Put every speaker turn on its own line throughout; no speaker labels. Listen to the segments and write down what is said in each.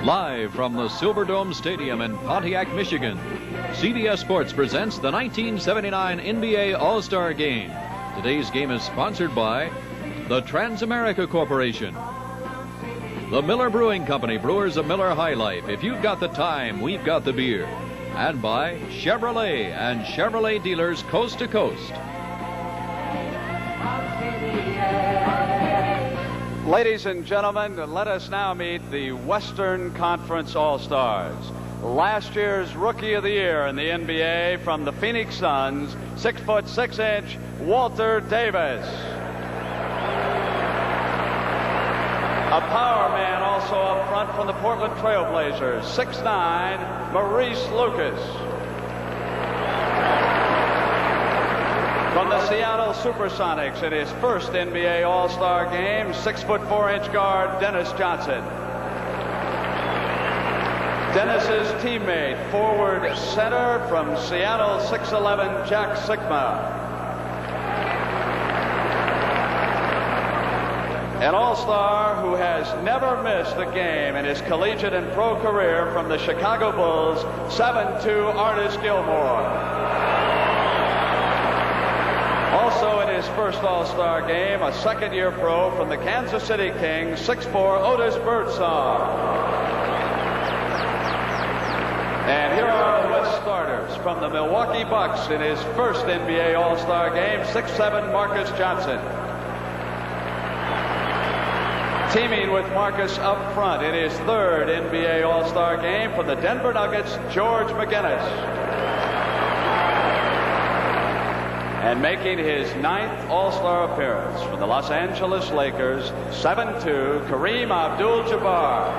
Live from the Silverdome Stadium in Pontiac, Michigan, CBS Sports presents the 1979 NBA All-Star Game. Today's game is sponsored by the Transamerica Corporation, the Miller Brewing Company, brewers of Miller High Life. If you've got the time, we've got the beer. And by Chevrolet and Chevrolet dealers coast to coast.
Ladies and gentlemen, let us now meet the Western Conference All-Stars. Last year's Rookie of the Year in the NBA from the Phoenix Suns, 6'6" Walter Davis. A power man also up front from the Portland Trailblazers, 6'9", Maurice Lucas. From the Seattle Supersonics in his first NBA All-Star game, 6'4" guard Dennis Johnson. Dennis's teammate, forward center from Seattle, 6'11", Jack Sikma. An All-Star who has never missed a game in his collegiate and pro career from the Chicago Bulls, 7'2", Artis Gilmore. Also in his first All-Star game, a second-year pro from the Kansas City Kings, 6'4", Otis Birdsong. And here are the West starters from the Milwaukee Bucks in his first NBA All-Star game, 6'7", Marcus Johnson. Teaming with Marcus up front in his third NBA All-Star game from the Denver Nuggets, George McGinnis. And making his ninth All-Star appearance from the Los Angeles Lakers, 7'2", Kareem Abdul-Jabbar.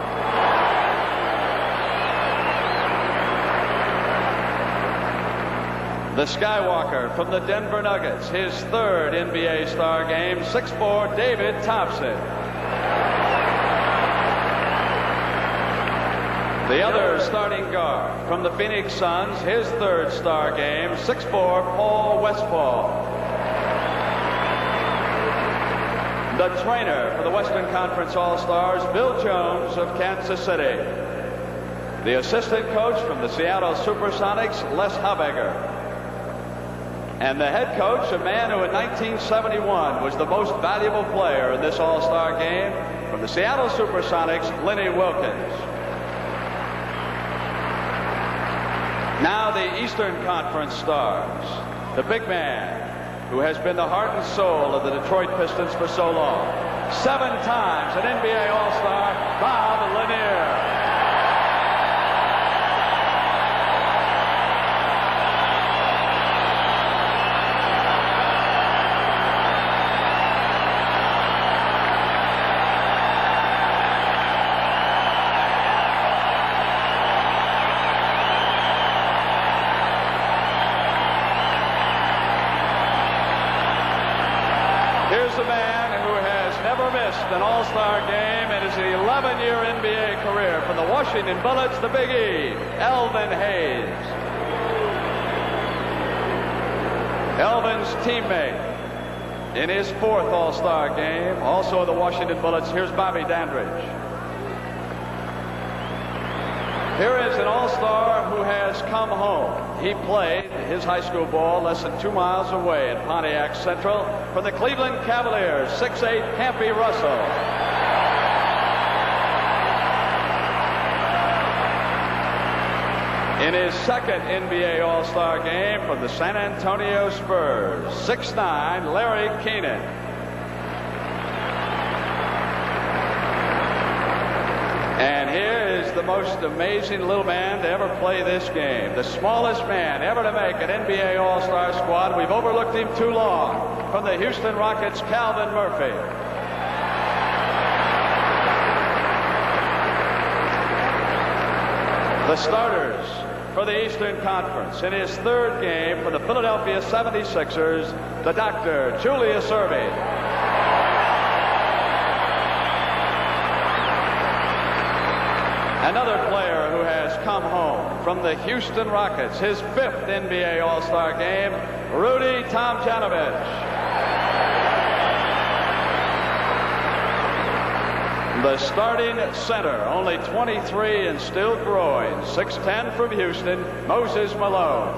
The Skywalker from the Denver Nuggets, his third NBA star game, 6'4", David Thompson. The other starting guard from the Phoenix Suns, his third star game, 6'4", Paul Westphal. The trainer for the Western Conference All-Stars, Bill Jones of Kansas City. The assistant coach from the Seattle Supersonics, Les Habegger. And the head coach, a man who in 1971 was the most valuable player in this All-Star game, from the Seattle Supersonics, Lenny Wilkens. Now the Eastern Conference stars. The big man who has been the heart and soul of the Detroit Pistons for so long. 7 times an NBA All-Star, Bob Lanier. Here's a man who has never missed an All-Star game in his 11-year NBA career from the Washington Bullets, the Big E, Elvin Hayes. Elvin's teammate in his fourth All-Star game, also the Washington Bullets. Here's Bobby Dandridge. Here is an All-Star who has come home. He played his high school ball less than 2 miles away in Pontiac Central from the Cleveland Cavaliers, 6'8", Campy Russell. In his second NBA All-Star game from the San Antonio Spurs, 6'9", Larry Keenan. And here is the most amazing little man to ever play this game. The smallest man ever to make an NBA All-Star squad. We've overlooked him too long. From the Houston Rockets, Calvin Murphy. The starters for the Eastern Conference. In his third game for the Philadelphia 76ers, the Doctor, Julius Erving. Another player who has come home from the Houston Rockets, his fifth NBA All-Star game, Rudy Tomjanovich. The starting center, only 23 and still growing, 6'10" from Houston, Moses Malone.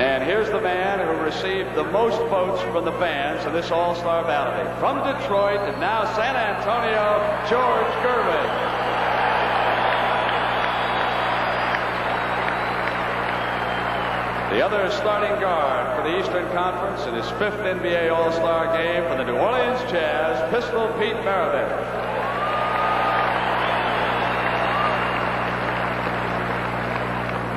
And here's the man who received the most votes from the fans in this all-star balloting. From Detroit and now San Antonio, George Gervin. The other starting guard for the Eastern Conference in his 5th NBA All-Star game for the New Orleans Jazz, Pistol Pete Maravich.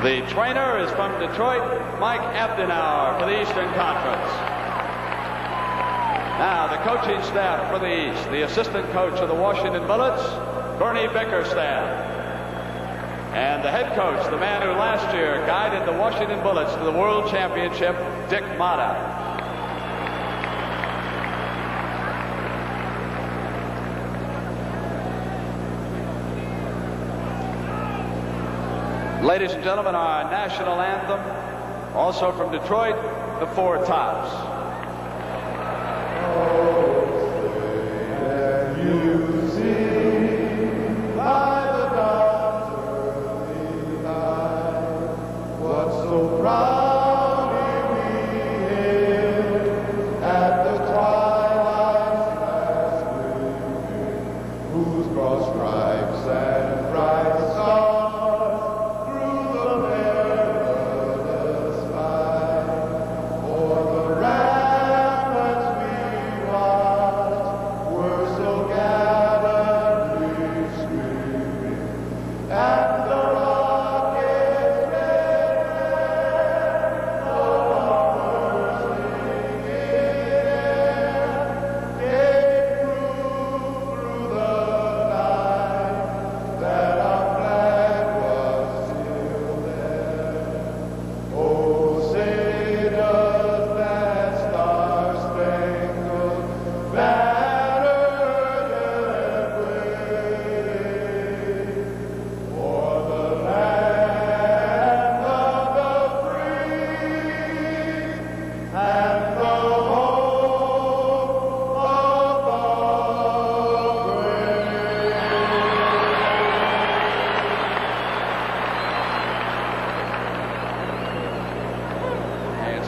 The trainer is from Detroit, Mike Abdenauer for the Eastern Conference. Now the coaching staff for the East, the assistant coach of the Washington Bullets, Bernie Bickerstaff. And the head coach, the man who last year guided the Washington Bullets to the World Championship, Dick Motta. Ladies and gentlemen, our national anthem, also from Detroit, the Four Tops.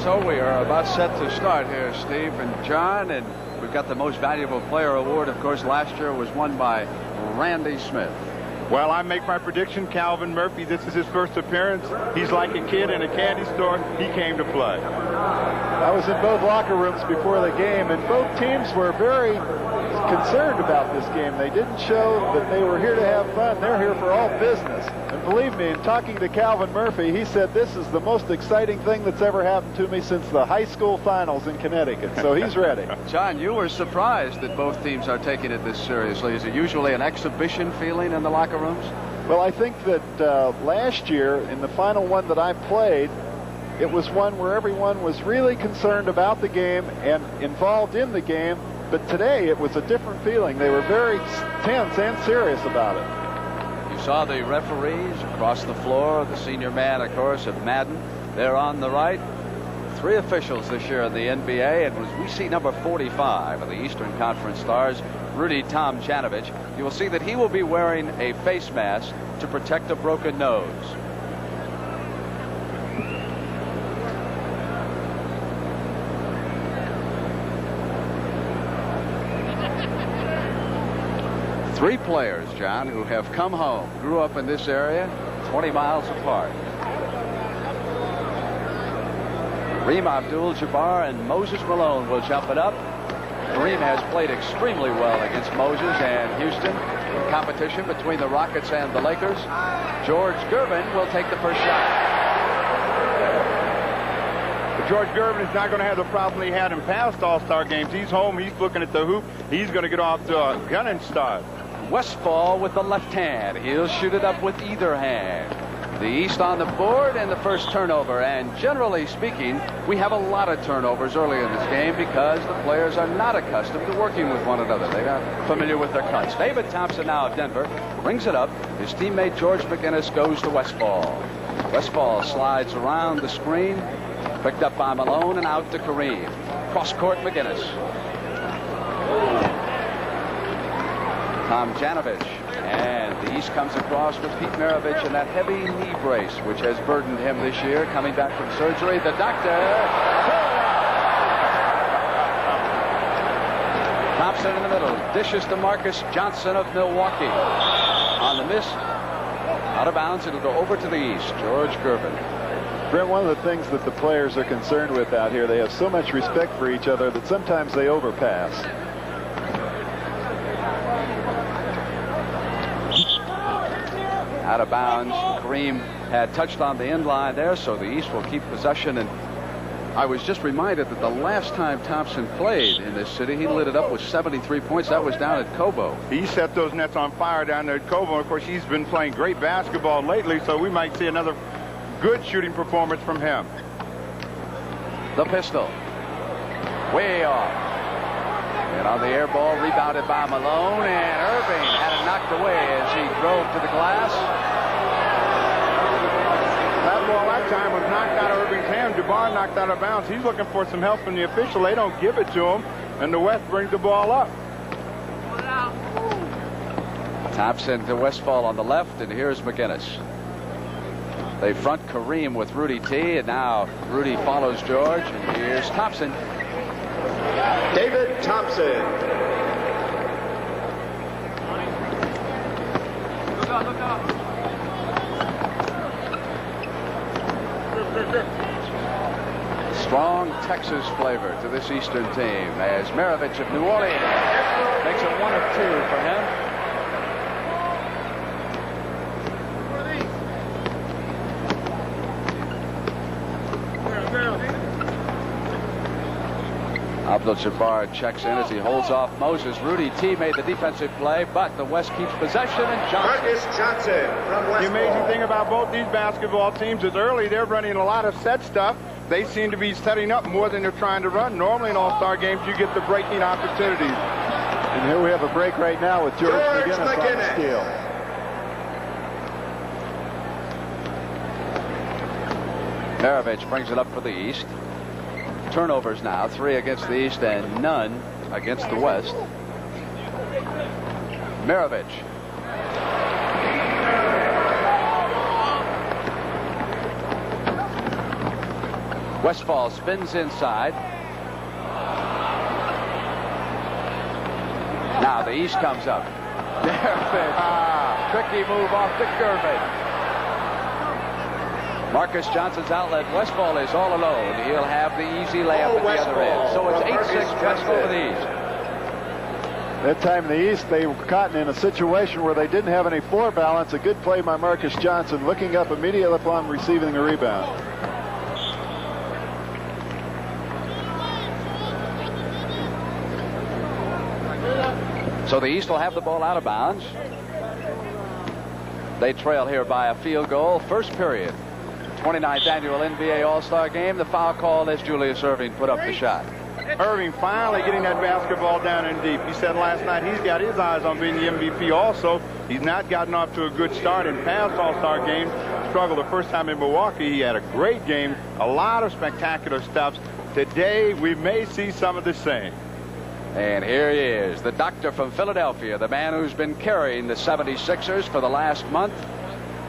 So we are about set to start here, Steve and John, and we've got the Most Valuable Player Award. Of course, last year was won by Randy Smith.
Well, I make my prediction. Calvin Murphy, this is his first appearance. He's like a kid in a candy store. He came to play.
I was in both locker rooms before the game, and both teams were very concerned about this game. They didn't show that they were here to have fun. They're here for all business. And believe me, in talking to Calvin Murphy, he said this is the most exciting thing that's ever happened to me since the high school finals in Connecticut. So he's ready.
John, you were surprised that both teams are taking it this seriously. Is it usually an exhibition feeling in the locker rooms?
Well, I think that last year, in the final one that I played, it was one where everyone was really concerned about the game and involved in the game. But today, it was a different feeling. They were very tense and serious about it.
You saw the referees across the floor, the senior man, of course, of Madden. There on the right, 3 officials this year in the NBA. And as we see number 45 of the Eastern Conference Stars, Rudy Tomjanovich, you will see that he will be wearing a face mask to protect a broken nose. Three players, John, who have come home, grew up in this area, 20 miles apart. Kareem Abdul-Jabbar and Moses Malone will jump it up. Kareem has played extremely well against Moses and Houston in competition between the Rockets and the Lakers. George Gervin will take the first shot.
But George Gervin is not going to have the problem he had in past All-Star games. He's home. He's looking at the hoop. He's going to get off to a gunning start.
Westfall with the left hand. He'll shoot it up with either hand. The East on the board and the first turnover. And generally speaking, we have a lot of turnovers early in this game because the players are not accustomed to working with one another. They're not familiar with their cuts. David Thompson now of Denver brings it up. His teammate George McGinnis goes to Westfall. Westfall slides around the screen, picked up by Malone and out to Kareem. Cross court, McGinnis. Tom Janovich. And the East comes across with Pete Maravich in that heavy knee brace, which has burdened him this year, coming back from surgery. The doctor. Thompson in the middle. Dishes to Marcus Johnson of Milwaukee. On the miss. Out of bounds. It'll go over to the East. George Gervin.
Brent, one of the things that the players are concerned with out here, they have so much respect for each other that sometimes they overpass.
Out of bounds. Kareem had touched on the end line there, so the East will keep possession. And I was just reminded that the last time Thompson played in this city, he lit it up with 73 points. That was down at Cobo.
He set those nets on fire down there at Cobo. Of course, he's been playing great basketball lately, so we might see another good shooting performance from him.
The pistol. Way off. And on the air ball, rebounded by Malone, and Irving had it knocked away as he drove to the glass.
That ball that time was knocked out of Irving's hand. Jabbar knocked out of bounds. He's looking for some help from the official. They don't give it to him, and the West brings the ball up.
Thompson to Westfall on the left, and here's McGinnis. They front Kareem with Rudy T, and now Rudy follows George, and here's Thompson.
David Thompson.
Strong Texas flavor to this Eastern team as Maravich of New Orleans makes it 1 of 2 for him. Abdul-Jabbar checks in as he holds off Moses. Rudy T made the defensive play, but the West keeps possession, and Johnson.
Marcus Johnson from Westfall.
The amazing thing about both these basketball teams is early they're running a lot of set stuff. They seem to be setting up more than they're trying to run. Normally in all-star games, you get the breaking opportunities.
And here we have a break right now with George McGinnis on the steal.
Maravich brings it up for the East. Turnovers now, 3 against the East and none against the West. Maravich. Westfall spins inside. Now the East comes up. Tricky move off to Gervin. Marcus Johnson's outlet. Westfall is all alone. He'll have the easy layup at the other end. So it's 8-6 Westfall for the East.
That time in the East, they were caught in a situation where they didn't have any floor balance. A good play by Marcus Johnson, looking up immediately upon receiving the rebound.
So the East will have the ball out of bounds. They trail here by a field goal. First period. 29th annual NBA All-Star Game. The foul call as Julius Erving put up the shot.
Irving finally getting that basketball down in deep. He said last night he's got his eyes on being the MVP also. He's not gotten off to a good start in past All-Star games. Struggled the first time in Milwaukee. He had a great game. A lot of spectacular stuff. Today we may see some of the same.
And here he is, the doctor from Philadelphia, the man who's been carrying the 76ers for the last month.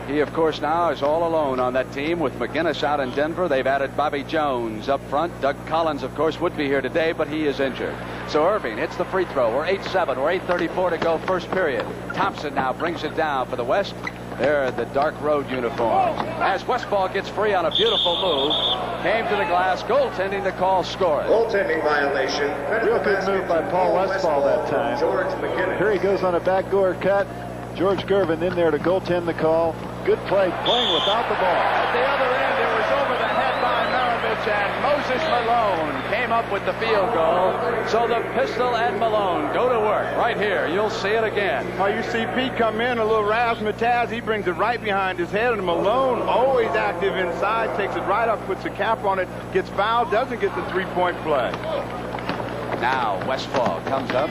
He, of course, now is all alone on that team with McGinnis out in Denver. They've added Bobby Jones up front. Doug Collins, of course, would be here today, but he is injured. So Irving hits the free throw. We're 8-7. We're 8:34 to go first period. Thompson now brings it down for the West. They're the dark road uniforms. As Westfall gets free on a beautiful move, came to the glass, goaltending the call, score it.
Goaltending violation.
Real good move by Paul Westfall that time.
George McGinnis.
Here he goes on a backdoor cut. George Gervin in there to goaltend the call. Good play, playing without the ball.
At the other end, it was over the head by Maravich, and Moses Malone came up with the field goal. So the pistol and Malone go to work right here. You'll see it again.
Oh, you see Pete come in, a little razzmatazz. He brings it right behind his head, and Malone, always active inside, takes it right up, puts a cap on it, gets fouled, doesn't get the three-point play.
Now Westfall comes up.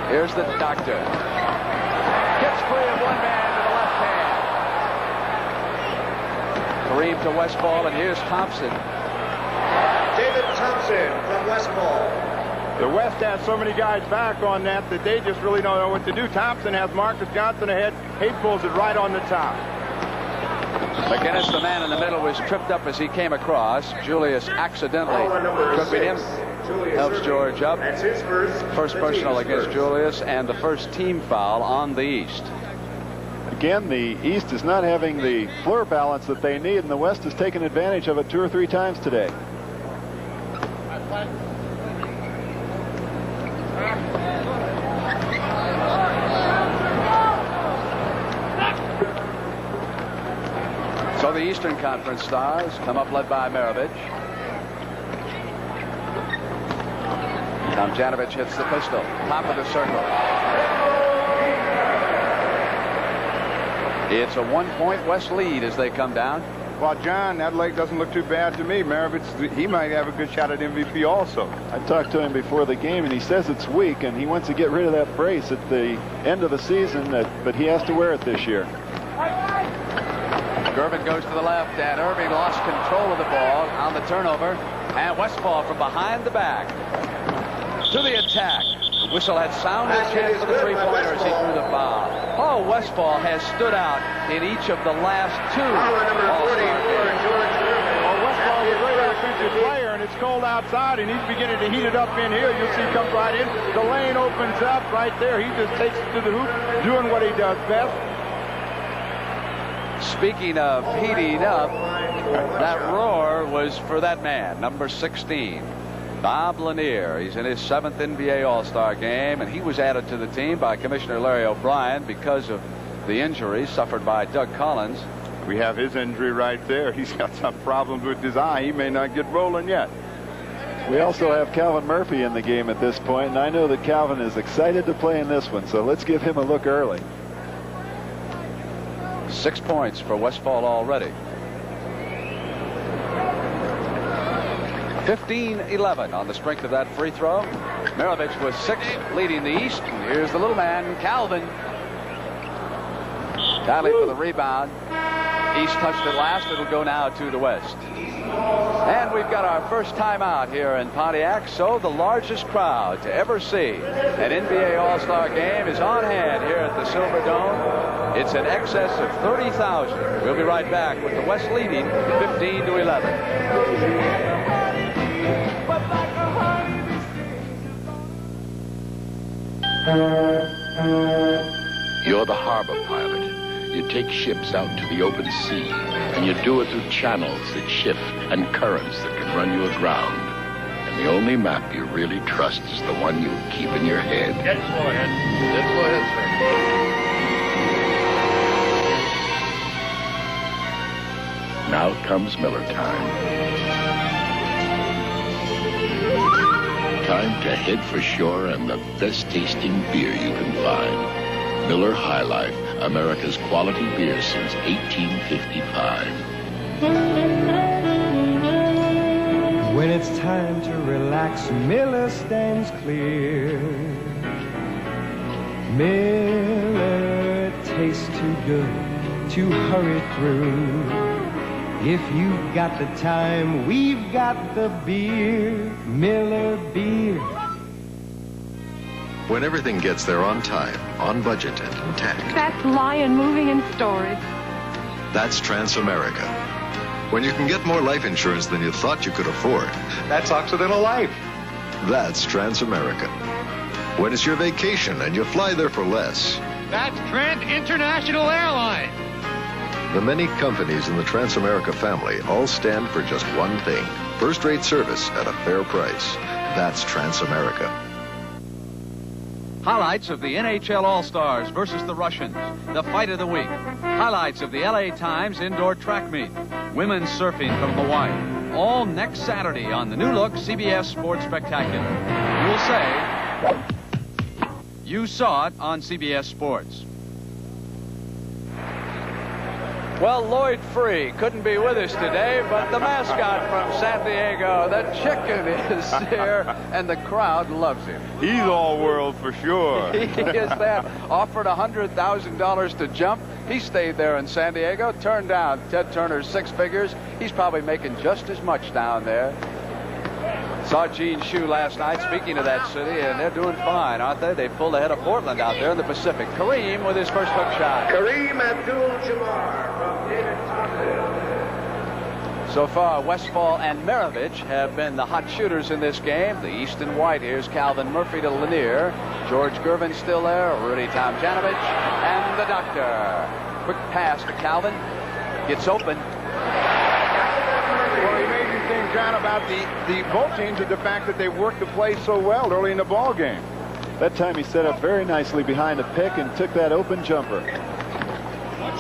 Here's the doctor. Gets free of one man to the left hand. Bream to Westfall, and here's Thompson.
David Thompson from Westfall.
The West has so many guys back on that they just really don't know what to do. Thompson has Marcus Johnson ahead. He pulls it right on the top.
McGinnis, the man in the middle, was tripped up as he came across. Julius accidentally tripping him. Helps George up.
That's his
First personal against Julius, and the first team foul on the East.
Again, the East is not having the floor balance that they need, and the West has taken advantage of it 2 or 3 times today.
So the Eastern Conference Stars come up led by Maravich. Tomjanovich hits the pistol. Top of the circle. It's a 1-point West lead as they come down.
Well, John, that leg doesn't look too bad to me. Maravich, he might have a good shot at MVP also.
I talked to him before the game, and he says it's weak, and he wants to get rid of that brace at the end of the season, but he has to wear it this year.
Gervin goes to the left, and Irving lost control of the ball on the turnover. And Westfall from behind the back to the attack. The whistle had sounded. Chance for the three-pointer as he threw the foul. Paul Westfall has stood out in each of the last 2 All-Star games.
Well, Westfall is a great offensive player, and it's cold outside, and he's beginning to heat it up in here. You'll see he comes right in. The lane opens up right there. He just takes it to the hoop, doing what he does best.
Speaking of heating up, that roar was for that man, number 16. Bob Lanier. He's in his 7th NBA All-Star game, and he was added to the team by Commissioner Larry O'Brien because of the injuries suffered by Doug Collins.
We have his injury right there. He's got some problems with his eye. He may not get rolling yet.
We also have Calvin Murphy in the game at this point, and I know that Calvin is excited to play in this one, so let's give him a look early.
6 points for Westfall already. 15-11 on the strength of that free throw. Maravich was 6th, leading the East. And here's the little man, Calvin. Tally for the rebound. East touched it last. It'll go now to the West. And we've got our first timeout here in Pontiac. So the largest crowd to ever see an NBA All-Star game is on hand here at the Silver Dome. It's in excess of 30,000. We'll be right back with the West leading 15-11.
You're the harbor pilot. You take ships out to the open sea, and you do it through channels that shift and currents that can run you aground. And the only map you really trust is the one you keep in your head.
Dead slow ahead. Dead slow ahead, sir.
Now comes Miller time. Time to head for shore and the best tasting beer you can find. Miller High Life, America's quality beer since 1855.
When it's time to relax, Miller stands clear. Miller tastes too good to hurry through. If you've got the time, we've got the beer. Miller beer.
When everything gets there on time, on budget, and intact.
That's Lion Moving and Storage.
That's Transamerica. When you can get more life insurance than you thought you could afford.
That's Occidental Life.
That's Transamerica. When it's your vacation and you fly there for less.
That's Trans International Airlines.
The many companies in the Transamerica family all stand for just one thing. First-rate service at a fair price. That's Transamerica.
Highlights of the NHL All-Stars versus the Russians. The fight of the week. Highlights of the LA Times indoor track meet. Women's surfing from Hawaii. All next Saturday on the new look CBS Sports Spectacular. You'll say you saw it on CBS Sports.
Well, Lloyd Free couldn't be with us today, but the mascot from San Diego, the chicken, is here, and the crowd loves him.
He's all world for sure.
He is there. Offered $100,000 to jump. He stayed there in San Diego, turned down Ted Turner's 6 figures. He's probably making just as much down there. Saw Gene Shue last night, speaking of that city, and they're doing fine, aren't they? They pulled ahead of Portland out there in the Pacific. Kareem with his first hook shot.
Kareem Abdul-Jabbar from David Thompson.
So far, Westfall and Maravich have been the hot shooters in this game. The East and White. Here's Calvin Murphy to Lanier. George Gervin still there. Rudy Tomjanovich and the Doctor. Quick pass to Calvin. Gets open.
Well, the amazing thing, John, about the both teams is the fact that they worked the play so well early in the ball game.
That time he set up very nicely behind the pick and took that open jumper.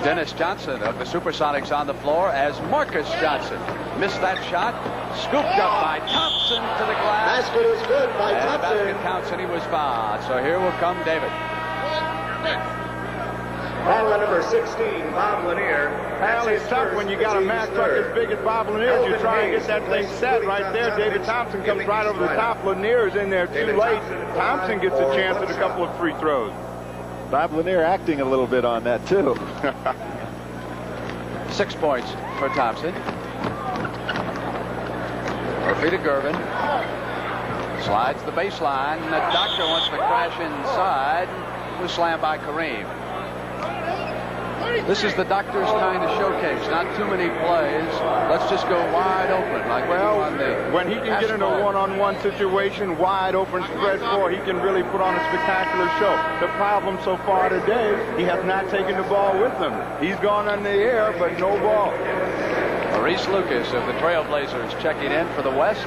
Dennis Johnson of the Supersonics on the floor as Marcus Johnson missed that shot. Scooped up by Thompson to the glass.
Basket is good by
and
Thompson.
Basket counts and he was fouled. So here will come David.
Foul on number 16, Bob Lanier.
Well, it's tough when you got a match like as big as Bob Lanier's. You try and get that thing set right there. David Thompson comes right over the top. Lanier's in there too late. Thompson gets a chance at a couple of free throws.
Bob Lanier acting a little bit on that, too.
6 points for Thompson. Murphy to Gervin. Slides the baseline. The Doctor wants to crash inside. Was slammed by Kareem. This is the Doctor's kind of showcase. Not too many plays. Let's just go wide open. Like
when he can get in a one-on-one situation, wide open spread floor, he can really put on a spectacular show. The problem so far today, he has not taken the ball with him. He's gone in the air, but no ball.
Maurice Lucas of the Trailblazers checking in for the West.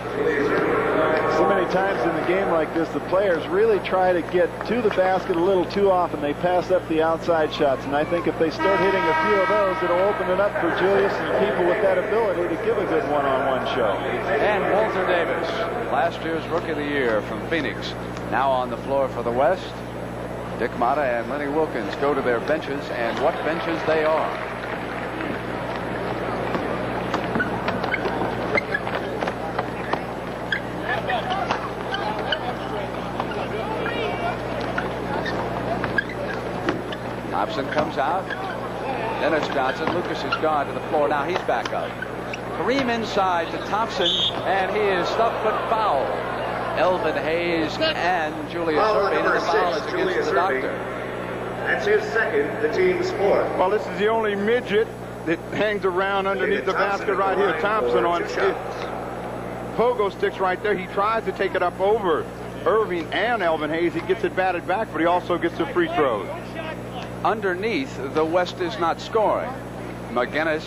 So many times in a game like this, the players really try to get to the basket a little too often. They pass up the outside shots, and I think if they start hitting a few of those, it'll open it up for Julius and people with that ability to give a good one-on-one show.
And Walter Davis, last year's Rookie of the Year from Phoenix, now on the floor for the West. Dick Motta and Lenny Wilkins go to their benches, and what benches they are. Thompson comes out. Dennis Johnson. Lucas has gone to the floor. Now he's back up. Kareem inside to Thompson, and he is stuffed but fouled. Elvin Hayes and Julius Irving, and the foul is against the Doctor.
That's his second, the team's fourth.
Well, this is the only midget that hangs around underneath the basket right here. Thompson on pogo sticks right there. He tries to take it up over Irving and Elvin Hayes. He gets it batted back, but he also gets the free throws.
Underneath, the West is not scoring. McGinnis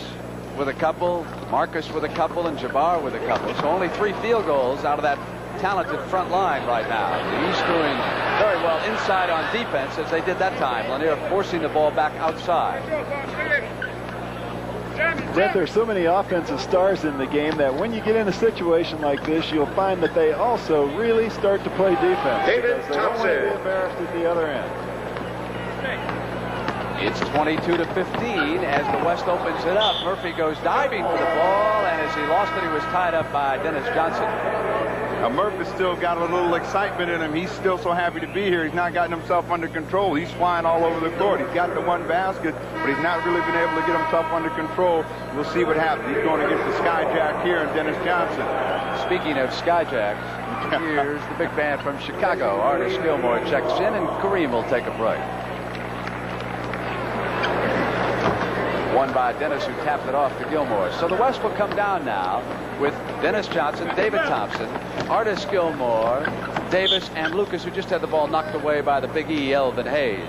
with a couple, Marcus with a couple, and Jabbar with a couple. So only 3 field goals out of that talented front line right now. The East doing very well inside on defense as they did that time. Lanier forcing the ball back outside.
Brett, there's so many offensive stars in the game that when you get in a situation like this, you'll find that they also really start to play defense.
David
Thompson. They don't want to be embarrassed at the other end.
It's 22-15 as the West opens it up. Murphy goes diving for the ball, and as he lost it, he was tied up by Dennis Johnson.
Now Murphy's still got a little excitement in him. He's still so happy to be here. He's not gotten himself under control. He's flying all over the court. He's got the one basket, but he's not really been able to get himself under control. We'll see what happens. He's going against the Skyjack here and Dennis Johnson.
Speaking of Skyjacks, here's the big band from Chicago. Artis Gilmore checks in, and Kareem will take a break. Won by Dennis, who tapped it off to Gilmore. So the West will come down now with Dennis Johnson, David Thompson, Artis Gilmore, Davis, and Lucas, who just had the ball knocked away by the Big E, Elvin Hayes.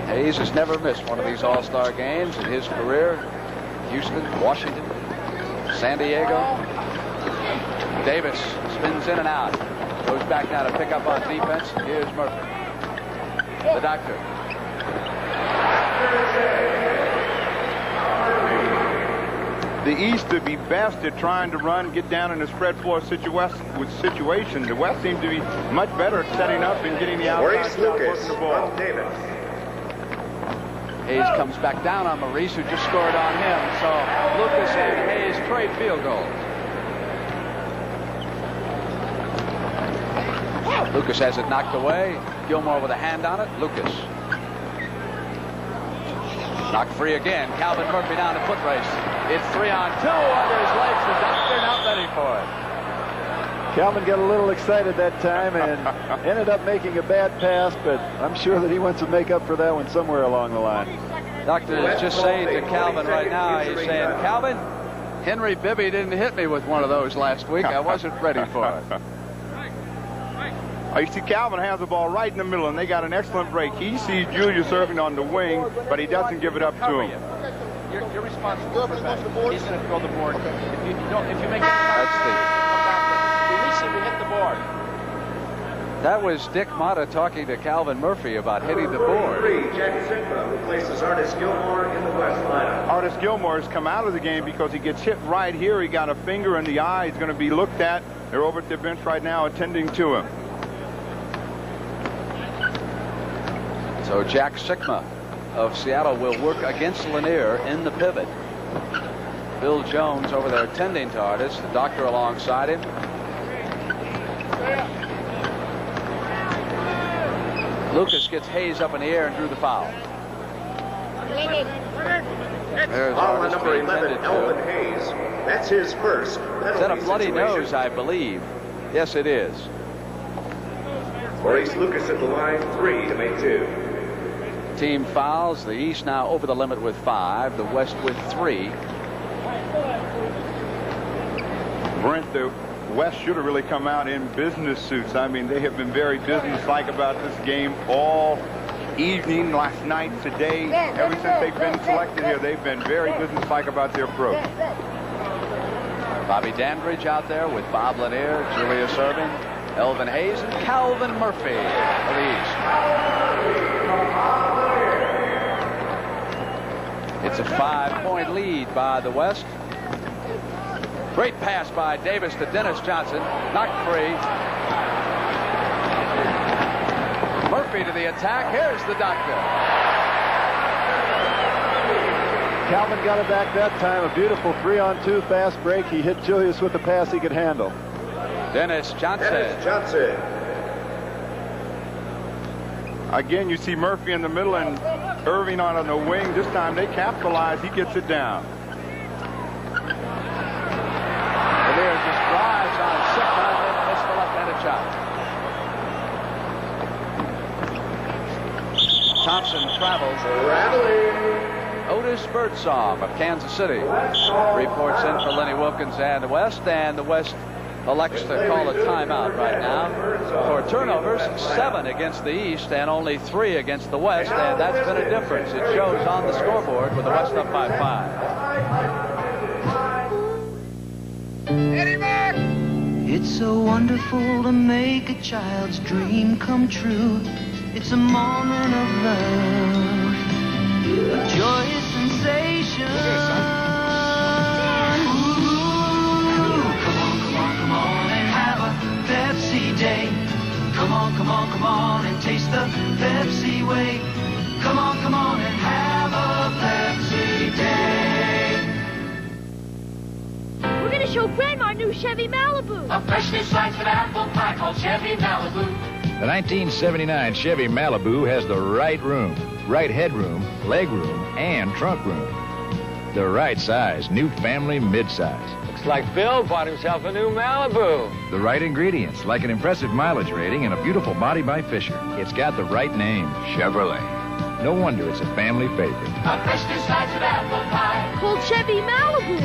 Hayes has never missed one of these all-star games in his career. Houston, Washington, San Diego. Davis spins in and out. Goes back now to pick up on defense. Here's Murphy. The Doctor.
The East would be best at trying to run, get down in a spread floor situation. The West seems to be much better at setting up and getting the outside shot, working the ball.
Hayes comes back down on Maurice, who just scored on him. So Lucas and Hayes trade field goals. Lucas has it knocked away. Gilmore with a hand on it. Lucas. Knocked free again. Calvin Murphy down to foot race. It's 3-on-2 under his legs. The doctor not ready for it.
Calvin got a little excited that time and ended up making a bad pass, but I'm sure that he wants to make up for that one somewhere along the line.
Doctor is just saying to Calvin right now, he's saying, Calvin, Henry Bibby didn't hit me with one of those last week. I wasn't ready for it.
You see Calvin has the ball right in the middle, and they got an excellent break. He sees Julius serving on the wing, but he doesn't give it up to him.
You're responsible for that. He's going to throw the board. If you make it, release it, we hit the board.
That was Dick Motta talking to Calvin Murphy about hitting the board.
Jack Sigma replaces Artis Gilmore in the West lineup.
Artis Gilmore has come out of the game because he gets hit right here. He got a finger in the eye. He's going to be looked at. They're over at the bench right now attending to him.
So Jack Sigma of Seattle will work against Lanier in the pivot. Bill Jones over there tending to Artis. The doctor alongside him. Lucas gets Hayes up in the air and drew the foul. There's Artis
number 11, Elvin Hayes. That's his first.
Is that a bloody nose, I believe? Yes, it is.
Maurice Lucas at the line, 3 to make 2.
Team fouls. The East now over the limit with 5. The West with 3.
Brent, the West should have really come out in business suits. I mean, they have been very businesslike about this game all evening, last night, today. Ever since they've been selected here, they've been very businesslike about their approach.
Bobby Dandridge out there with Bob Lanier, Julius Erving, Elvin Hayes, and Calvin Murphy for the East. It's a 5-point lead by the West. Great pass by Davis to Dennis Johnson. Knocked free. Murphy to the attack. Here's the doctor.
Calvin got it back that time. A beautiful 3-on-2 fast break. He hit Julius with a pass he could handle.
Dennis Johnson.
Again, you see Murphy in the middle and Erving on the wing. This time they capitalize. He gets it down.
Lanier just drives on Sigma and then missed the left-handed shot. Thompson travels. Otis Birdsong of Kansas City reports in for Lenny Wilkins and the West, and the West elects to call a timeout right now for turnovers. 7 against the East and only 3 against the West, and that's been a difference. It shows on the scoreboard with the West up by 5.
It's so wonderful to make a child's dream come true. It's a moment of love, a joyous sensation. Come on and have a Pepsi day. Come on and taste the Pepsi way. Come on and have a Pepsi day.
We're gonna show Grandma our new Chevy Malibu.
A fresh new sliced apple pie called Chevy Malibu.
The 1979 Chevy Malibu has the right room, right headroom, legroom, and trunk room. The right size, new family midsize.
Looks like Bill bought himself a new Malibu.
The right ingredients, like an impressive mileage rating and a beautiful body by Fisher. It's got the right name, Chevrolet. No wonder it's a family favorite.
A fresh new slice of apple pie
called Chevy Malibu.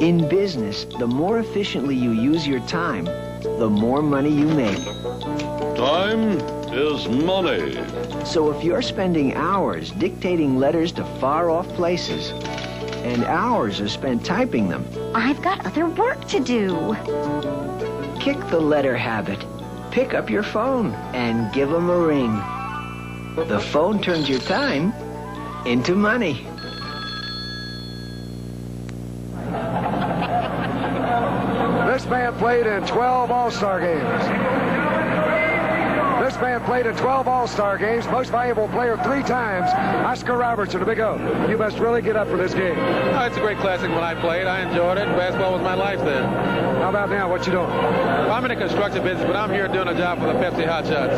In business, the more efficiently you use your time, the more money you make.
Time is money.
So if you're spending hours dictating letters to far-off places, and hours are spent typing them,
I've got other work to do.
Kick the letter habit. Pick up your phone and give them a ring. The phone turns your time into money.
This man played in 12 All-Star games. Most man played in 12 All-Star games. Most valuable player 3 times. Oscar Robertson, the Big O. You must really get up for this game.
Oh, it's a great classic when I played. I enjoyed it. Basketball was my life then.
How about now? What you doing?
Well, I'm in the construction business, but I'm here doing a job for the Pepsi Hot Shots.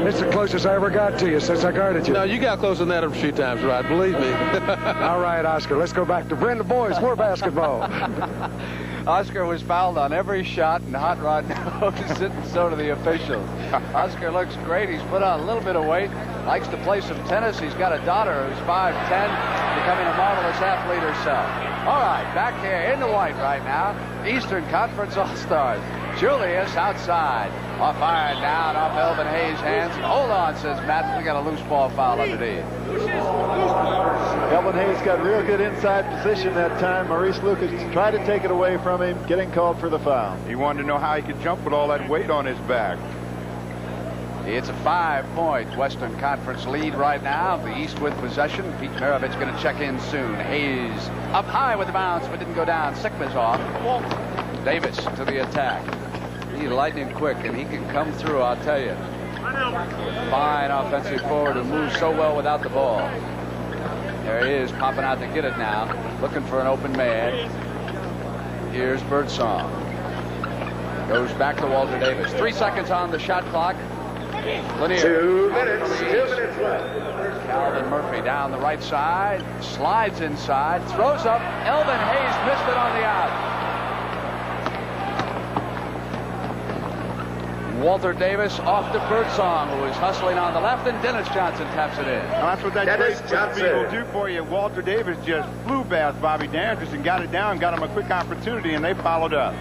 It's the closest I ever got to you since I guarded you.
No, you got closer than that a few times, Rod. Believe me.
All right, Oscar. Let's go back to Brenda Boys. More basketball.
Oscar was fouled on every shot, and Hot Rod noticed it, and so do the officials. Oscar looks great. He's put on a little bit of weight, likes to play some tennis. He's got a daughter who's 5'10", becoming a marvelous athlete herself. All right, back here in the white right now, Eastern Conference All-Stars. Julius outside. Off iron down, off Elvin Hayes' hands. Hold on, says Matt. We got a loose ball foul underneath.
Elvin Hayes got real good inside position that time. Maurice Lucas tried to take it away from him, getting called for the foul.
He wanted to know how he could jump with all that weight on his back.
It's a 5-point Western Conference lead right now. The East with possession. Pete Maravich going to check in soon. Hayes up high with the bounce, but didn't go down. Sickman's off. Davis to the attack. He's lightning quick, and he can come through, I'll tell you. Fine offensive forward who moves so well without the ball. There he is, popping out to get it now. Looking for an open man. Here's Birdsong. Goes back to Walter Davis. 3 seconds on the shot clock. Lanier.
2 minutes. 2 minutes left.
Calvin Murphy down the right side. Slides inside. Throws up. Elvin Hayes missed it on the out. Walter Davis off to Birdsong, who is hustling on the left, and Dennis Johnson taps it in.
Well, that's what that great speed will do for you. Walter Davis just flew past Bobby Dandridge and got it down, got him a quick opportunity, and they followed up.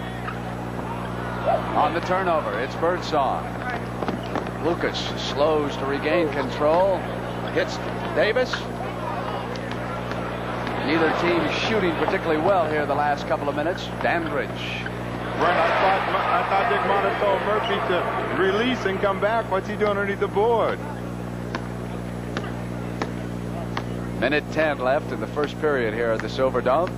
On the turnover, it's Birdsong. Lucas slows to regain control. Hits Davis. Neither team shooting particularly well here the last couple of minutes. Dandridge.
Right, I thought Dick Monter told Murphy to release and come back. What's he doing underneath the board?
Minute 10 left in the first period here at the Silverdome.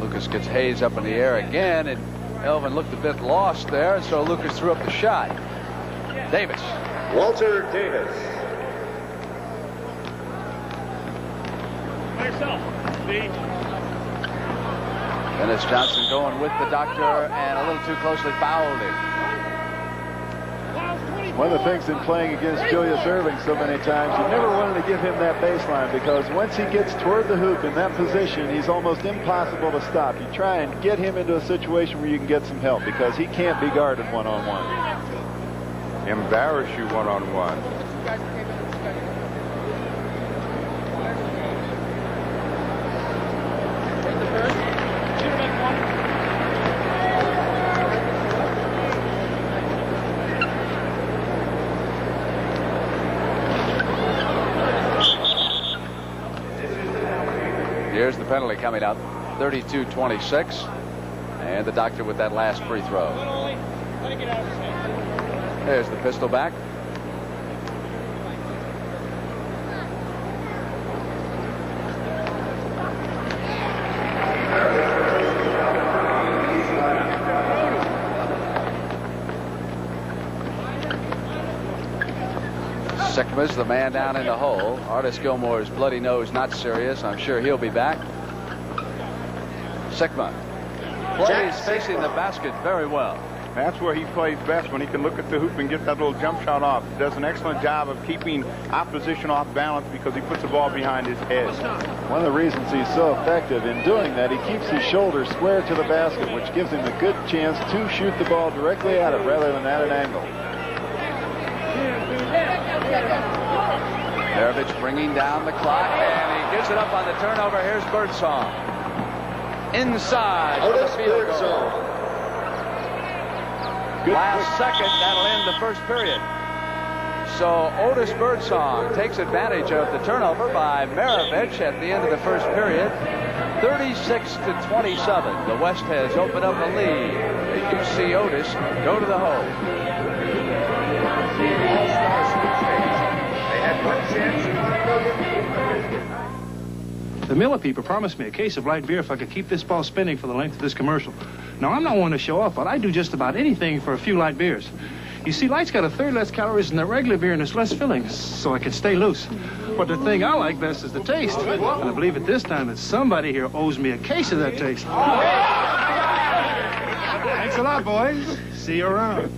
Lucas gets Hayes up in the air again, and Elvin looked a bit lost there, and so Lucas threw up the shot. Davis.
Walter Davis.
Dennis Johnson going with the doctor and a little too closely fouled him.
One of the things in playing against Julius Erving so many times, you never wanted to give him that baseline, because once he gets toward the hoop in that position, he's almost impossible to stop. You try and get him into a situation where you can get some help, because he can't be guarded one-on-one.
Embarrass you one-on-one.
Here's the penalty coming up. 32-26. And the doctor with that last free throw. There's the pistol back. Sickma's the man down in the hole. Artis Gilmore's bloody nose not serious. I'm sure he'll be back. Sickma plays facing the basket very well.
That's where he plays best, when he can look at the hoop and get that little jump shot off. Does an excellent job of keeping opposition off balance, because he puts the ball behind his head.
One of the reasons he's so effective in doing that, he keeps his shoulder square to the basket, which gives him a good chance to shoot the ball directly at it rather than at an angle.
Maravich bringing down the clock, and he gives it up on the turnover. Here's Birdsong. Inside for the field goal. Last second, that'll end the first period. So Otis Birdsong takes advantage of the turnover by Maravich at the end of the first period. 36-27. The West has opened up a lead. As you see Otis go to the hole.
They had one chance.
The Miller people promised me a case of light beer if I could keep this ball spinning for the length of this commercial. Now, I'm not one to show off, but I do just about anything for a few light beers. You see, light's got a third less calories than the regular beer and it's less filling, so I can stay loose. But the thing I like best is the taste. And I believe at this time that somebody here owes me a case of that taste. Thanks a lot, boys. See you around.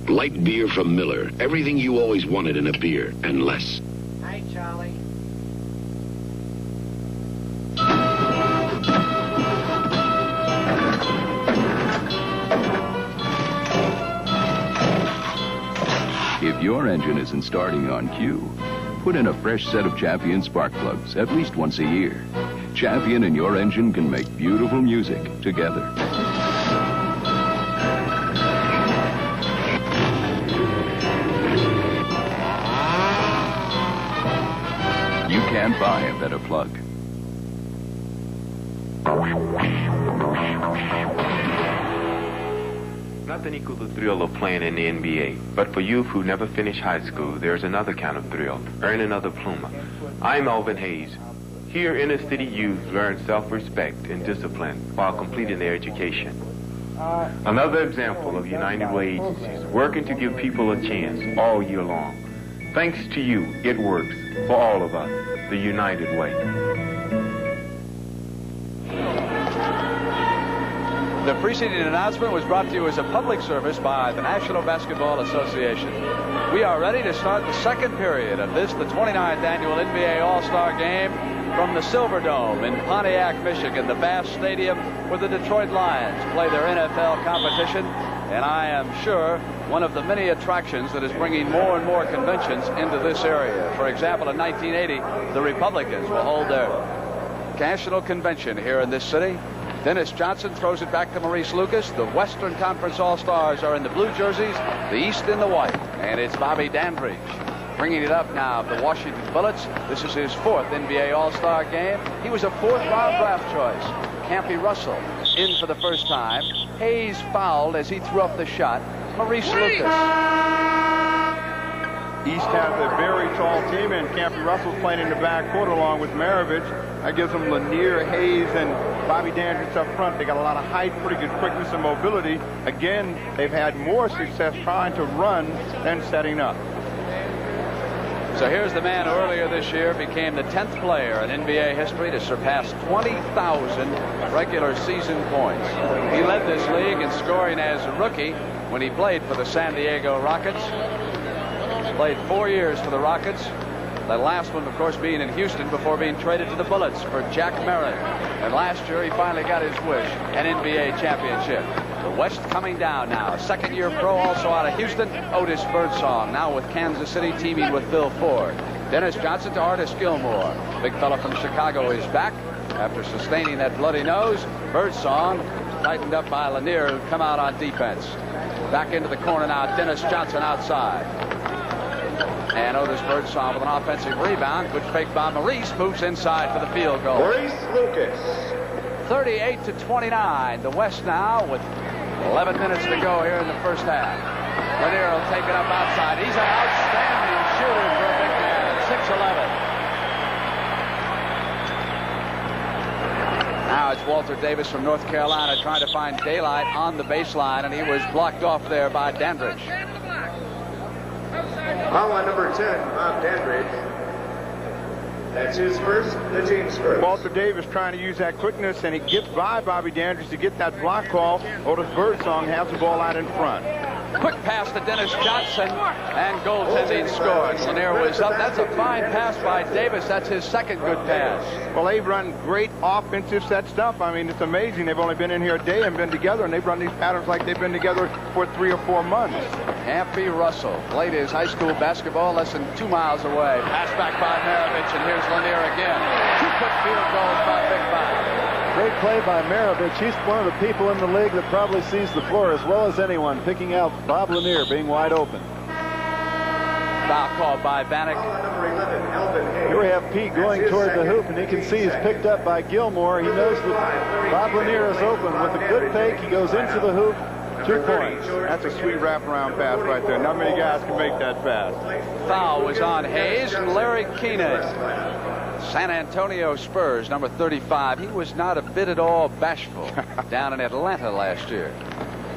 Light beer from Miller. Everything you always wanted in a beer, and less.
Hi, Charlie.
If your engine isn't starting on cue, put in a fresh set of Champion spark plugs at least once a year. Champion and your engine can make beautiful music together. You can't buy a better plug.
Nothing equals the thrill of playing in the NBA. But for youth who never finish high school, there's another kind of thrill, earn another Pluma. I'm Elvin Hayes. Here, inner city youth learn self-respect and discipline while completing their education. Another example of United Way agencies working to give people a chance all year long. Thanks to you, it works for all of us, the United Way.
The preceding announcement was brought to you as a public service by the National Basketball Association. We are ready to start the second period of this, the 29th annual NBA All-Star Game from the Silverdome in Pontiac, Michigan, the vast stadium where the Detroit Lions play their NFL competition. And I am sure one of the many attractions that is bringing more and more conventions into this area. For example, in 1980, the Republicans will hold their national convention here in this city. Dennis Johnson throws it back to Maurice Lucas. The Western Conference All-Stars are in the blue jerseys, the East in the white. And it's Bobby Dandridge bringing it up now of the Washington Bullets. This is his fourth NBA All-Star game. He was a fourth-round draft choice. Campy Russell in for the first time. Hayes fouled as he threw up the shot. Maurice Lucas.
East has a very tall team, and Campy Russell's playing in the backcourt along with Maravich. That gives them Lanier, Hayes, and Bobby Dandridge up front. They got a lot of height, pretty good quickness and mobility. Again, they've had more success trying to run than setting up.
So here's the man who earlier this year became the 10th player in NBA history to surpass 20,000 regular season points. He led this league in scoring as a rookie when he played for the San Diego Rockets. Played 4 years for the Rockets. The last one, of course, being in Houston before being traded to the Bullets for Jack Merritt. And last year, he finally got his wish, an NBA championship. The West coming down now. Second-year pro also out of Houston, Otis Birdsong, now with Kansas City, teaming with Bill Ford. Dennis Johnson to Artis Gilmore. Big fella from Chicago is back after sustaining that bloody nose. Birdsong tightened up by Lanier, who come out on defense. Back into the corner now, Dennis Johnson outside. And Otis Birdsong with an offensive rebound. Good fake by Maurice. Moves inside for the field goal.
Maurice Lucas.
38-29. The West now with 11 minutes to go here in the first half. Lanier will take it up outside. He's an outstanding shooter for a big man. 6'11". Now it's Walter Davis from North Carolina trying to find daylight on the baseline, and he was blocked off there by Dandridge.
Foul on number 10, Bob Dandridge. That's his first, the team's first.
Walter Davis trying to use that quickness, and he gets by Bobby Dandridge to get that block call. Otis Birdsong has the ball out in front.
Quick pass to Dennis Johnson, and goaltending scores. Lanier was up. That's a fine pass by Davis. That's his second good pass.
Well, they've run great offensive set stuff. I mean, it's amazing. They've only been in here a day and been together, and they've run these patterns like they've been together for 3 or 4 months.
Campy Russell played his high school basketball less than 2 miles away. Pass back by Maravich, and here's Lanier again. 2 quick field goals by Big Bob.
Great play by Maravich. He's one of the people in the league that probably sees the floor as well as anyone, picking out Bob Lanier being wide open.
Foul called by Bannock.
Here we have Pete going toward the hoop, and he can see he's picked up by Gilmore. He knows that Bob Lanier is open. With a good fake, he goes into the hoop. 2 points.
That's a sweet wraparound pass right there. Not many guys can make that pass.
Foul was on Hayes and Larry Keenan. San Antonio Spurs, number 35. He was not a bit at all bashful down in Atlanta last year.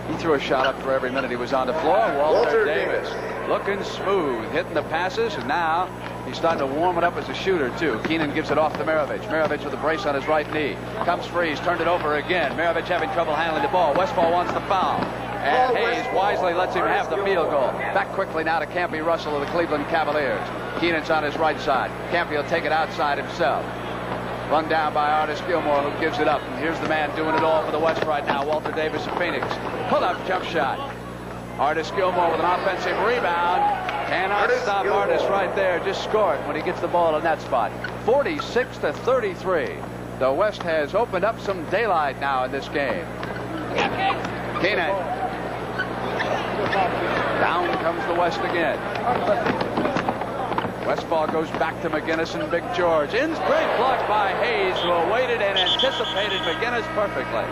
He threw a shot up for every minute he was on the floor. Walter Davis looking smooth, hitting the passes, and now he's starting to warm it up as a shooter, too. Keenan gives it off to Maravich. Maravich with a brace on his right knee. Comes free. He's turned it over again. Maravich having trouble handling the ball. Westphal wants the foul. And Hayes wisely lets him have the field goal. Back quickly now to Campy Russell of the Cleveland Cavaliers. Keenan's on his right side. Campy will take it outside himself. Run down by Artis Gilmore, who gives it up. And here's the man doing it all for the West right now, Walter Davis of Phoenix. Pull-up jump shot. Artis Gilmore with an offensive rebound. Cannot stop Artis right there. Just score it when he gets the ball in that spot. 46-33. The West has opened up some daylight now in this game. Keenan. Down comes the West again. Westphal goes back to McGinnis and Big George. In straight block by Hayes, who awaited and anticipated McGinnis perfectly.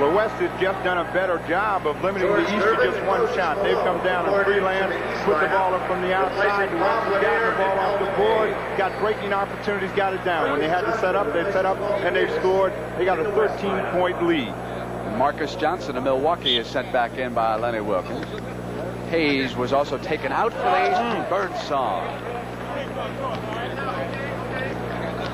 The West has just done a better job of limiting the East to just one shot. They've come down on freelance, put the ball up from the outside. The West has gotten the ball off the board, got breaking opportunities, got it down. When they had to set up, they set up, and they've scored. They got a 13-point lead.
Marcus Johnson of Milwaukee is sent back in by Lenny Wilkins. Hayes was also taken out for the East. Birdsong.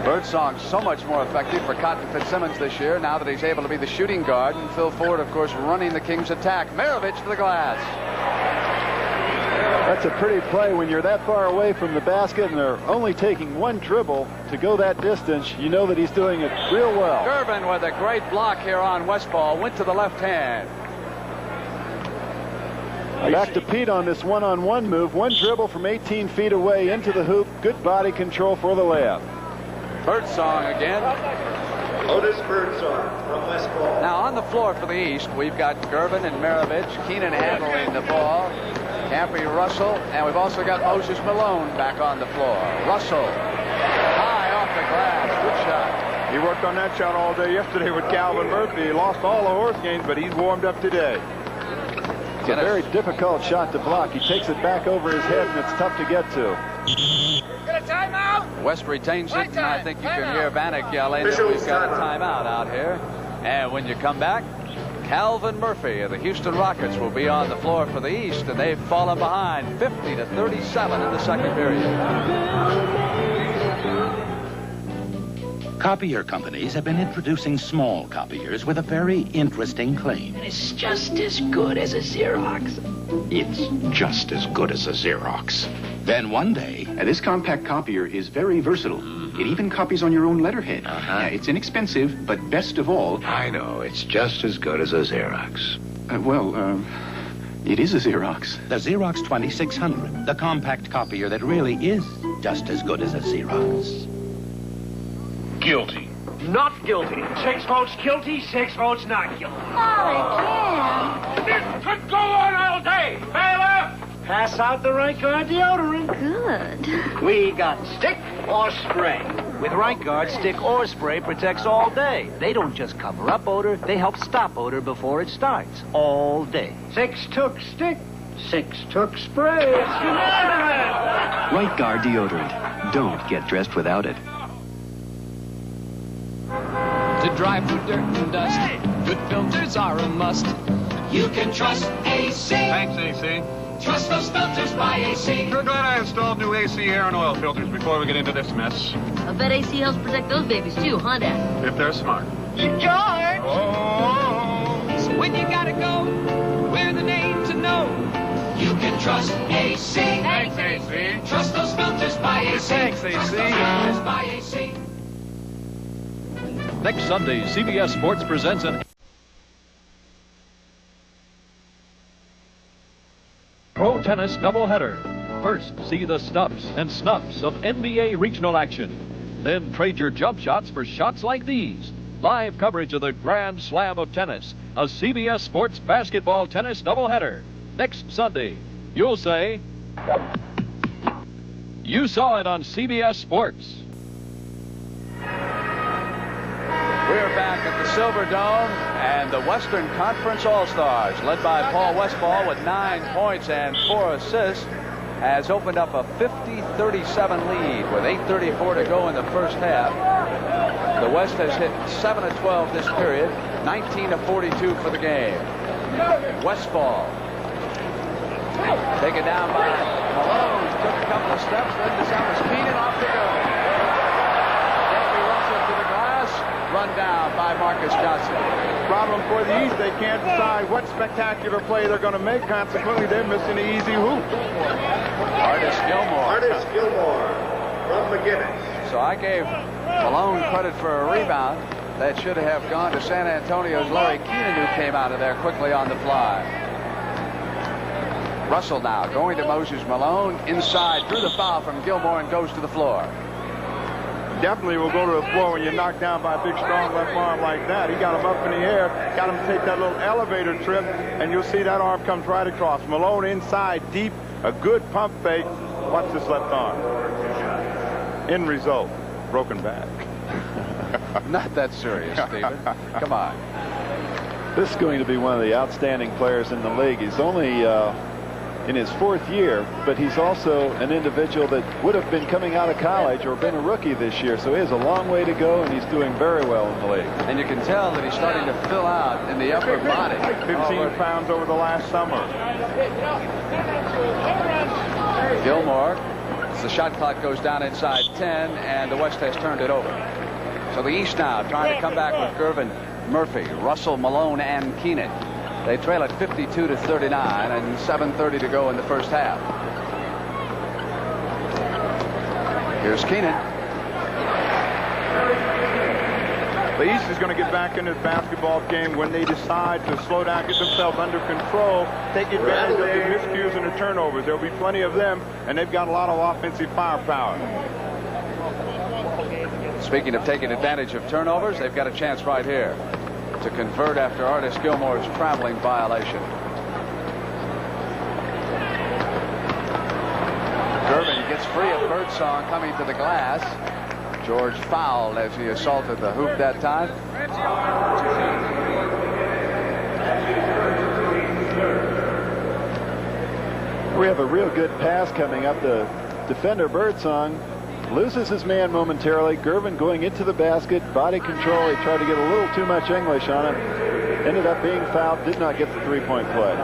Birdsong so much more effective for Cotton Fitzsimmons this year now that he's able to be the shooting guard. And Phil Ford, of course, running the Kings attack. Maravich to the glass.
That's a pretty play when you're that far away from the basket and they're only taking one dribble to go that distance. You know that he's doing it real well.
Gervin with a great block here on Westphal. Went to the left hand.
Back to Pete on this one-on-one move. One dribble from 18 feet away into the hoop. Good body control for the layup.
Birdsong again.
Otis Birdsong from Westphal.
Now on the floor for the East, we've got Gervin and Maravich. Keenan handling the ball. Campy Russell, and we've also got Moses Malone back on the floor. Russell, high off the glass. Good shot.
He worked on that shot all day yesterday with Calvin Murphy. He lost all the horse games, but he's warmed up today.
It's a very difficult shot to block. He takes it back over his head, and it's tough to get to.
Get a timeout.
West retains it, and I think you can hear Vanek yelling that we've got a timeout out here. And when you come back, Calvin Murphy of the Houston Rockets will be on the floor for the East, and they've fallen behind 50-37 in the second period.
Copier companies have been introducing small copiers with a very interesting claim.
It's just as good as a Xerox.
It's just as good as a Xerox. Then one day...
this compact copier is very versatile. It even copies on your own letterhead. It's inexpensive, but best of all...
I know, it's just as good as a Xerox.
It is a Xerox.
The Xerox 2600, the compact copier that really is just as good as a Xerox.
Guilty. Not guilty. 6 votes guilty, 6 votes not guilty.
Not again.
This could go on all day. Bailiff! Pass out the Right Guard deodorant.
Good.
We got stick or spray. With Right Guard, stick or spray protects all day. They don't just cover up odor, they help stop odor before it starts. All day. 6 took stick, 6 took spray. It's unanimous.
Right Guard deodorant. Don't get dressed without it.
To drive through dirt and dust, good filters are a must.
You can trust AC.
Thanks, AC.
Trust those filters by AC.
We're glad I installed new AC air and oil filters before we get into this mess.
I bet AC helps protect those babies too, huh, Dad?
If they're smart.
George!
Oh.
So when you gotta go, we're the name to know.
You can trust AC.
Thanks, AC.
Trust those filters by AC.
Thanks, AC.
Trust those filters by AC.
Next Sunday, CBS Sports presents an Pro Tennis doubleheader. First, see the snubs and snuffs of NBA regional action. Then trade your jump shots for shots like these. Live coverage of the Grand Slam of Tennis, a CBS Sports basketball tennis doubleheader. Next Sunday, you'll say, you saw it on CBS Sports.
We're back at the Silver Dome, and the Western Conference All-Stars, led by Paul Westphal with 9 points and 4 assists, has opened up a 50-37 lead with 8:34 to go in the first half. The West has hit 7 of 12 this period, 19 of 42 for the game. Westfall. Taken down by Malone. Took a couple of steps, then to Thomas Keenan off to go. Davey Russell to the glass. Run down by Marcus Johnson.
Problem for the East, they can't decide what spectacular play they're going to make. Consequently, they're missing the easy hoop.
Artis Gilmore.
Artis Gilmore from McGinnis.
So I gave Malone credit for a rebound. That should have gone to San Antonio's Larry Keenan, who came out of there quickly on the fly. Russell now going to Moses Malone. Inside, drew the foul from Gilmore and goes to the floor.
Definitely will go to the floor when you're knocked down by a big, strong left arm like that. He got him up in the air, got him to take that little elevator trip, and you'll see that arm comes right across. Malone inside, deep, a good pump fake. Watch this left arm. End result, broken back.
Not that serious, Stephen. Come on.
This is going to be one of the outstanding players in the league. He's only in his 4th year, but he's also an individual that would have been coming out of college or been a rookie this year. So he has a long way to go, and he's doing very well in the league.
And you can tell that he's starting to fill out in the upper body.
15 pounds over the last summer.
Gilmore, as the shot clock goes down inside 10, and the West has turned it over. So the East now trying to come back with Gervin, Murphy, Russell, Malone, and Keenan. They trail at 52-39 and 7:30 to go in the first half. Here's Keenan.
The East is going to get back in this basketball game when they decide to slow down, get themselves under control, take advantage of the miscues and the turnovers. There'll be plenty of them, and they've got a lot of offensive firepower.
Speaking of taking advantage of turnovers, they've got a chance right here to convert after Artis Gilmore's traveling violation. Gervin gets free of Birdsong coming to the glass. George fouled as he assaulted the hoop that time.
We have a real good pass coming up. The defender Birdsong loses his man momentarily. Gervin going into the basket, body control. He tried to get a little too much English on him. Ended up being fouled, did not get the three-point play.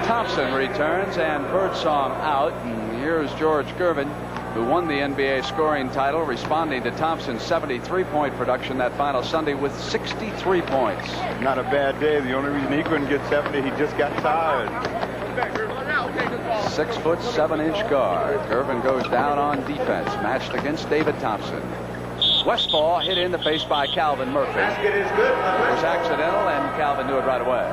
Thompson returns and Birdsong out. And here's George Gervin, who won the NBA scoring title, responding to Thompson's 73-point production that final Sunday with 63 points.
Not a bad day. The only reason he couldn't get 70, he just got tired.
6'7" guard. Gervin goes down on defense, matched against David Thompson. Westfall hit in the face by Calvin Murphy.
Basket is good.
It was accidental, and Calvin knew it right away.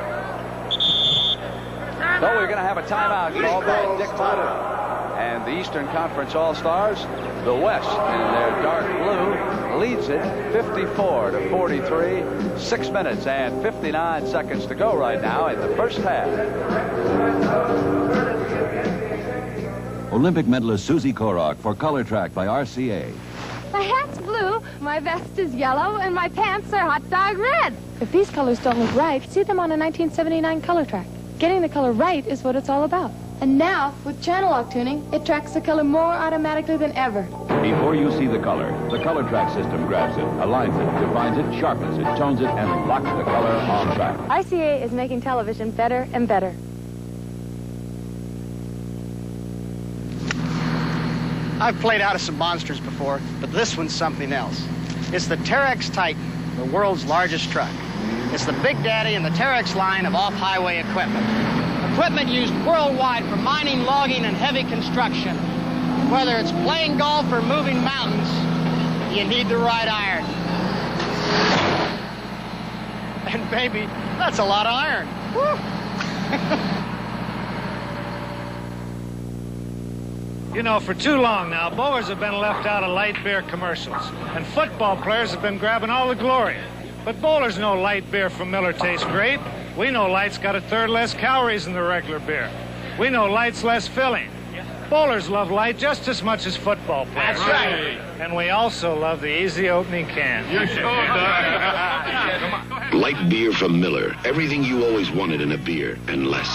So we're going to have a timeout called by Dick Motta. And the Eastern Conference All-Stars, the West in their dark blue, leads it 54-43. 6 minutes and 59 seconds to go right now in the first half.
Olympic medalist Susie Korok for Color Track by RCA.
My hat's blue, my vest is yellow, and my pants are hot dog red. If these colors don't look right, see them on a 1979 Color Track. Getting the color right is what it's all about. And now, with channel lock tuning, it tracks the color more automatically than ever.
Before you see the Color Track system grabs it, aligns it, defines it, sharpens it, tones it, and locks the color on track.
RCA is making television better and better.
I've played out of some monsters before, but this one's something else. It's the Terex Titan, the world's largest truck. It's the Big Daddy in the Terex line of off-highway equipment. Equipment used worldwide for mining, logging, and heavy construction. Whether it's playing golf or moving mountains, you need the right iron. And baby, that's a lot of iron. Woo.
You know, for too long now, bowlers have been left out of light beer commercials, and football players have been grabbing all the glory. But bowlers know light beer from Miller tastes great. We know light's got a third less calories than the regular beer. We know light's less filling. Bowlers love light just as much as football players.
That's right.
And we also love the easy opening can.
You sure do.
Light beer from Miller. Everything you always wanted in a beer and less.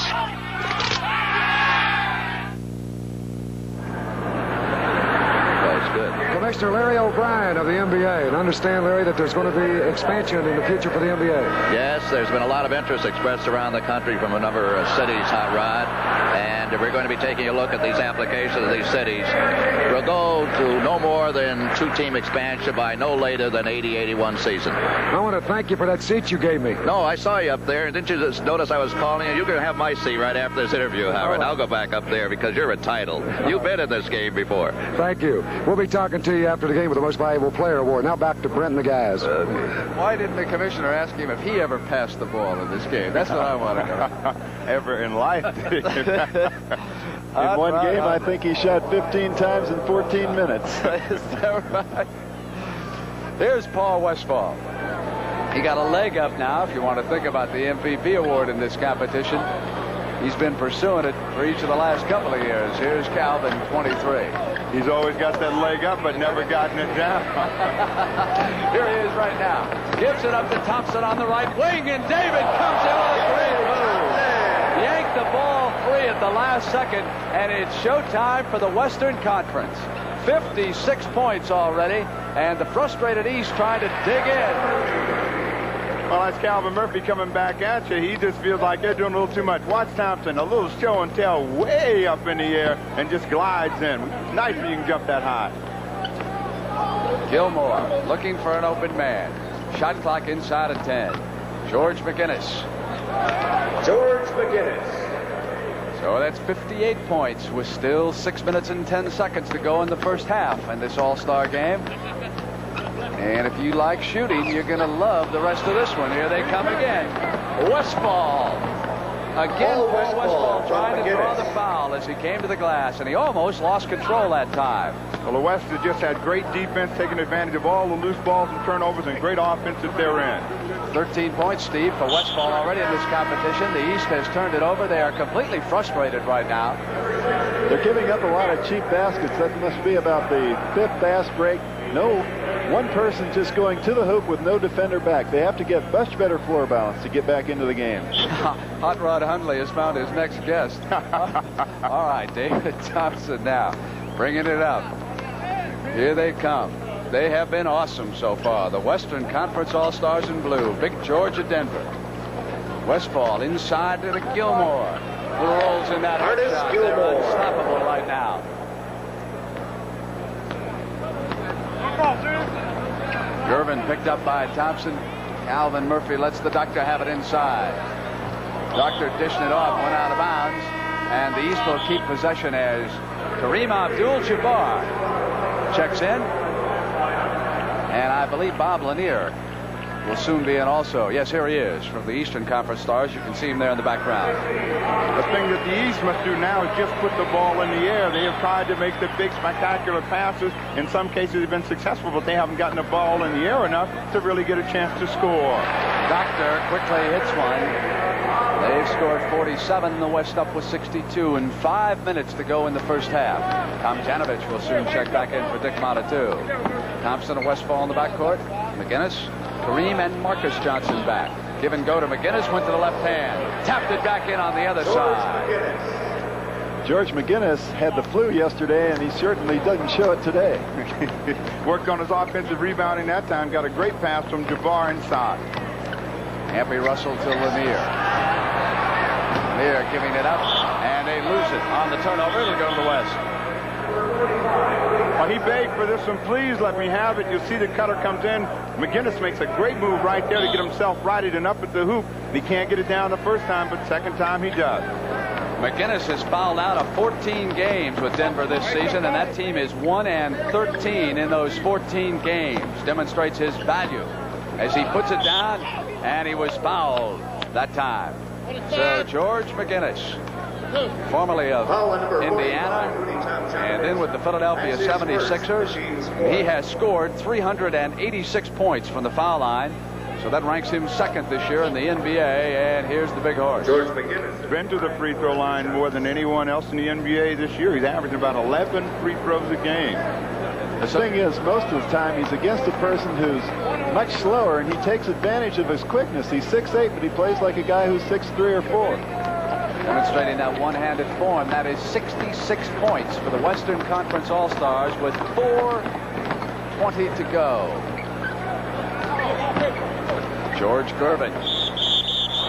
Mr. Larry O'Brien of the NBA. And understand, Larry, that there's going to be expansion in the future for the NBA.
Yes, there's been a lot of interest expressed around the country from a number of cities, Hot Rod. And we're going to be taking a look at these applications of these cities. We'll go to no more than 2-team expansion by no later than 80-81 season.
I want to thank you for that seat you gave me.
No, I saw you up there. Didn't you just notice I was calling you? You're going to have my seat right after this interview, Howard. I'll go back up there because you're entitled. You've been in this game before.
Thank you. We'll be talking to you after the game with the Most Valuable Player Award. Now back to Brent and the guys.
Why didn't the commissioner ask him if he ever passed the ball in this game? That's what I want to know.
Ever in life.
In one game, I think he shot 15 times in 14 minutes.
Is that right? Here's Paul Westphal. He got a leg up now if you want to think about the MVP award in this competition. He's been pursuing it for each of the last couple of years. Here's Calvin, 23.
He's always got that leg up, but never gotten it down.
Here he is right now. Gives it up to Thompson on the right wing, and David comes in with a great move. Yanked the ball free at the last second, and it's showtime for the Western Conference. 56 points already, and the frustrated East trying to dig in.
Well, that's Calvin Murphy coming back at you. He just feels like they're doing a little too much. Watch Thompson, a little show and tell way up in the air and just glides in. Nice if you can jump that high.
Gilmore looking for an open man. Shot clock inside of 10. George McGinnis.
George McGinnis.
So that's 58 points with still 6 minutes and 10 seconds to go in the first half in this All-Star game. And if you like shooting, you're going to love the rest of this one. Here they come again. Westphal. Again, Paul Westphal trying to draw the foul as he came to the glass, and he almost lost control that time.
Well, the West has just had great defense, taking advantage of all the loose balls and turnovers, and great offense at their end.
13 points, Steve, for Westphal already in this competition. The East has turned it over. They are completely frustrated right now.
They're giving up a lot of cheap baskets. That must be about the 5th fast break. No, one person just going to the hoop with no defender back. They have to get much better floor balance to get back into the game.
Hot Rod Hundley has found his next guest. All right, David Thompson now bringing it up. Here they come. They have been awesome so far. The Western Conference All-Stars in blue. Big George of Denver. Westphal inside to the Gilmore. Who rolls in that hard shot. They're unstoppable right now. Gervin picked up by Thompson. Calvin Murphy lets the Doctor have it inside. Doctor dishing it off, went out of bounds. And the East will keep possession as Kareem Abdul-Jabbar checks in. And I believe Bob Lanier will soon be in also. Yes, here he is from the Eastern Conference Stars. You can see him there in the background.
The thing that the East must do now is just put the ball in the air. They have tried to make the big, spectacular passes. In some cases, they've been successful, but they haven't gotten the ball in the air enough to really get a chance to score.
Doctor quickly hits one. They've scored 47. The West up with 62 and 5 minutes to go in the first half. Tom Janovich will soon check back in for Dick Montetu. Thompson and Westphal in the backcourt. McGinnis, Kareem, and Marcus Johnson back. Give and go to McGinnis, went to the left hand. Tapped it back in on the other side.
George McGinnis had the flu yesterday, and he certainly doesn't show it today.
Worked on his offensive rebounding that time. Got a great pass from Jabbar inside.
Happy Russell to Lanier. Lanier giving it up, and they lose it on the turnover. It'll go to the West.
Well, he begged for this one. Please let me have it. You'll see the cutter comes in. McGinnis makes a great move right there to get himself righted and up at the hoop. He can't get it down the first time, but second time he does.
McGinnis has fouled out of 14 games with Denver this season, and that team is 1-13 in those 14 games. Demonstrates his value as he puts it down, and he was fouled that time. So George McGinnis, formerly of Indiana, and then with the Philadelphia 76ers, he has scored 386 points from the foul line. So that ranks him second this year in the NBA, and here's the big horse.
George McGinnis been to the free throw line more than anyone else in the NBA this year. He's averaging about 11 free throws a game.
The thing is, most of the time, he's against a person who's much slower, and he takes advantage of his quickness. He's 6'8", but he plays like a guy who's 6'3" or 4.
Demonstrating that one-handed form. That is 66 points for the Western Conference All-Stars with 4 1:20 to go. George Gervin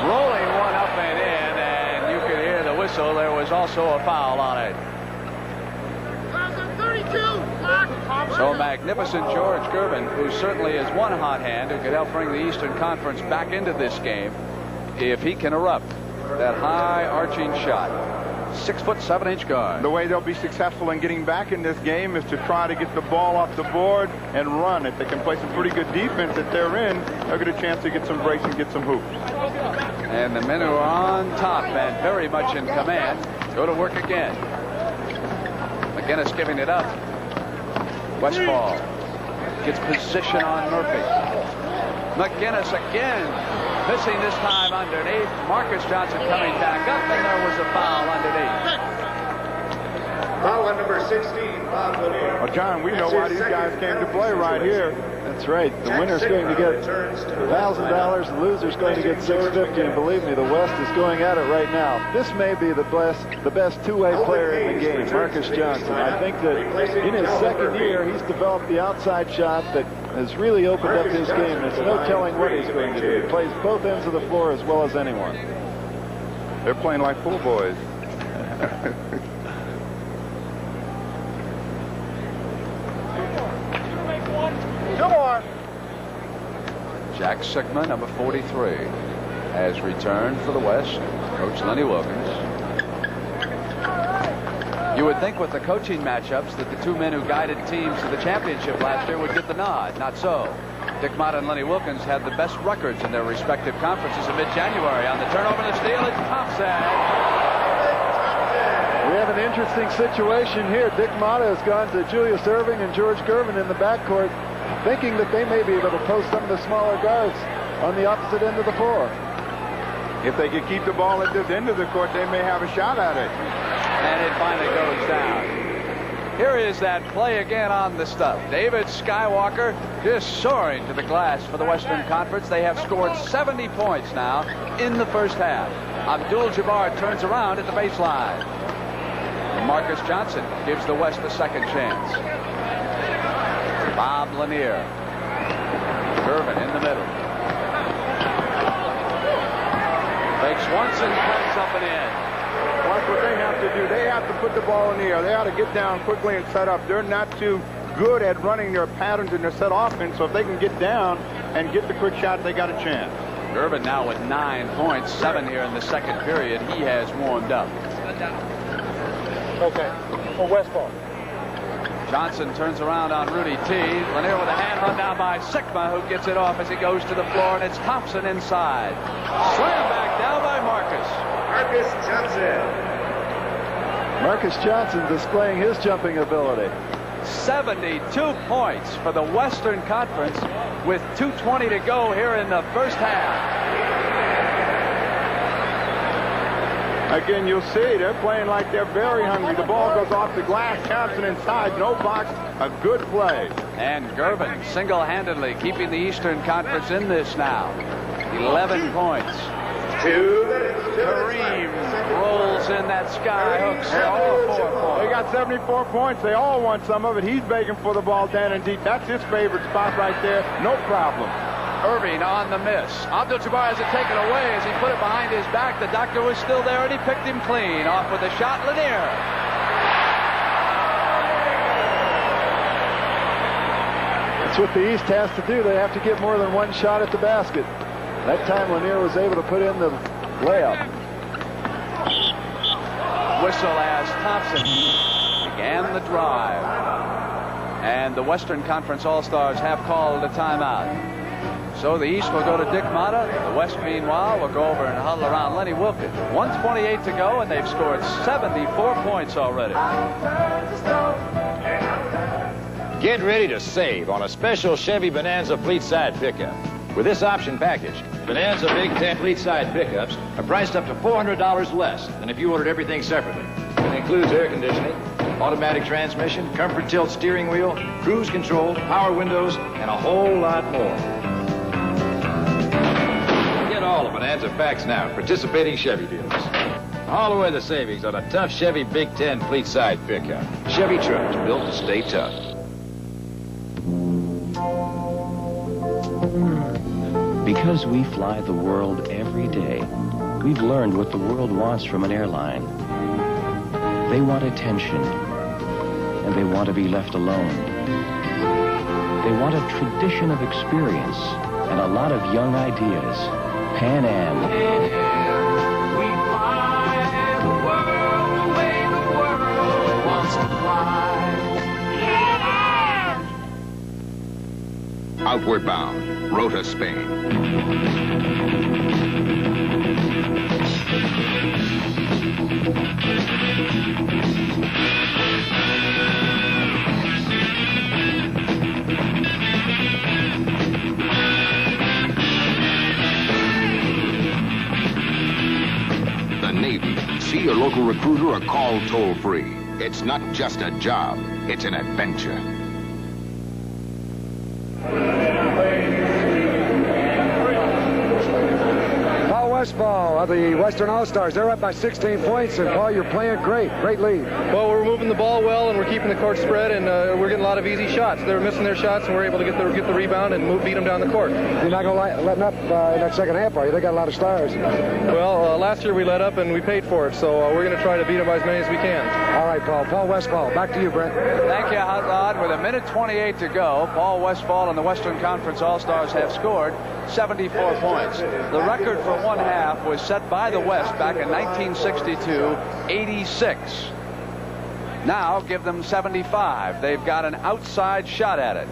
rolling one up and in, and you can hear the whistle. There was also a foul on it. So magnificent George Gervin, who certainly is one hot hand who could help bring the Eastern Conference back into this game if he can erupt that high arching shot. 6'7" guard.
The way they'll be successful in getting back in this game is to try to get the ball off the board and run. If they can play some pretty good defense that they're in, they'll get a chance to get some breaks and get some hoops.
And the men who are on top and very much in command go to work again. McGinnis giving it up. Westfall gets position on Murphy. McGinnis again, missing this time underneath. Marcus Johnson coming back up, and there was a foul underneath.
Foul on number 16, Bob Lanier.
Well, John, we know why these guys came to play right here.
That's right. The winner's going to get $1,000. The loser's going to get $650. And believe me, the West is going at it right now. This may be the best two-way player in the game, Marcus Johnson. I think that in his second year, he's developed the outside shot that has really opened up his game. There's no telling what he's going to do. He plays both ends of the floor as well as anyone.
They're playing like pool boys.
Come on.
Jack Sigma, number 43, has returned for the West. Coach Lenny Wilkins. You would think with the coaching matchups that the two men who guided teams to the championship last year would get the nod. Not so. Dick Motta and Lenny Wilkins had the best records in their respective conferences in mid-January. On the turnover and the steal, it's Thompson.
We have an interesting situation here. Dick Motta has gone to Julius Erving and George Gervin in the backcourt, thinking that they may be able to post some of the smaller guards on the opposite end of the floor.
If they can keep the ball at this end of the court, they may have a shot at it.
And it finally goes down. Here is that play again on the stuff. David Skywalker just soaring to the glass for the Western Conference. They have scored 70 points now in the first half. Abdul-Jabbar turns around at the baseline. Marcus Johnson gives the West a second chance. Bob Lanier. Gervin in the middle. Fakes once and cuts up and in.
Watch what they have to do. They have to put the ball in the air. They have to get down quickly and set up. They're not too good at running their patterns and their set offense, so if they can get down and get the quick shot, they got a chance.
Gervin now with 9 points, 7 here in the second period. He has warmed up.
Okay, for Westfall.
Johnson turns around on Rudy T. Lanier with a hand run down by Sigma, who gets it off as he goes to the floor, and it's Thompson inside. Slam back down by Marcus.
Marcus Johnson.
Marcus Johnson displaying his jumping ability.
72 points for the Western Conference with 2:20 to go here in the first half.
Again, you'll see they're playing like they're very hungry. The ball goes off the glass. Johnson inside, no box. A good play.
And Gervin single-handedly keeping the Eastern Conference in this now. 11 points.
2 minutes.
Kareem rolls in that sky hook. 74 points.
They got 74 points. They all want some of it. He's begging for the ball down and deep. That's his favorite spot right there. No problem.
Irving on the miss. Abdul-Jabbar has it taken away as he put it behind his back. The doctor was still there, and he picked him clean. Off with a shot, Lanier.
That's what the East has to do. They have to get more than one shot at the basket. That time Lanier was able to put in the layup.
Whistle as Thompson began the drive. And the Western Conference All-Stars have called a timeout. So the East will go to Dick Motta. The West, meanwhile, will go over and huddle around Lenny Wilkins. 1:28 to go, and they've scored 74 points already.
Get ready to save on a special Chevy Bonanza fleet side pickup. With this option package, Bonanza Big 10 fleet side pickups are priced up to $400 less than if you ordered everything separately. It includes air conditioning, automatic transmission, comfort tilt steering wheel, cruise control, power windows, and a whole lot more. Get all of Bonanza packs now at participating Chevy dealers. Haul away the savings on a tough Chevy Big 10 fleet side pickup. Chevy trucks built to stay tough.
Because we fly the world every day, we've learned what the world wants from an airline. They want attention, and they want to be left alone. They want a tradition of experience and a lot of young ideas. Pan Am.
We fly the world the way the world wants to fly. Yeah!
Outward Bound, Rota, Spain.
See your local recruiter or call toll-free. It's not just a job, it's an adventure.
Paul Westfall of the Western All-Stars. They're up by 16 points, and Paul, you're playing great. Great lead.
Well, we're moving the ball well, and we're keeping the court spread, and we're getting a lot of easy shots. They're missing their shots, and we're able to get the rebound and beat them down the court.
You're not going to let up in that second half, are you? They got a lot of stars.
Well, last year we let up, and we paid for it, so we're going to try to beat them by as many as we can.
All right, Paul. Paul Westfall, back to you, Brent.
Thank you, Rod. With 1:28 to go, Paul Westfall and the Western Conference All-Stars have scored 74 points. The record for one half was set by the West back in 1962, 86. Now give them 75. They've got an outside shot at it.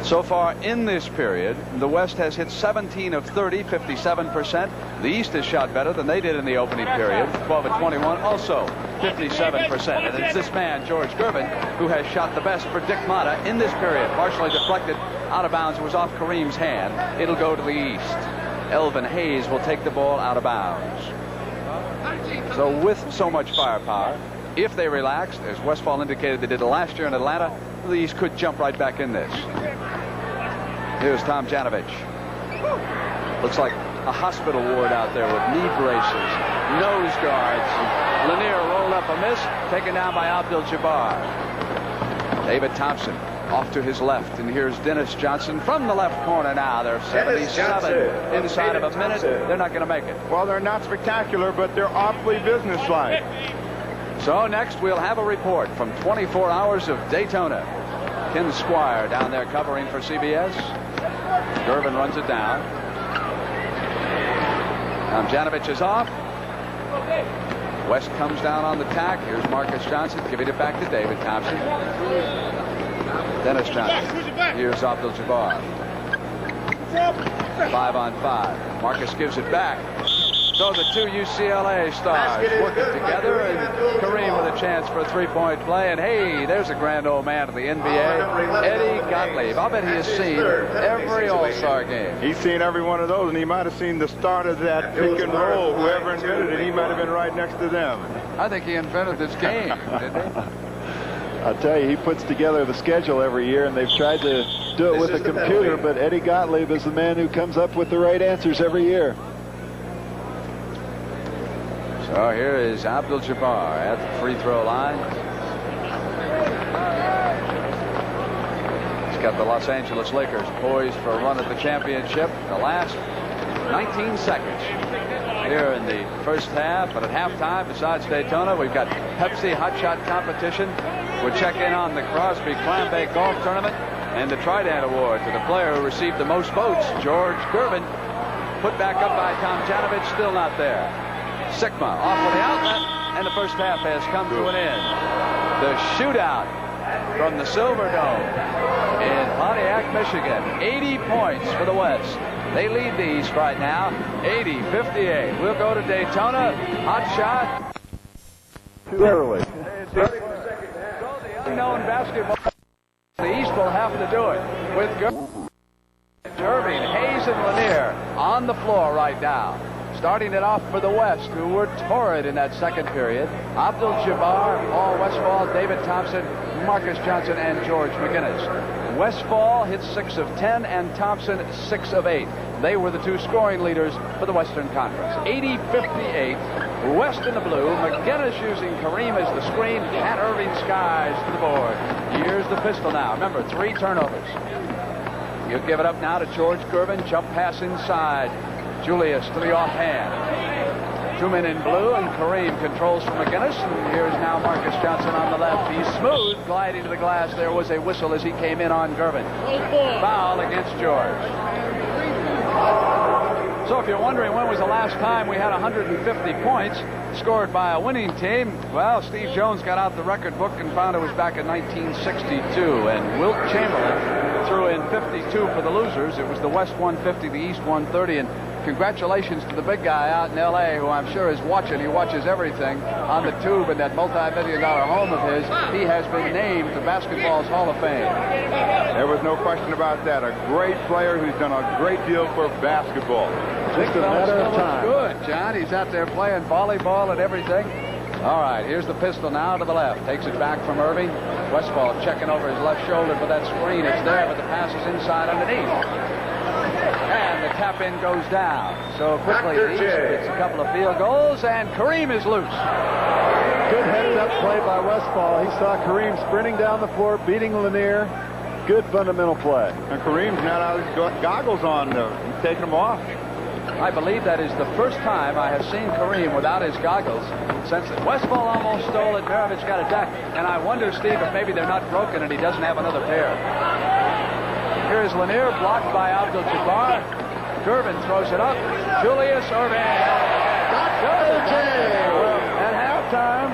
So far in this period, the West has hit 17 of 30, 57%. The East has shot better than they did in the opening period, 12 of 21, also 57%. And it's this man, George Gervin, who has shot the best for Dick Motta in this period. Partially deflected out of bounds. It was off Kareem's hand. It'll go to the East. Elvin Hayes will take the ball out of bounds. So with so much firepower, if they relaxed, as Westfall indicated they did last year in Atlanta, the East could jump right back in this. Here's Tom Janovich. Looks like a hospital ward out there with knee braces, nose guards. Lanier rolled up a miss, taken down by Abdul-Jabbar. David Thompson off to his left, and here's Dennis Johnson from the left corner now. They're 77 inside of a minute. They're not going to make it.
Well, they're not spectacular, but they're awfully businesslike.
So next we'll have a report from 24 Hours of Daytona. Ken Squire down there covering for CBS. Gervin runs it down. Janovich is off. West comes down on the tack. Here's Marcus Johnson giving it back to David Thompson. Dennis Johnson. Here's Abdul-Jabbar. 5 on 5. Marcus gives it back. So the two UCLA stars working together, and Kareem with a chance for a three-point play. And hey, there's a grand old man of the NBA, Eddie Gottlieb. I'll bet he has seen every All-Star game.
He's seen every one of those, and he might have seen the start of that pick and roll. Whoever invented it, he might have been right next to them.
I think he invented this game, didn't he?
I'll tell you, he puts together the schedule every year, and they've tried to do it with a computer, but Eddie Gottlieb is the man who comes up with the right answers every year.
So here is Abdul-Jabbar at the free throw line. He's got the Los Angeles Lakers poised for a run at the championship. The last 19 seconds here in the first half. But at halftime, besides Daytona, we've got Pepsi Hot Shot competition. We'll check in on the Crosby Clam Bake Golf Tournament and the Trident Award to the player who received the most votes, George Gervin. Put back up by Tom Janovich, still not there. Sigma off with the outlet, and the first half has come to an end. The shootout from the Silver Dome in Pontiac, Michigan. 80 points for the West. They lead the East right now, 80-58. We'll go to Daytona. Hot shot.
Too early.
Unknown basketball. The East will have to do it with Irving, Hayes, and Lanier on the floor right now. Starting it off for the West, who were torrid in that second period. Abdul-Jabbar, Paul Westfall, David Thompson, Marcus Johnson, and George McGinnis. Westfall hit 6 of 10, and Thompson 6 of 8. They were the two scoring leaders for the Western Conference. 80-58, West in the blue. McGinnis using Kareem as the screen. Pat Irving skies to the board. Here's the pistol now. Remember, 3 turnovers. You give it up now to George Gervin. Jump pass inside. Julius to the offhand. 2 men in blue, and Kareem controls from McGinnis. And here's now Marcus Johnson on the left. He's smooth, gliding to the glass. There was a whistle as he came in on Gervin. Foul against George. So if you're wondering when was the last time we had 150 points scored by a winning team, well, Steve Jones got out the record book and found it was back in 1962. And Wilt Chamberlain threw in 52 for the losers. It was the West 150, the East 130. And congratulations to the big guy out in L.A., who I'm sure is watching. He watches everything on the tube in that multi-million-dollar home of his. He has been named to basketball's Hall of Fame.
There was no question about that. A great player who's done a great deal for basketball.
Just a matter of time.
Good, John. He's out there playing volleyball and everything. All right, here's the pistol now to the left. Takes it back from Irving. Westfall checking over his left shoulder for that screen. It's there, but the pass is inside underneath. And the tap-in goes down. So quickly, the East gets a couple of field goals, and Kareem is loose.
Good heads-up play by Westfall. He saw Kareem sprinting down the floor, beating Lanier. Good fundamental play.
And Kareem's not out his goggles on, though. He's taking them off.
I believe that is the first time I have seen Kareem without his goggles since Westfall almost stole it. Maravich got it back. And I wonder, Steve, if maybe they're not broken and he doesn't have another pair. Here's Lanier, blocked by Abdul-Jabbar. Gervin throws it up. Julius Irving.
At halftime,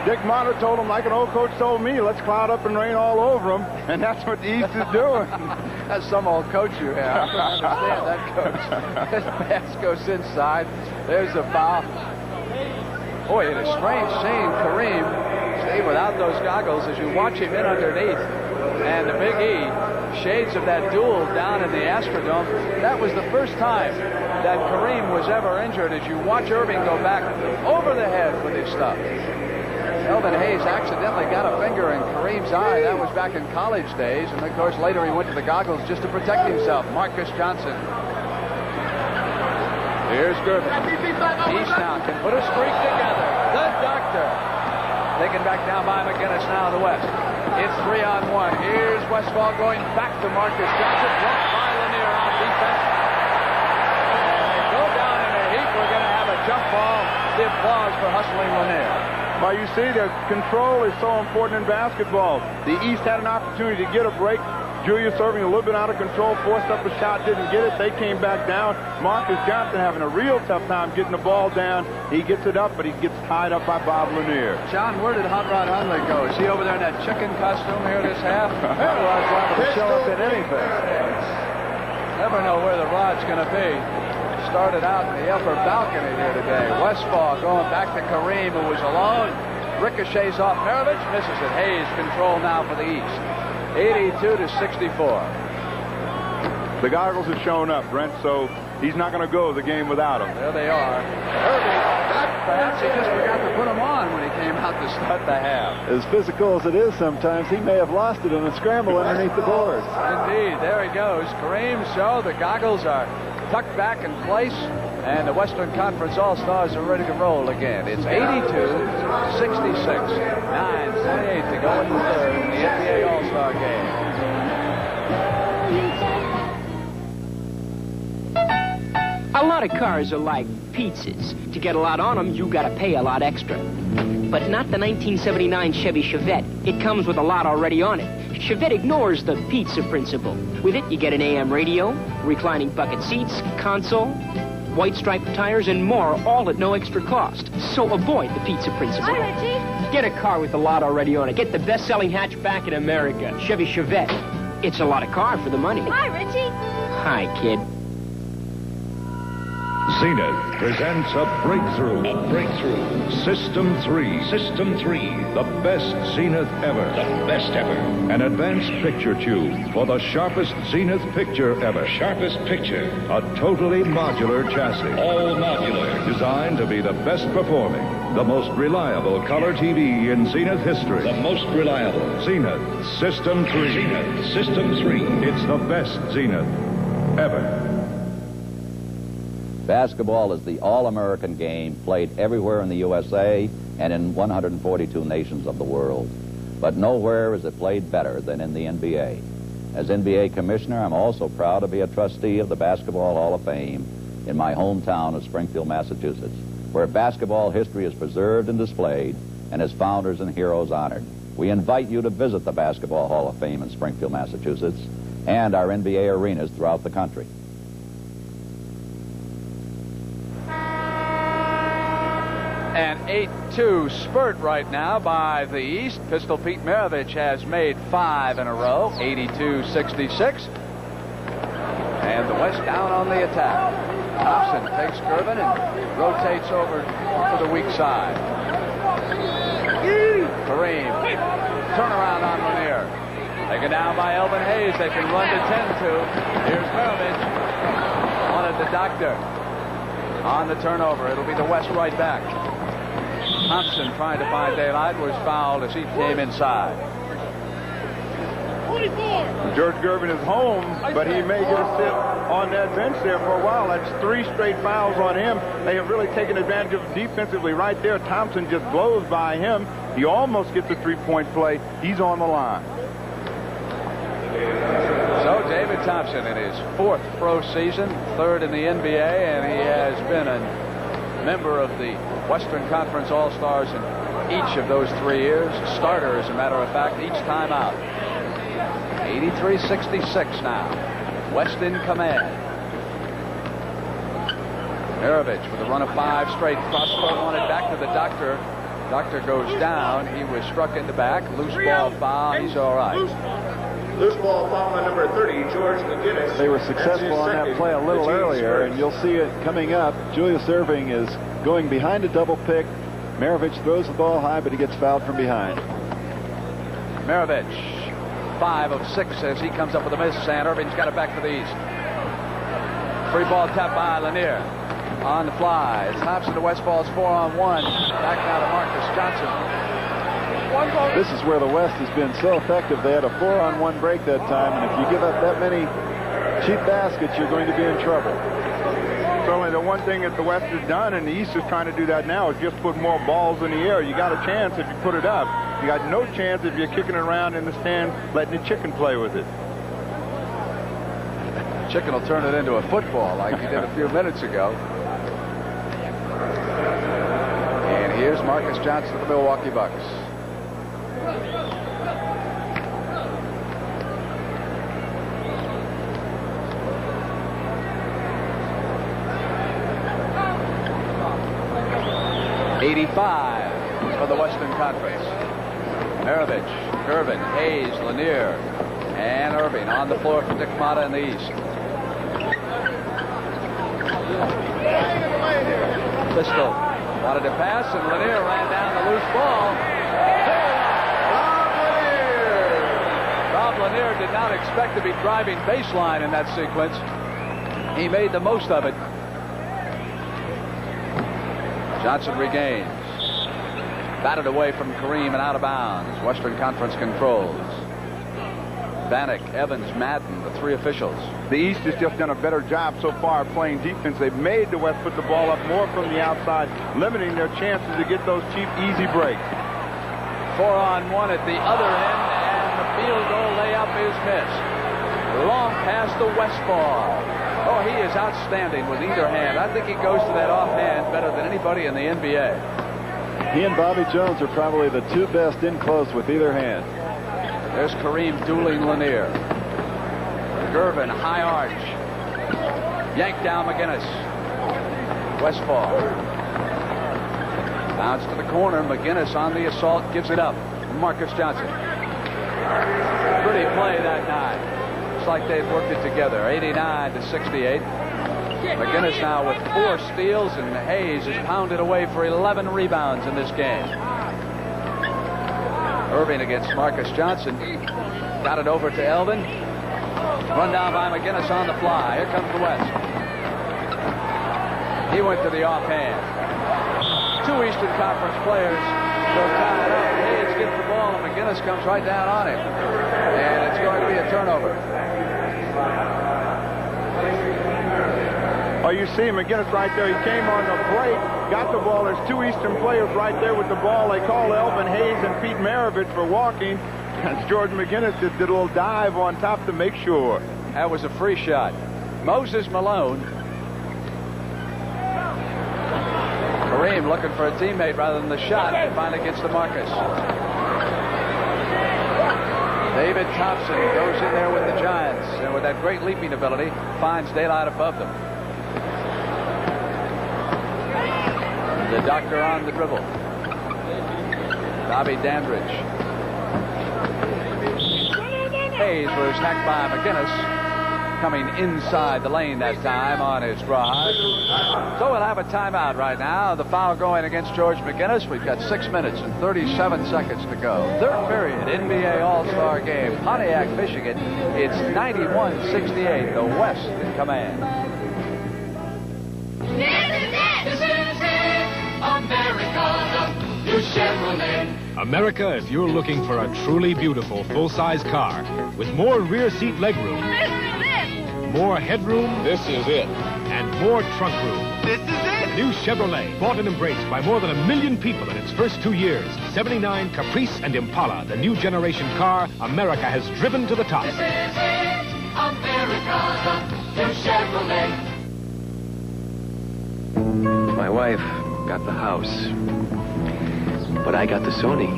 Dick Motter told him, like an old coach told me, let's cloud up and rain all over him. And that's what the East is doing.
That's some old coach you have. I don't understand that, coach. This pass goes inside. There's a foul. Boy, it is strange seeing Kareem stay without those goggles as you watch him in underneath. And the Big E, shades of that duel down in the Astrodome. That was the first time that Kareem was ever injured as you watch Irving go back over the head with his stuff. Elvin Hayes accidentally got a finger in Kareem's eye. That was back in college days. And, of course, later he went to the goggles just to protect himself. Marcus Johnson. Here's Gervin. East now can put a streak together. The Doctor. Taken back down by McGinnis now to the west. It's 3-on-1. Here's Westfall going back to Marcus Johnson. Blocked by Lanier on defense. They go down in a heap. We're going to have a jump ball. The applause for hustling Lanier.
Well, you see, the control is so important in basketball. The East had an opportunity to get a break. Julius Irving a little bit out of control, forced up a shot, didn't get it. They came back down. Marcus Johnson having a real tough time getting the ball down. He gets it up, but he gets tied up by Bob Lanier.
John, where did Hot Rod Hundley go? Is he over there in that chicken costume here this half?
That rod's liable to show up in anything.
Never know where the rod's going to be. Started out in the upper balcony here today. Westfall going back to Kareem, who was alone. Ricochets off Maravich, misses it. Hayes control now for the East. 82-64.
The goggles have shown up, Brent, so he's not going to go the game without them.
There they are. Irving, perhaps he just forgot to put them on when he came out to start the half.
As physical as it is sometimes, he may have lost it in the scramble underneath the boards.
Indeed, there he goes. Kareem, so the goggles are tucked back in place, and the Western Conference All-Stars are ready to roll again. It's 82-66. 9:28 to go in the third in the NBA All-Star game.
A lot of cars are like pizzas. To get a lot on them, you gotta pay a lot extra. But not the 1979 Chevy Chevette. It comes with a lot already on it. Chevette ignores the pizza principle. With it, you get an AM radio, reclining bucket seats, console, white striped tires, and more, all at no extra cost. So avoid the pizza principle.
Hi, Richie.
Get a car with a lot already on it. Get the best-selling hatchback in America, Chevy Chevette. It's a lot of car for the money.
Hi, Richie.
Hi, kid.
Zenith presents a breakthrough. System 3. System 3. The best Zenith ever. The best ever. An advanced picture tube for the sharpest Zenith picture ever. Sharpest picture. A totally modular chassis. All modular. Designed to be the best performing, the most reliable color TV in Zenith history. The most reliable. Zenith System 3. Zenith System 3. It's the best Zenith ever.
Basketball is the all-American game played everywhere in the USA and in 142 nations of the world.
But nowhere is it played better than in the NBA. As NBA commissioner, I'm also proud to be a trustee of the Basketball Hall of Fame in my hometown of Springfield, Massachusetts, where basketball history is preserved and displayed and its founders and heroes honored. We invite you to visit the Basketball Hall of Fame in Springfield, Massachusetts, and our NBA arenas throughout the country.
An 8-2 spurt right now by the East. Pistol Pete Maravich has made 5 in a row, 82-66. And the West down on the attack. Thompson takes Gervin and rotates over to the weak side. Kareem, turnaround on Lanier. Taken down by Elvin Hayes. They can run to 10-2. Here's Maravich. Wanted the doctor. On the turnover, it'll be the West right back. Thompson trying to find daylight was fouled as he came inside.
George Gervin is home, but he may get a sit on that bench there for a while. That's 3 straight fouls on him. They have really taken advantage of defensively right there. Thompson just blows by him. He almost gets a 3-point play. He's on the line.
So David Thompson in his 4th pro season, 3rd in the NBA, and he has been a member of the Western Conference All-Stars in each of those 3 years. Starter, as a matter of fact, each time out. 83-66 now. West in command. Maravich with a run of 5 straight. Crosscourt wanted back to the doctor. Doctor goes down. He was struck in the back. Loose ball foul. He's all right.
Loose ball foul on number 30, George McGinnis.
They were successful on that play a little earlier, and you'll see it coming up. Julius Erving is going behind a double pick. Maravich throws the ball high, but he gets fouled from behind.
Maravich, 5 of 6 as he comes up with a miss, and Irving's got it back to the East. Free ball tap by Lanier. On the fly. It's Thompson to West ball's 4-on-1. Back now to Marcus Johnson.
This is where the West has been so effective. They had a 4-on-1 break that time, and if you give up that many cheap baskets, you're going to be in trouble.
Certainly the one thing that the West has done, and the East is trying to do that now, is just put more balls in the air. You got a chance if you put it up. You got no chance if you're kicking it around in the stand, letting the chicken play with it.
Chicken will turn it into a football like he did a few minutes ago. And here's Marcus Johnson of the Milwaukee Bucks. .85 for the Western Conference. Maravich, Gervin, Hayes, Lanier, and Irving on the floor for Dick Motta in the East. Pistol wanted to pass, and Lanier ran down the loose ball. Rob Lanier did not expect to be driving baseline in that sequence. He made the most of it. Johnson regains. Batted away from Kareem and out of bounds. Western Conference controls. Vanek, Evans, Madden, the 3 officials.
The East has just done a better job so far playing defense. They've made the West put the ball up more from the outside, limiting their chances to get those cheap, easy breaks.
4-on-1 at the other end, and the field goal layup is missed. Long past the West ball. Oh, he is outstanding with either hand. I think he goes to that offhand better than anybody in the NBA.
He and Bobby Jones are probably the 2 best in close with either hand.
There's Kareem dueling Lanier. Gervin, high arch. Yanked down McGinnis. Westfall. Bounce to the corner. McGinnis on the assault, gives it up. Marcus Johnson. Pretty play that night. Looks like they've worked it together. 89-68. McGinnis now with 4 steals, and Hayes has pounded away for 11 rebounds in this game. Irving against Marcus Johnson. Got it over to Elvin. Run down by McGinnis on the fly. Here comes the West. He went to the offhand. 2 Eastern Conference players go tied up. Hayes gets the ball, and McGinnis comes right down on him. And it's going to be a turnover.
Well, you see McGinnis right there. He came on the break, got the ball. There's two Eastern players right there with the ball. They call Elvin Hayes and Pete Maravich for walking. And George McGinnis just did a little dive on top to make sure.
That was a free shot. Moses Malone. Kareem looking for a teammate rather than the shot. And finally gets to Marcus. David Thompson goes in there with the Giants. And with that great leaping ability, finds daylight above them. The doctor on the dribble. Bobby Dandridge. Hayes was hacked by McGinnis. Coming inside the lane that time on his drive. So we'll have a timeout right now. The foul going against George McGinnis. We've got 6 minutes and 37 seconds to go. Third period, NBA All-Star game. Pontiac, Michigan. It's 91-68. The West in command.
This is it, America, the new Chevrolet.
America, if you're looking for a truly beautiful full-size car with more rear seat legroom,
This is it.
more headroom,
This is it.
and more trunk room.
This is it.
New Chevrolet, bought and embraced by more than 1 million people in its first 2 years. 79 Caprice and Impala, the new generation car America has driven to the top.
This is it, America, the new Chevrolet.
My wife got the house, but I got the Sony.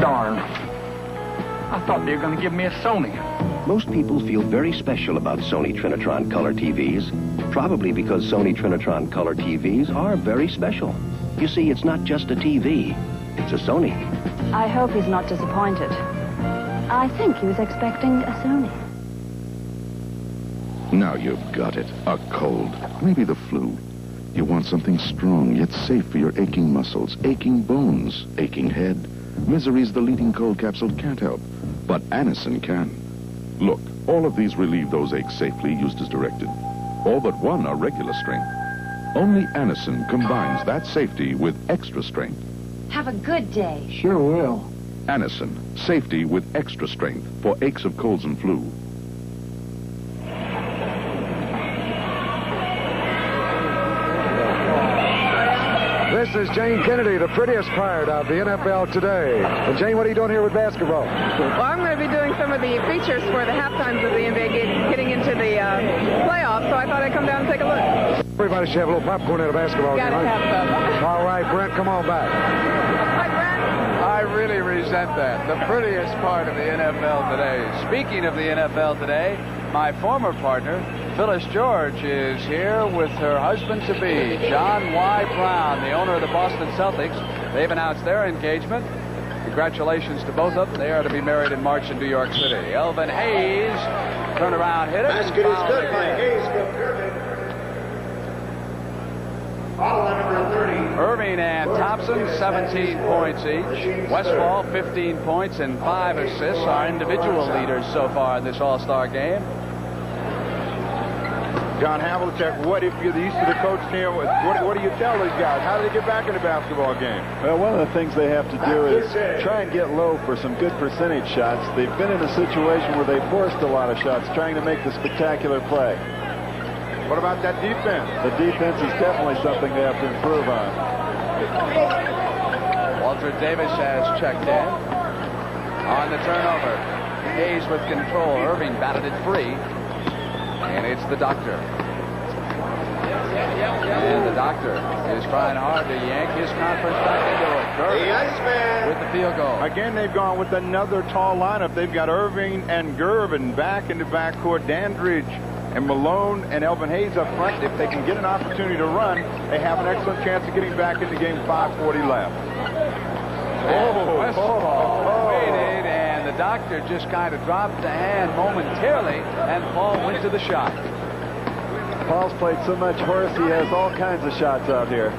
Darn. I thought they were going to give me a Sony.
Most people feel very special about Sony Trinitron Color TVs, probably because Sony Trinitron Color TVs are very special. You see, it's not just a TV, it's a Sony.
I hope he's not disappointed. I think he was expecting a Sony.
Now you've got it. A cold. Maybe the flu. You want something strong, yet safe for your aching muscles, aching bones, aching head. Misery's the leading cold capsule can't help, but Anacin can. Look, all of these relieve those aches safely, used as directed. All but one are regular strength. Only Anacin combines that safety with extra strength.
Have a good day.
Sure will. Anacin, safety with extra strength for aches of colds and flu.
This is Jane Kennedy, the prettiest part of the NFL today. And Jane, what are you doing here with basketball?
Well, I'm going to be doing some of the features for the halftimes of the NBA getting into the playoffs, so I thought I'd come down and take a look.
Everybody should have a little popcorn at a basketball game.
Gotta have some.
All right, Brent, come on back.
I really resent that. The prettiest part of the NFL today. Speaking of the NFL today, my former partner, Phyllis George, is here with her husband-to-be, John Y. Brown, the owner of the Boston Celtics. They've announced their engagement. Congratulations to both of them. They are to be married in March in New York City. Elvin Hayes, turnaround hit it.
Basket is good by Hayes from Irving. Foul number 30.
Irving and Thompson, 17 points each. Westfall, 15 points and 5 assists. Our individual leaders so far in this All-Star game.
John Havlicek, what if you're the East of the coach team? What do you tell these guys? How do they get back in the basketball game?
Well, one of the things they have to do is try and get low for some good percentage shots. They've been in a situation where they forced a lot of shots, trying to make the spectacular play.
What about that defense?
The defense is definitely something they have to improve on.
Walter Davis has checked in. On the turnover, Hayes with control. Irving batted it free. And it's the doctor. And the doctor is trying hard to yank his conference back into it. Gervin with the field goal.
Again, they've gone with another tall lineup. They've got Irving and Gervin back into backcourt. Dandridge and Malone and Elvin Hayes up front. If they can get an opportunity to run, they have an excellent chance of getting back into game. 5:40 left.
Waited, and the doctor just kind of dropped the hand momentarily, and Paul went to the shot.
Paul's played so much horse, he has all kinds of shots out here.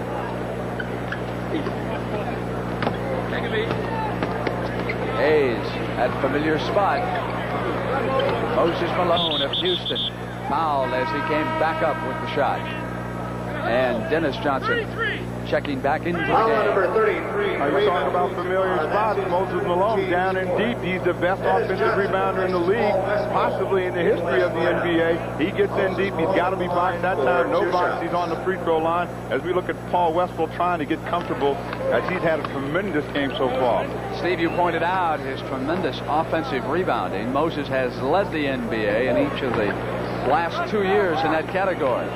Hayes at familiar spot. Moses Malone of Houston fouled as he came back up with the shot. And Dennis Johnson checking back into the
Foul
game.
number 33.
I was talking about familiar spots. Moses Malone down and deep. He's the best offensive rebounder in the league, possibly in the history of the NBA. He gets in deep. He's got to be boxed that time. No box. He's on the free throw line. As we look at Paul Westphal trying to get comfortable, as he's had a tremendous game so far.
Steve, you pointed out his tremendous offensive rebounding. Moses has led the NBA in each of the last 2 years in that category.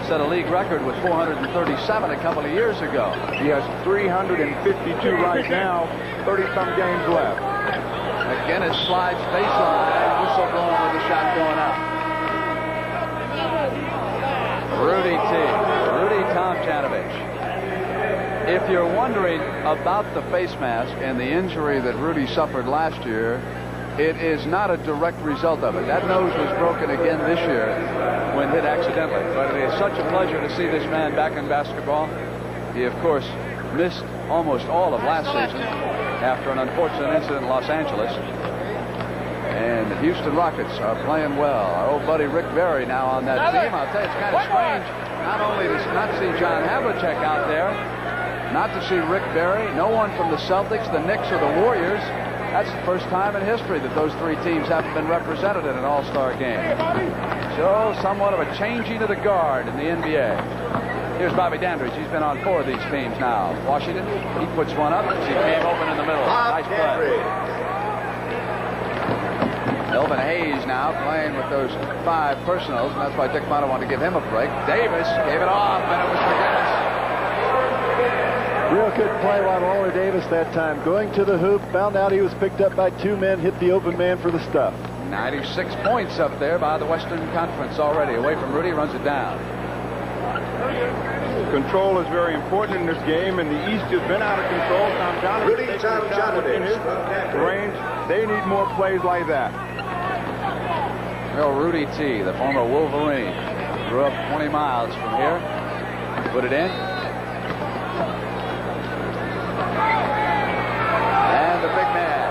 Set a league record with 437 a couple of years ago.
He has 352 right now, 30-some games left.
Again, it slides baseline. Whistle blowing with the shot going up. Rudy Tomjanovich. If you're wondering about the face mask and the injury that Rudy suffered last year, it is not a direct result of it. That nose was broken again this year when hit accidentally. But it is such a pleasure to see this man back in basketball. He, of course, missed almost all of last season after an unfortunate incident in Los Angeles. And the Houston Rockets are playing well. Our old buddy Rick Barry now on that team. I'll tell you, it's kind of strange not only to not see John Havlicek out there, not to see Rick Barry, no one from the Celtics, the Knicks, or the Warriors. That's the first time in history that those three teams haven't been represented in an all-star game. So somewhat of a changing of the guard in the NBA. Here's Bobby Dandridge. He's been on 4 of these teams now. Washington, he puts one up as he came open in the middle. Nice play. Elvin Hayes now playing with those 5 personals, and that's why Dick Motta wanted to give him a break. Davis gave it off, and it was forgiveness.
Real good play by Waller Davis that time. Going to the hoop, found out he was picked up by 2 men, hit the open man for the stuff.
96 points up there by the Western Conference already. Away from Rudy, runs it down.
Control is very important in this game, and the East has been out of control. Tomjanovich range. They need more plays like that.
Well, Rudy T, the former Wolverine, grew up 20 miles from here. Put it in. And the big man.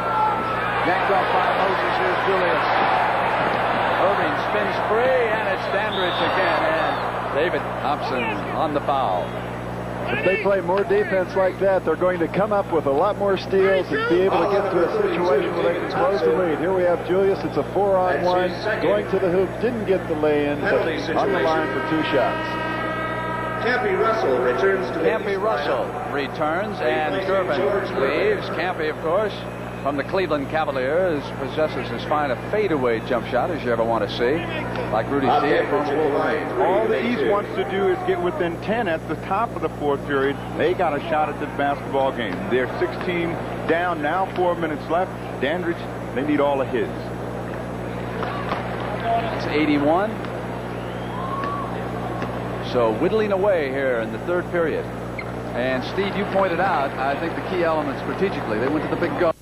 Yanked off by Moses. Here's Julius. Irving spins free, and it's Dandridge again. And David Thompson on the foul.
If they play more defense like that, they're going to come up with a lot more steals and be able to get to a situation where they can close the lead. Here we have Julius. It's a 4-on-1. Going to the hoop. Didn't get the lay-in, but on the line for 2 shots.
Campy Russell returns to
Campy Russell returns, and Durbin leaves. Campy, of course, from the Cleveland Cavaliers, possesses as fine a fadeaway jump shot as you ever want to see, like Rudy C.
All the East wants to do is get within 10 at the top of the 4th period. They got a shot at this basketball game. They're 16 down now, 4 minutes left. Dandridge, they need all of his.
It's 81. So whittling away here in the 3rd period. And Steve, you pointed out, I think the key element strategically, they went to the big guard.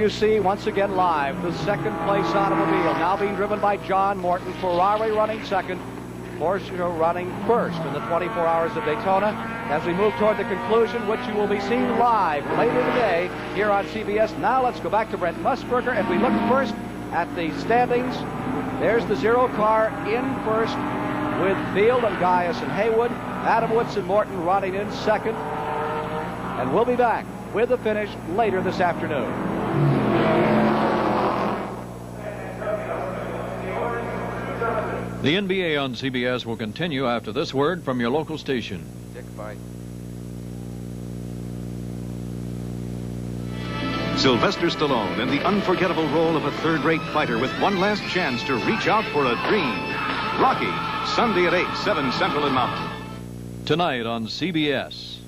you see, once again live, the second place automobile, now being driven by John Morton. Ferrari running second, Porsche running first in the 24 Hours of Daytona. As we move toward the conclusion, which you will be seeing live later today here on CBS. Now let's go back to Brent Musburger, and we look first at the standings. There's the 0 car in first with Field and Gaius and Haywood. Adam Woods and Morton running in second. And we'll be back with the finish later this afternoon.
The NBA on CBS will continue after this word from your local station.
Dick, bye.
Sylvester Stallone in the unforgettable role of a third-rate fighter with one last chance to reach out for a dream. Rocky, Sunday at 8, 7 Central and Mountain.
Tonight on CBS.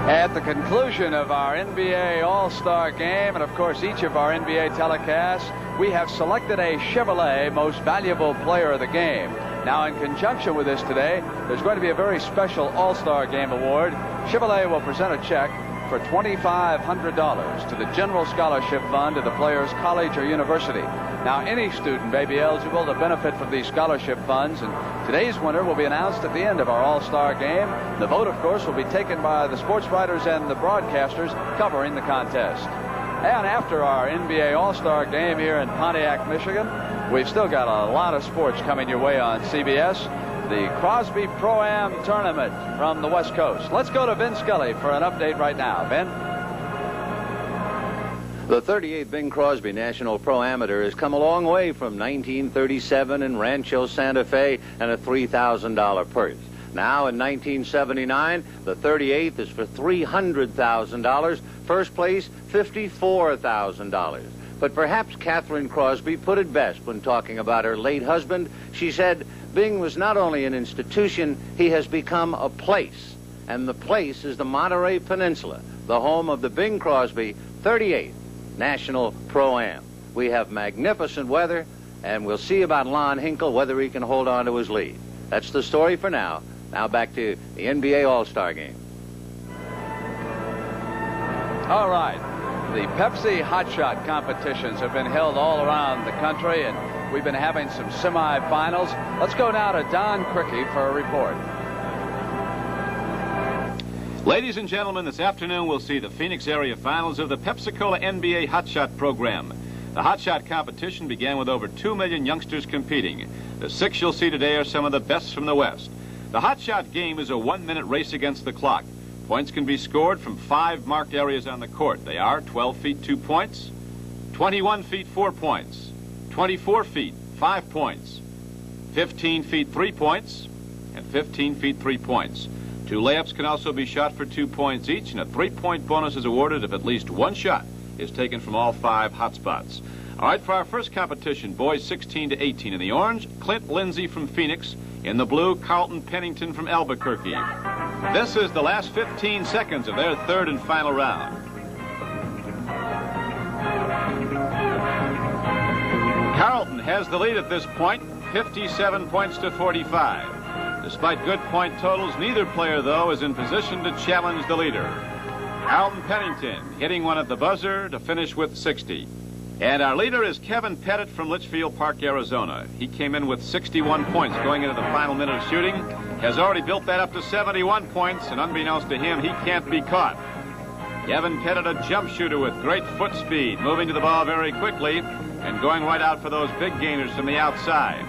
At the conclusion of our NBA All-Star Game, and of course each of our NBA telecasts, we have selected a Chevrolet Most Valuable Player of the Game. Now, in conjunction with this today, there's going to be a very special All-Star Game award. Chevrolet will present a check for $2,500 to the General Scholarship Fund of the player's college or university. Now, any student may be eligible to benefit from these scholarship funds, and today's winner will be announced at the end of our All-Star Game. The vote, of course, will be taken by the sports writers and the broadcasters covering the contest. And after our NBA All-Star Game here in Pontiac, Michigan, we've still got a lot of sports coming your way on CBS. The Crosby Pro-Am Tournament from the West Coast. Let's go to Vin Scully for an update right now. Vin?
The 38th Bing Crosby National Pro-Amateur has come a long way from 1937 in Rancho Santa Fe and a $3,000 purse. Now in 1979, the 38th is for $300,000. First place, $54,000. But perhaps Catherine Crosby put it best when talking about her late husband. She said, Bing was not only an institution, he has become a place. And the place is the Monterey Peninsula, the home of the Bing Crosby 38th National Pro-Am. We have magnificent weather, and we'll see about Lon Hinkle whether he can hold on to his lead. That's the story for now. Now back to the NBA All-Star Game.
All right. The Pepsi Hot Shot competitions have been held all around the country, and we've been having some semifinals. Let's go now to Don Criqui for a report.
Ladies and gentlemen, this afternoon we'll see the Phoenix area finals of the Pepsi-Cola NBA Hot Shot program. The Hot Shot competition began with over 2 million youngsters competing. The 6 you'll see today are some of the best from the West. The Hot Shot game is a 1-minute race against the clock. Points can be scored from 5 marked areas on the court. They are 12 feet 2 points, 21 feet 4 points, 24 feet 5 points, 15 feet 3 points, and 15 feet 3 points. 2 layups can also be shot for 2 points each, and a 3-point bonus is awarded if at least 1 shot is taken from all 5 hot spots. All right, for our first competition, boys 16 to 18. In the orange, Clint Lindsay from Phoenix. In the blue, Carlton Pennington from Albuquerque. This is the last 15 seconds of their third and final round. Carlton has the lead at this point, 57 points to 45. Despite good point totals, neither player, though, is in position to challenge the leader. Carlton Pennington hitting one at the buzzer to finish with 60. And our leader is Kevin Pettit from Litchfield Park, Arizona. He came in with 61 points going into the final minute of shooting, has already built that up to 71 points, and unbeknownst to him, he can't be caught. Kevin Pettit, a jump shooter with great foot speed, moving to the ball very quickly and going right out for those big gainers from the outside.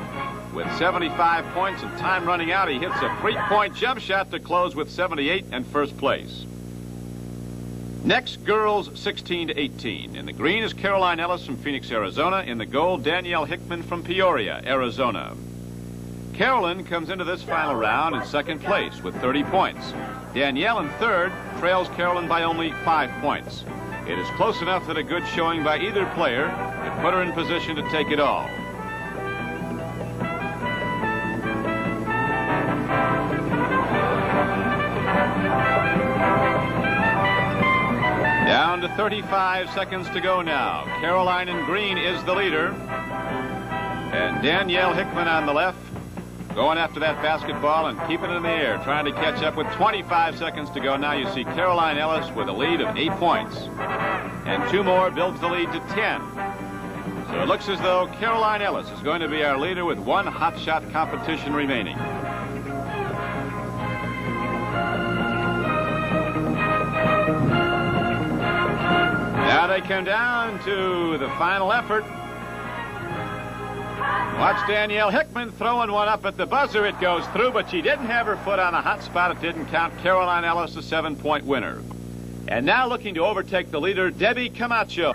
With 75 points and time running out, he hits a 3-point jump shot to close with 78 and first place. Next, girls 16 to 18. In the green is Caroline Ellis from Phoenix, Arizona. In the gold, Danielle Hickman from Peoria, Arizona. Carolyn comes into this final round in second place with 30 points. Danielle in third trails Carolyn by only 5 points. It is close enough that a good showing by either player could put her in position to take it all. Down to 35 seconds to go now. Caroline in green is the leader. And Danielle Hickman on the left going after that basketball and keeping it in the air, trying to catch up with 25 seconds to go. Now you see Caroline Ellis with a lead of 8 points. And 2 more builds the lead to 10. So it looks as though Caroline Ellis is going to be our leader with 1 hot shot competition remaining. Now they come down to the final effort. Watch Danielle Hickman throwing one up at the buzzer. It goes through, but she didn't have her foot on a hot spot. It didn't count. Caroline Ellis, a 7-point winner. And now looking to overtake the leader, Debbie Camacho.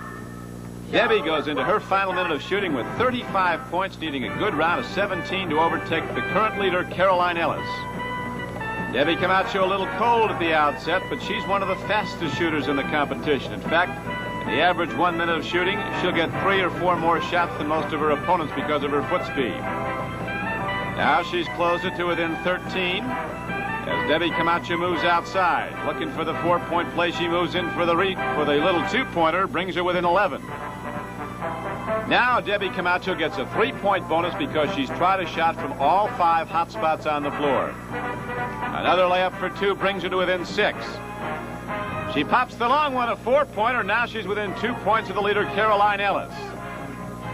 Debbie goes into her final minute of shooting with 35 points, needing a good round of 17 to overtake the current leader, Caroline Ellis. Debbie Camacho a little cold at the outset, but she's one of the fastest shooters in the competition. In fact, the average 1 minute of shooting, she'll get 3 or 4 more shots than most of her opponents because of her foot speed. Now she's closed it to within 13 as Debbie Camacho moves outside. Looking for the 4-point play, she moves in for the little 2-pointer, brings her within 11. Now Debbie Camacho gets a 3-point bonus because she's tried a shot from all 5 hot spots on the floor. Another layup for 2 brings her to within 6. She pops the long one, a 4-pointer. Now she's within 2 points of the leader, Caroline Ellis.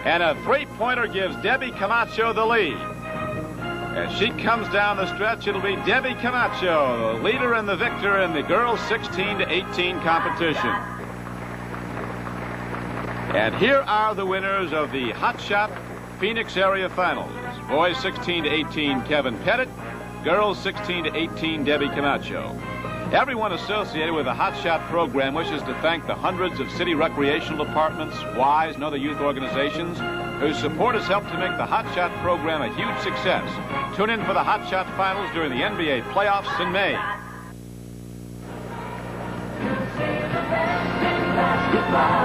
And a 3-pointer gives Debbie Camacho the lead. As she comes down the stretch, it'll be Debbie Camacho, the leader and the victor in the girls 16 to 18 competition. And here are the winners of the Hot Shot Phoenix area finals. Boys 16 to 18, Kevin Pettit. Girls 16 to 18, Debbie Camacho. Everyone associated with the Hot Shot program wishes to thank the hundreds of city recreational departments, Wise, and other youth organizations whose support has helped to make the Hot Shot program a huge success. Tune in for the Hot Shot finals during the NBA playoffs in May.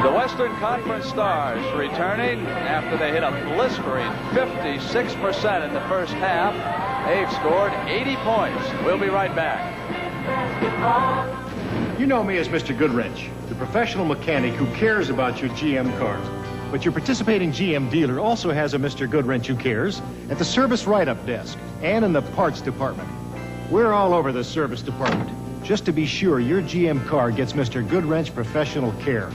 The Western Conference Stars returning after they hit a blistering 56% in the first half. They've scored 80 points. We'll be right back.
You know me as Mr. Goodwrench, the professional mechanic who cares about your GM cars. But your participating GM dealer also has a Mr. Goodwrench who cares at the service write-up desk and in the parts department. We're all over the service department, just to be sure your GM car gets Mr. Goodwrench professional care.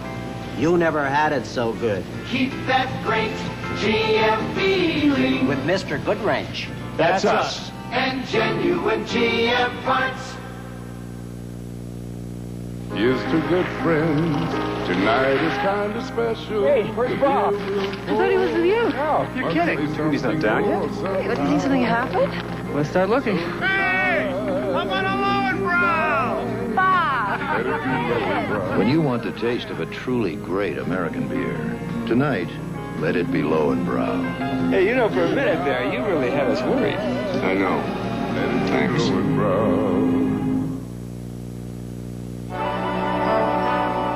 You never had it so good.
Keep that great GM feeling
With Mr. Goodwrench.
That's us.
And genuine GM parts.
Here's to good friends. Tonight is kind of special.
Hey, where's Bob?
I thought he was with you.
Oh, you're kidding. He's not down yet.
Hey, what, do you think something happened?
Let's start looking.
Hey! I'm on a Lowenbrow!
Bob!
When you want the taste of a truly great American beer, tonight, let it be Lowenbrow.
Hey, you know, for a minute there, you really had us worried.
I know. Thanks.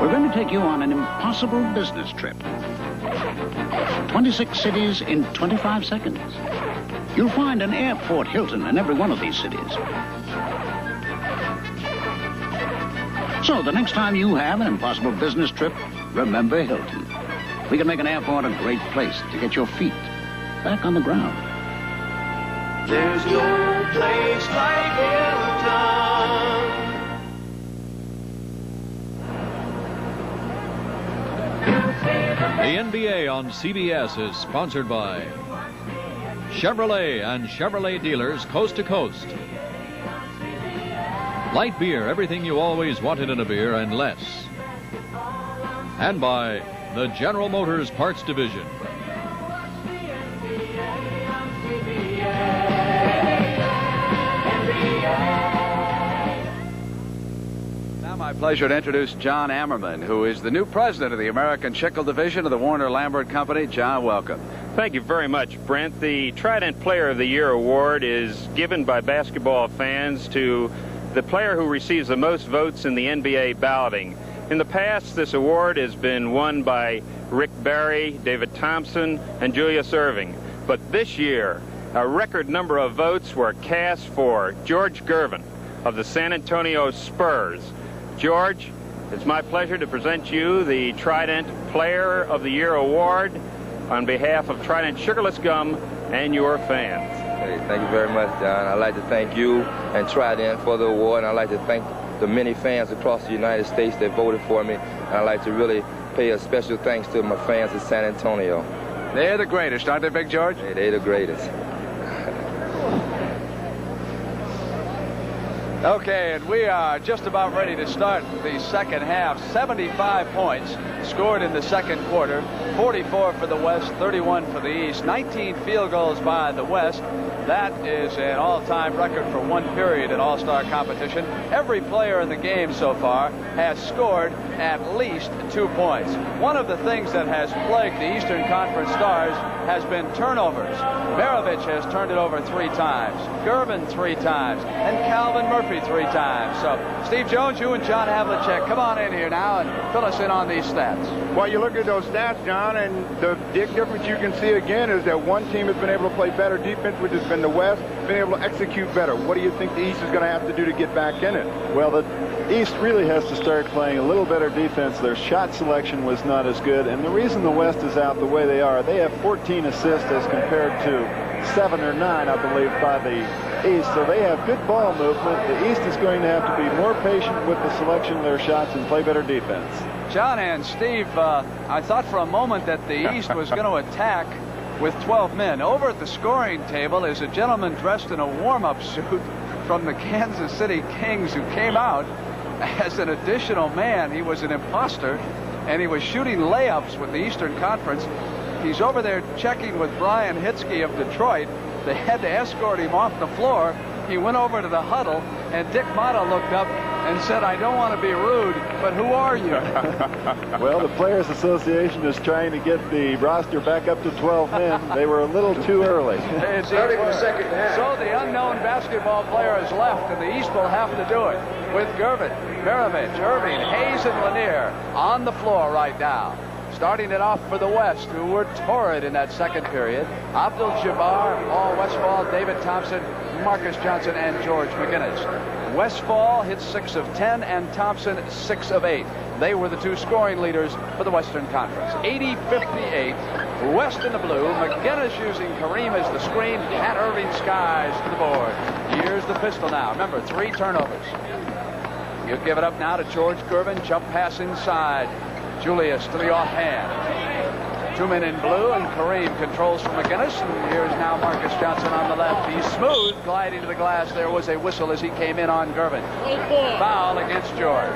We're going to take you on an impossible business trip. 26 cities in 25 seconds. You'll find an airport Hilton in every one of these cities. So the next time you have an impossible business trip, remember Hilton. We can make an airport a great place to get your feet back on the ground.
There's no place like Hilton.
The NBA on CBS is sponsored by Chevrolet and Chevrolet dealers coast to coast. Light beer, everything you always wanted in a beer and less. And by the General Motors Parts Division.
Now my pleasure to introduce John Ammerman, who is the new president of the American Chicle Division of the Warner Lambert Company. John, welcome.
Thank you very much, Brent. The Trident Player of the Year award is given by basketball fans to the player who receives the most votes in the NBA balloting. In the past, this award has been won by Rick Barry, David Thompson, and Julius Erving. But this year, a record number of votes were cast for George Gervin of the San Antonio Spurs. George, it's my pleasure to present you the Trident Player of the Year award on behalf of Trident Sugarless Gum and your fans.
Hey, thank you very much, John. I'd like to thank you and Trident for the award, and I'd like to thank the many fans across the United States that voted for me. And I'd like to really pay a special thanks to my fans in San Antonio.
They're the greatest, aren't they, Big George?
Hey, they're the greatest.
Okay, and we are just about ready to start the second half. 75 points scored in the second quarter, 44 for the West, 31 for the East, 19 field goals by the West. That is an all-time record for one period in all-star competition. Every player in the game so far has scored at least 2 points. One of the things that has plagued the Eastern Conference Stars has been turnovers. Maravich has turned it over 3 times, Gervin 3 times, and Calvin Murphy 3 times. So, Steve Jones, you and John Havlicek, come on in here now and fill us in on these stats.
Well, you look at those stats, John, and the big difference you can see again is that one team has been able to play better defense, which has been the West, been able to execute better. What do you think the East is going to have to do to get back in it?
Well, the East really has to start playing a little better defense. Their shot selection was not as good, and the reason the West is out the way they are, they have 14 assists as compared to 7 or 9, I believe, by the East. So they have good ball movement. The East is going to have to be more patient with the selection of their shots and play better defense.
John and Steve, I thought for a moment that the East was going to attack with 12 men. Over at the scoring table is a gentleman dressed in a warm-up suit from the Kansas City Kings who came out as an additional man. He was an imposter, and he was shooting layups with the Eastern Conference. He's over there checking with Brian Hitzke of Detroit. They had to escort him off the floor. He went over to the huddle, and Dick Motta looked up and said, "I don't want to be rude, but who are you?"
Well, the Players Association is trying to get the roster back up to 12 men. They were a little too early.
Starting the second half.
So the unknown basketball player is left, and the East will have to do it with Gervin, Maravich, Erving, Hayes, and Lanier on the floor right now. Starting it off for the West, who were torrid in that second period. Abdul-Jabbar, Paul Westphal, David Thompson, Marcus Johnson, and George McGinnis. Westphal hit 6 of 10, and Thompson 6 of 8. They were the 2 scoring leaders for the Western Conference. 80-58, West in the blue. McGinnis using Kareem as the screen. Pat Erving skies to the board. Here's the pistol now. Remember, 3 turnovers. You give it up now to George Gervin. Jump pass inside. Julius to the offhand. 2 men in blue, and Kareem controls from McGinnis. And here's now Marcus Johnson on the left. He's smooth, gliding to the glass. There was a whistle as he came in on Gervin. Foul against George.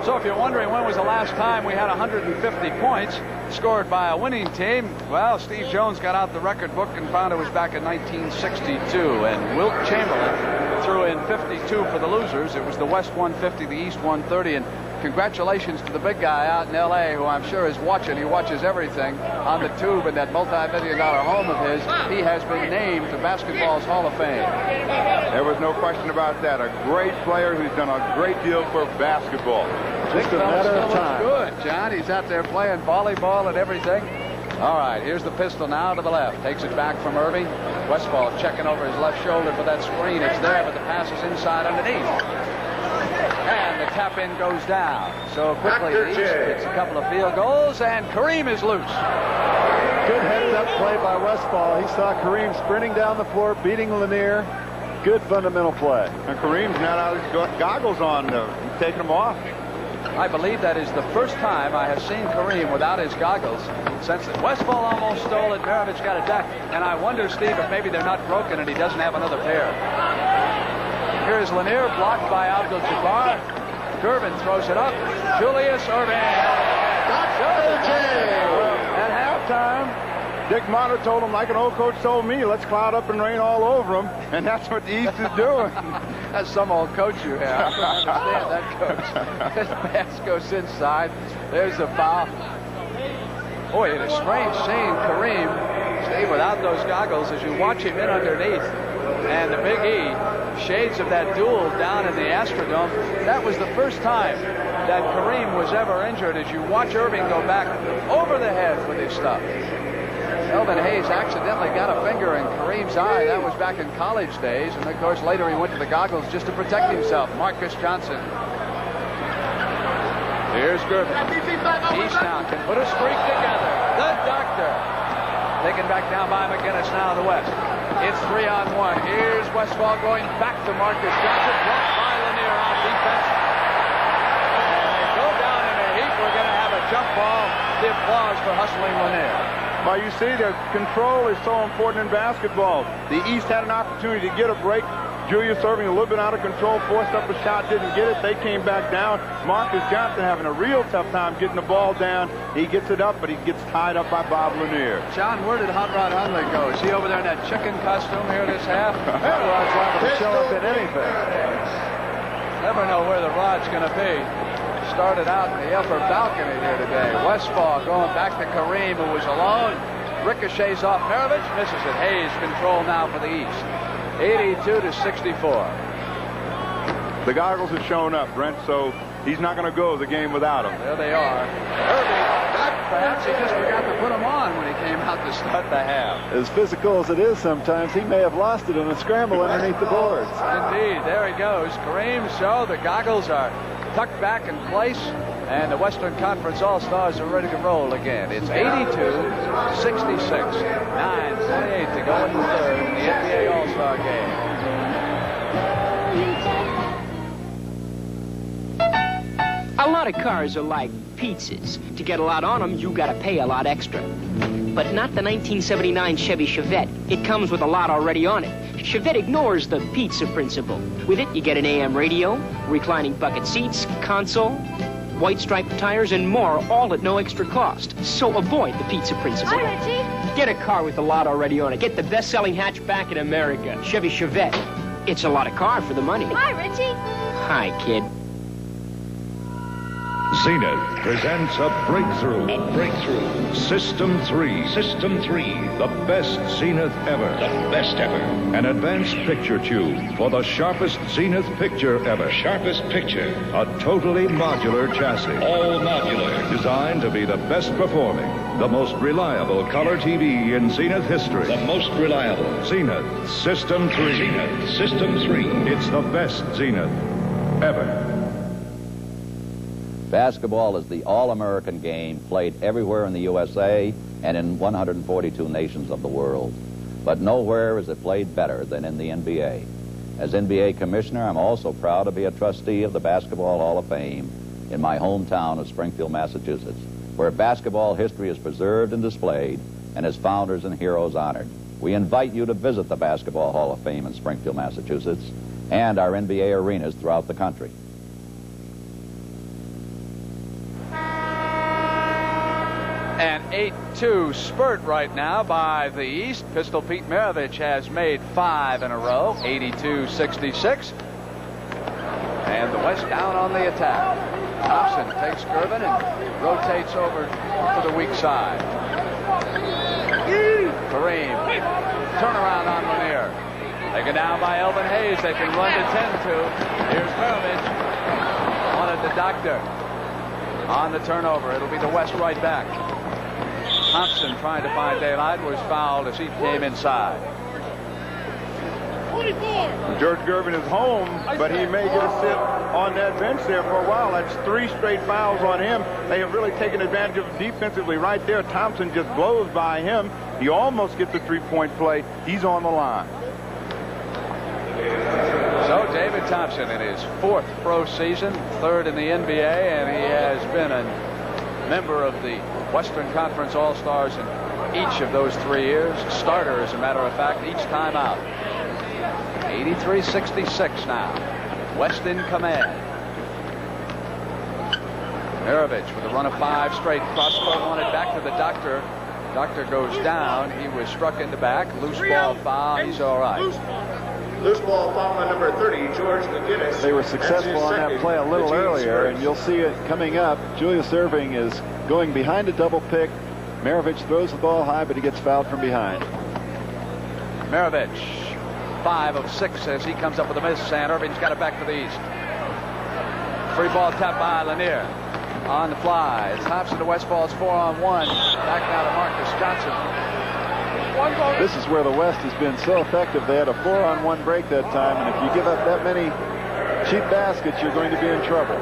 So if you're wondering when was the last time we had 150 points scored by a winning team, well, Steve Jones got out the record book and found it was back in 1962. And Wilt Chamberlain threw in 52 for the losers. It was the West 150, the East 130. And congratulations to the big guy out in L.A. who I'm sure is watching. He watches everything on the tube in that multi-million-dollar home of his. He has been named to basketball's Hall of Fame.
There was no question about that. A great player who's done a great deal for basketball.
Just a matter of time.
Good, John. He's out there playing volleyball and everything. All right, here's the pistol now to the left. Takes it back from Erving. Westphal checking over his left shoulder for that screen. It's there, but the pass is inside underneath. And the tap-in goes down. So quickly, the East gets a couple of field goals, and Kareem is loose.
Good heads-up play by Westphal. He saw Kareem sprinting down the floor, beating Lanier. Good fundamental play.
And Kareem's not out his goggles on, though. He's taking them off.
I believe that is the first time I have seen Kareem without his goggles since Westfall almost stole it. Maravich got it back. And I wonder, Steve, if maybe they're not broken and he doesn't have another pair. Here is Lanier, blocked by Abdul-Jabbar. Gervin throws it up. Julius Erving.
At halftime, Dick Motter told him, like an old coach told me, let's cloud up and rain all over him. And that's what the East is doing.
That's some old coach you have. I couldn't understand that, coach. This pass goes inside. There's a foul. Boy, it is strange seeing Kareem, Steve, without those goggles as you watch him in underneath. And the Big E, shades of that duel down in the Astrodome. That was the first time that Kareem was ever injured as you watch Erving go back over the head with his stuff. Elvin Hayes accidentally got a finger in Kareem's eye. That was back in college days. And, of course, later he went to the goggles just to protect himself. Marcus Johnson. Here's Gervin. East now can put a streak together. The Doctor. Taken back down by McGinnis now to the West. It's 3-on-1. Here's Westfall going back to Marcus Johnson. Blocked by Lanier on defense. And they go down in a heap. We're going to have a jump ball. The applause for hustling Lanier.
Well, you see, the control is so important in basketball. The East had an opportunity to get a break. Julius Erving a little bit out of control, forced up a shot, didn't get it. They came back down. Marcus Johnson having a real tough time getting the ball down. He gets it up, but he gets tied up by Bob Lanier.
John, where did Hot Rod Hundley go? Is he over there in that chicken costume here this half?
Hot Rod's liable to show up in anything.
Never know where the rod's going to be. Started out in the upper balcony here today. Westfall going back to Kareem, who was alone. Ricochets off Maravich, misses it. Hayes control now for the East. 82-64.
The goggles have shown up, Brent, so he's not going to go the game without them.
There they are. Erving, perhaps he just forgot to put them on when he came out to start the half.
As physical as it is sometimes, he may have lost it in a scramble underneath the boards.
Indeed, there he goes. Kareem, so the goggles are tucked back in place, and the Western Conference All-Stars are ready to roll again. It's 82-66. 9:28 to go in the third in the NBA All-Star game.
A lot of cars are like pizzas. To get a lot on them, you gotta pay a lot extra. But not the 1979 Chevy Chevette. It comes with a lot already on it. Chevette ignores the pizza principle. With it, you get an AM radio, reclining bucket seats, console, white striped tires, and more, all at no extra cost. So avoid the pizza principle.
Hi, Richie.
Get a car with a lot already on it. Get the best-selling hatchback in America, Chevy Chevette. It's a lot of car for the money.
Hi, Richie.
Hi, kid.
Zenith presents a breakthrough. A breakthrough. System 3. System 3. The best Zenith ever. The best ever. An advanced picture tube for the sharpest Zenith picture ever. Sharpest picture. A totally modular chassis. All modular. Designed to be the best performing, the most reliable color TV in Zenith history. The most reliable. Zenith System 3. Zenith System 3. It's the best Zenith ever.
Basketball is the all-American game played everywhere in the USA and in 142 nations of the world. But nowhere is it played better than in the NBA. As NBA commissioner, I'm also proud to be a trustee of the Basketball Hall of Fame in my hometown of Springfield, Massachusetts, where basketball history is preserved and displayed and its founders and heroes honored. We invite you to visit the Basketball Hall of Fame in Springfield, Massachusetts, and our NBA arenas throughout the country.
An 8-2 spurt right now by the East. Pistol Pete Maravich has made 5 in a row, 82-66. And the West down on the attack. Thompson takes Gervin and rotates over to the weak side. Kareem, turnaround on Lanier. Taken down by Elvin Hayes. They can run to 10-2. Here's Maravich. Wanted the Doctor. On the turnover, it'll be the West right back. Thompson trying to find daylight was fouled as he came inside.
George Gervin is home, but he may get a sit on that bench there for a while. That's 3 straight fouls on him. They have really taken advantage of defensively right there. Thompson just blows by him. He almost gets a 3-point play. He's on the line.
So David David Thompson in his 4th pro season, 3rd in the NBA, and he has been a member of the Western Conference All-Stars in each of those 3 years. Starter, as a matter of fact, each time out. 83-66 now. West in command. Maravich with a run of 5 straight. Crosscourt wanted back to the Doctor. Doctor goes down. He was struck in the back. Loose ball foul. He's all right.
Loose ball foul on number 30, George McGinnis.
They were successful on that play a little earlier, and you'll see it coming up. Julius Erving is going behind a double pick. Maravich throws the ball high, but he gets fouled from behind.
Maravich, 5 of 6 as he comes up with a miss, and Irving's got it back to the east. Free ball tapped by Lanier. On the fly. It's Thompson to Westfall's 4-on-1. Back now to Marcus Johnson.
This is where the West has been so effective. They had a 4-on-1 break that time, and if you give up that many cheap baskets, you're going to be in trouble.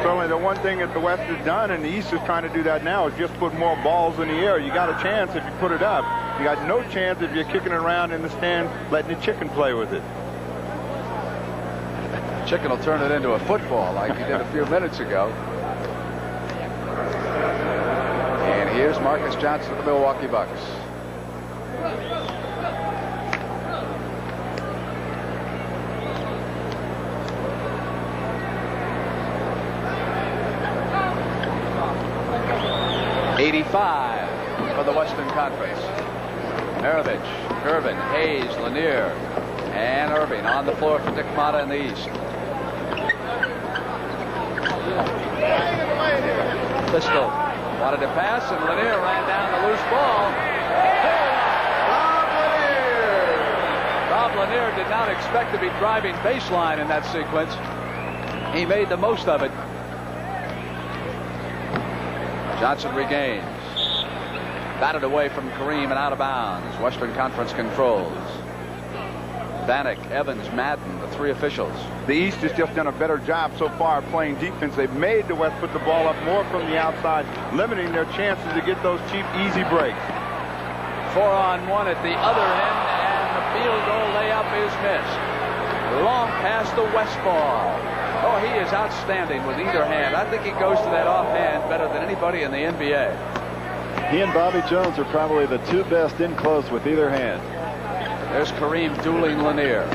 Certainly the one thing that the West has done, and the East is trying to do that now, is just put more balls in the air. You got a chance if you put it up. You got no chance if you're kicking it around in the stand, letting the chicken play with it.
Chicken will turn it into a football like he did a few minutes ago. And here's Marcus Johnson of the Milwaukee Bucks. '85 for the Western Conference. Maravich, Irvin, Hayes, Lanier, and Irving on the floor for Dick Motta in the East. Pistol wanted to pass, and Lanier ran down the loose ball. Rob Lanier did not expect to be driving baseline in that sequence. He made the most of it. Johnson regains. Batted away from Kareem and out of bounds. Western Conference controls. Vanek, Evans, Madden, the 3 officials.
The East has just done a better job so far playing defense. They've made the West put the ball up more from the outside, limiting their chances to get those cheap, easy breaks.
4-on-1 at the other end, and the field goal layup is missed. Long past the Westfall. Oh, he is outstanding with either hand. I think he goes to that offhand better than anybody in the NBA.
He and Bobby Jones are probably the 2 best in close with either hand.
There's Kareem dueling Lanier.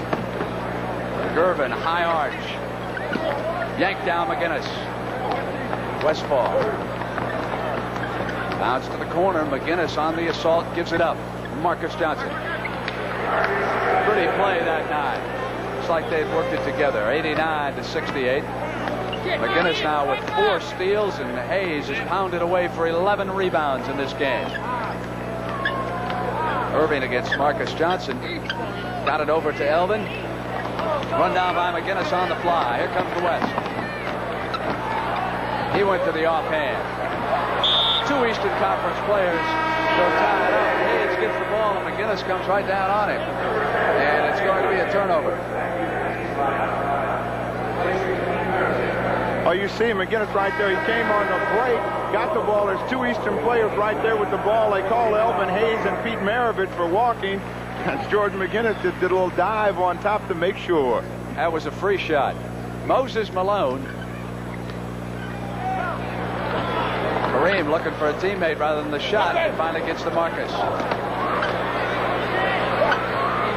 Gervin, high arch. Yanked down McGinnis. Westfall. Bounce to the corner. McGinnis on the assault, gives it up. Marcus Johnson. Pretty play that night. It's like they've worked it together. 89-68. McGinnis now with 4 steals, and Hayes has pounded away for 11 rebounds in this game. Irving against Marcus Johnson. Got it over to Elvin. Run down by McGinnis on the fly. Here comes the West. He went to the offhand. 2 Eastern Conference players go tied up. Hayes gets the ball, and McGinnis comes right down on him. And it's going to be a turnover.
Oh, you see McGinnis right there. He came on the break, got the ball. There's 2 Eastern players right there with the ball. They call Elvin Hayes and Pete Maravich for walking. And George McGinnis just did a little dive on top to make sure.
That was a free shot. Moses Malone. Kareem looking for a teammate rather than the shot. And finally gets to Marcus.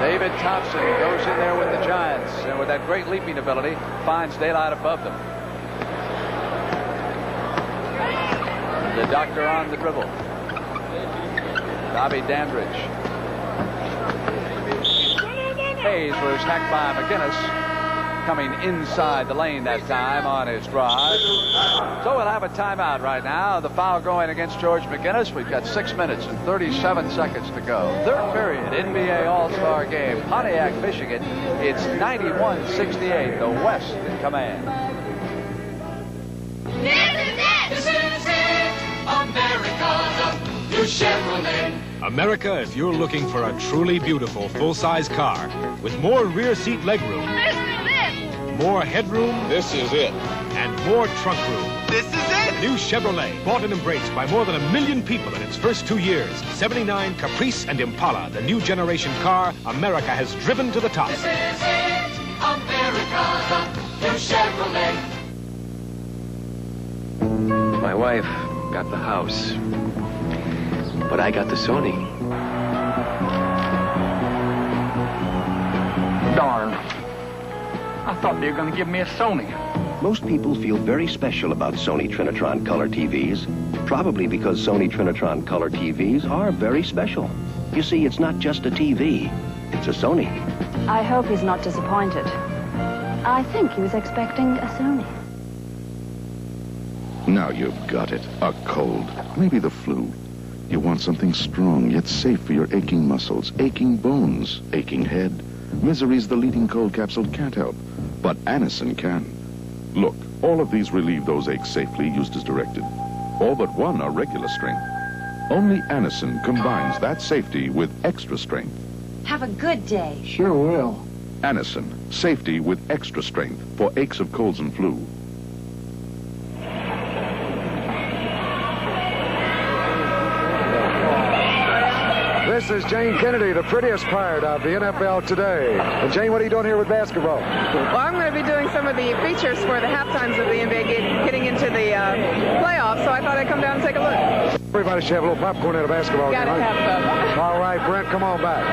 David Thompson goes in there with the Giants. And with that great leaping ability, finds daylight above them. The Doctor on the dribble. Bobby Dandridge. Hayes was hacked by McGinnis, coming inside the lane that time on his drive. So we'll have a timeout right now. The foul going against George McGinnis. We've got 6 minutes and 37 seconds to go. 3rd period, NBA All-Star game, Pontiac, Michigan. It's 91-68, the West in command.
This is it, America, the new Chevrolet.
America, if you're looking for a truly beautiful full-size car with more rear seat legroom,
This is it.
more headroom,
This is it.
and more trunk room.
This is it.
New Chevrolet, bought and embraced by more than 1 million people in its first 2 years. 79 Caprice and Impala, the new generation car America has driven to the top.
This is it, America.
My wife got the house, but I got the Sony.
Darn. I thought they were going to give me a Sony.
Most people feel very special about Sony Trinitron Color TVs, probably because Sony Trinitron Color TVs are very special. You see, it's not just a TV, it's a Sony.
I hope he's not disappointed. I think he was expecting a Sony.
Now you've got it. A cold. Maybe the flu. You want something strong, yet safe for your aching muscles, aching bones, aching head. Misery's the leading cold capsule can't help, but Anacin can. Look, all of these relieve those aches safely, used as directed. All but one are regular strength. Only Anacin combines that safety with extra strength.
Have a good day.
Sure will.
Anacin, safety with extra strength for aches of colds and flu.
This is Jane Kennedy, the prettiest part of the NFL today. And Jane, what are you doing here with basketball?
Well, I'm going to be doing some of the features for the halftimes of the NBA getting into the playoffs, so I thought I'd come down and take a look.
Everybody should have a little popcorn at a basketball game.
Gotta have some.
All right, Brent, come on back.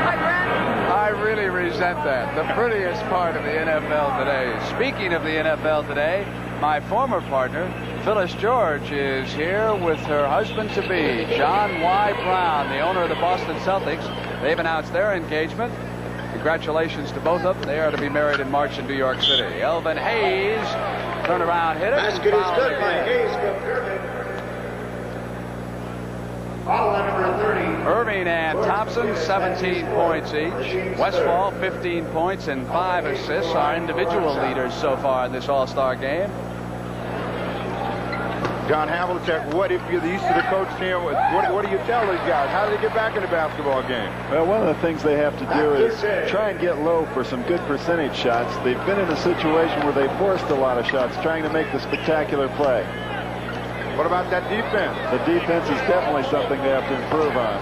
Hi, Brent.
I really resent that. The prettiest part of the NFL today. Speaking of the NFL today, my former partner, Phyllis George, is here with her husband-to-be, John Y. Brown, the owner of the Boston Celtics. They've announced their engagement. Congratulations to both of them. They are to be married in March in New York City. Elvin Hayes, turnaround hitter.
Basket is good by Hayes from Irving. Foul on number 30.
Irving and Thompson, 17 points each. Westfall, 15 points and 5 assists. Our individual leaders so far in this All-Star game.
John Havlicek, what if you're the East of the coach team? What do you tell these guys? How do they get back in the basketball game?
Well, one of the things they have to do is try and get low for some good percentage shots. They've been in a situation where they forced a lot of shots, trying to make the spectacular play.
What about that defense?
The defense is definitely something they have to improve on.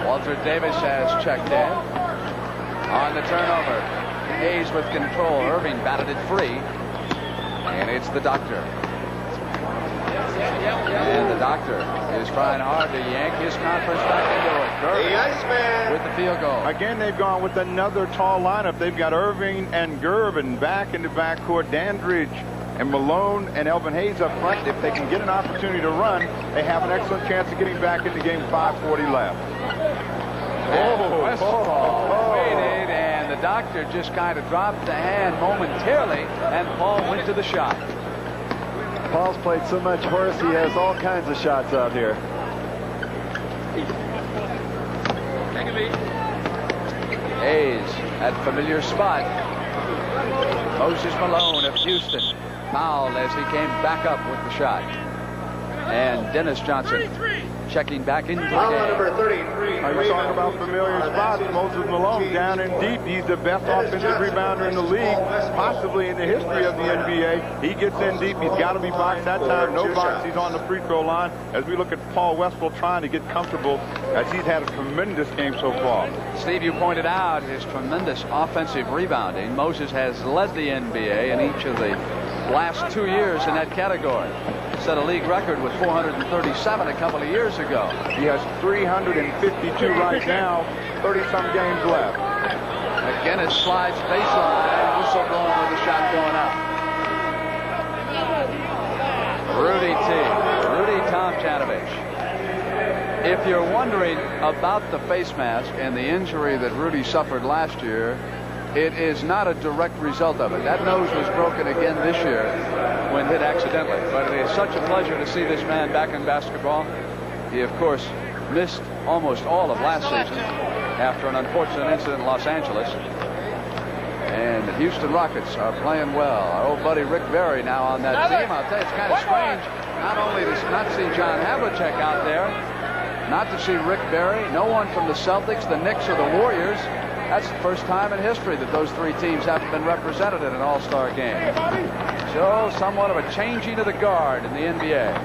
Walter Davis has checked in. On the turnover, Hayes with control. Irving batted it free. And it's the doctor. And the doctor is trying hard to yank his conference back into it. Gervin
the Iceman
with the field goal.
Again, they've gone with another tall lineup. They've got Irving and Gervin back in the backcourt. Dandridge and Malone and Elvin Hayes up front. If they can get an opportunity to run, they have an excellent chance of getting back into game. 5:40 left.
Waited, and the doctor just kind of dropped the hand momentarily, and Paul went to the shot.
Paul's played so much horse, he has all kinds of shots out here.
Hayes at familiar spot. Moses Malone of Houston fouled as he came back up with the shot. And Dennis Johnson checking back into the game.
Number 33.
I was talking about familiar spots. Moses Malone down and deep. He's the best offensive rebounder in the league, possibly in the history of the NBA. He gets in deep. He's got to be boxed that time. No box. He's on the free throw line. As we look at Paul Westphal trying to get comfortable, as he's had a tremendous game so far.
Steve, you pointed out his tremendous offensive rebounding. Moses has led the NBA in each of the last 2 years in that category. Set a league record with 437 a couple of years ago.
He has 352 right now, 30-some games left.
Again, it slides baseline. Whistle blowing with the shot going up. Rudy Tomjanovich. If you're wondering about the face mask and the injury that Rudy suffered last year, it is not a direct result of it. That nose was broken again this year when hit accidentally. But it is such a pleasure to see this man back in basketball. He, of course, missed almost all of last season after an unfortunate incident in Los Angeles. And the Houston Rockets are playing well. Our old buddy Rick Barry now on that team. I'll tell you, it's kind of strange not only to not see John Havlicek out there, not to see Rick Barry, no one from the Celtics, the Knicks, or the Warriors. That's the first time in history that those three teams haven't been represented in an all-star game. So somewhat of a changing of the guard in the NBA.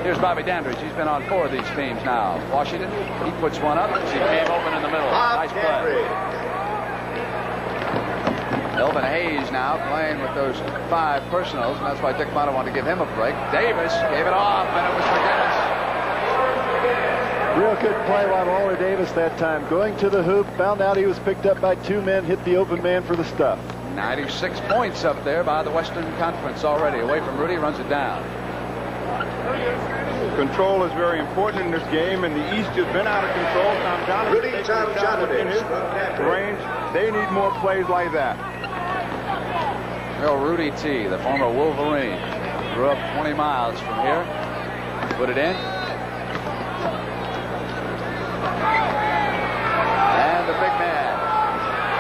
Here's Bobby Dandridge. He's been on 4 of these teams now. Washington, he puts one up as he came open in the middle. Nice play. Elvin Hayes now playing with those 5 personals, and that's why Dick Motta wanted to give him a break. Davis gave it off, and it was for Guinness.
Real good play by Walter Davis that time. Going to the hoop, found out he was picked up by 2 men, hit the open man for the stuff.
96 points up there by the Western Conference already. Away from Rudy, runs it down.
Control is very important in this game, and the East has been out of control. Tom Johnson in his range. They need more plays like that.
Well, Rudy T, the former Wolverine, grew up 20 miles from here. Put it in. And the big man.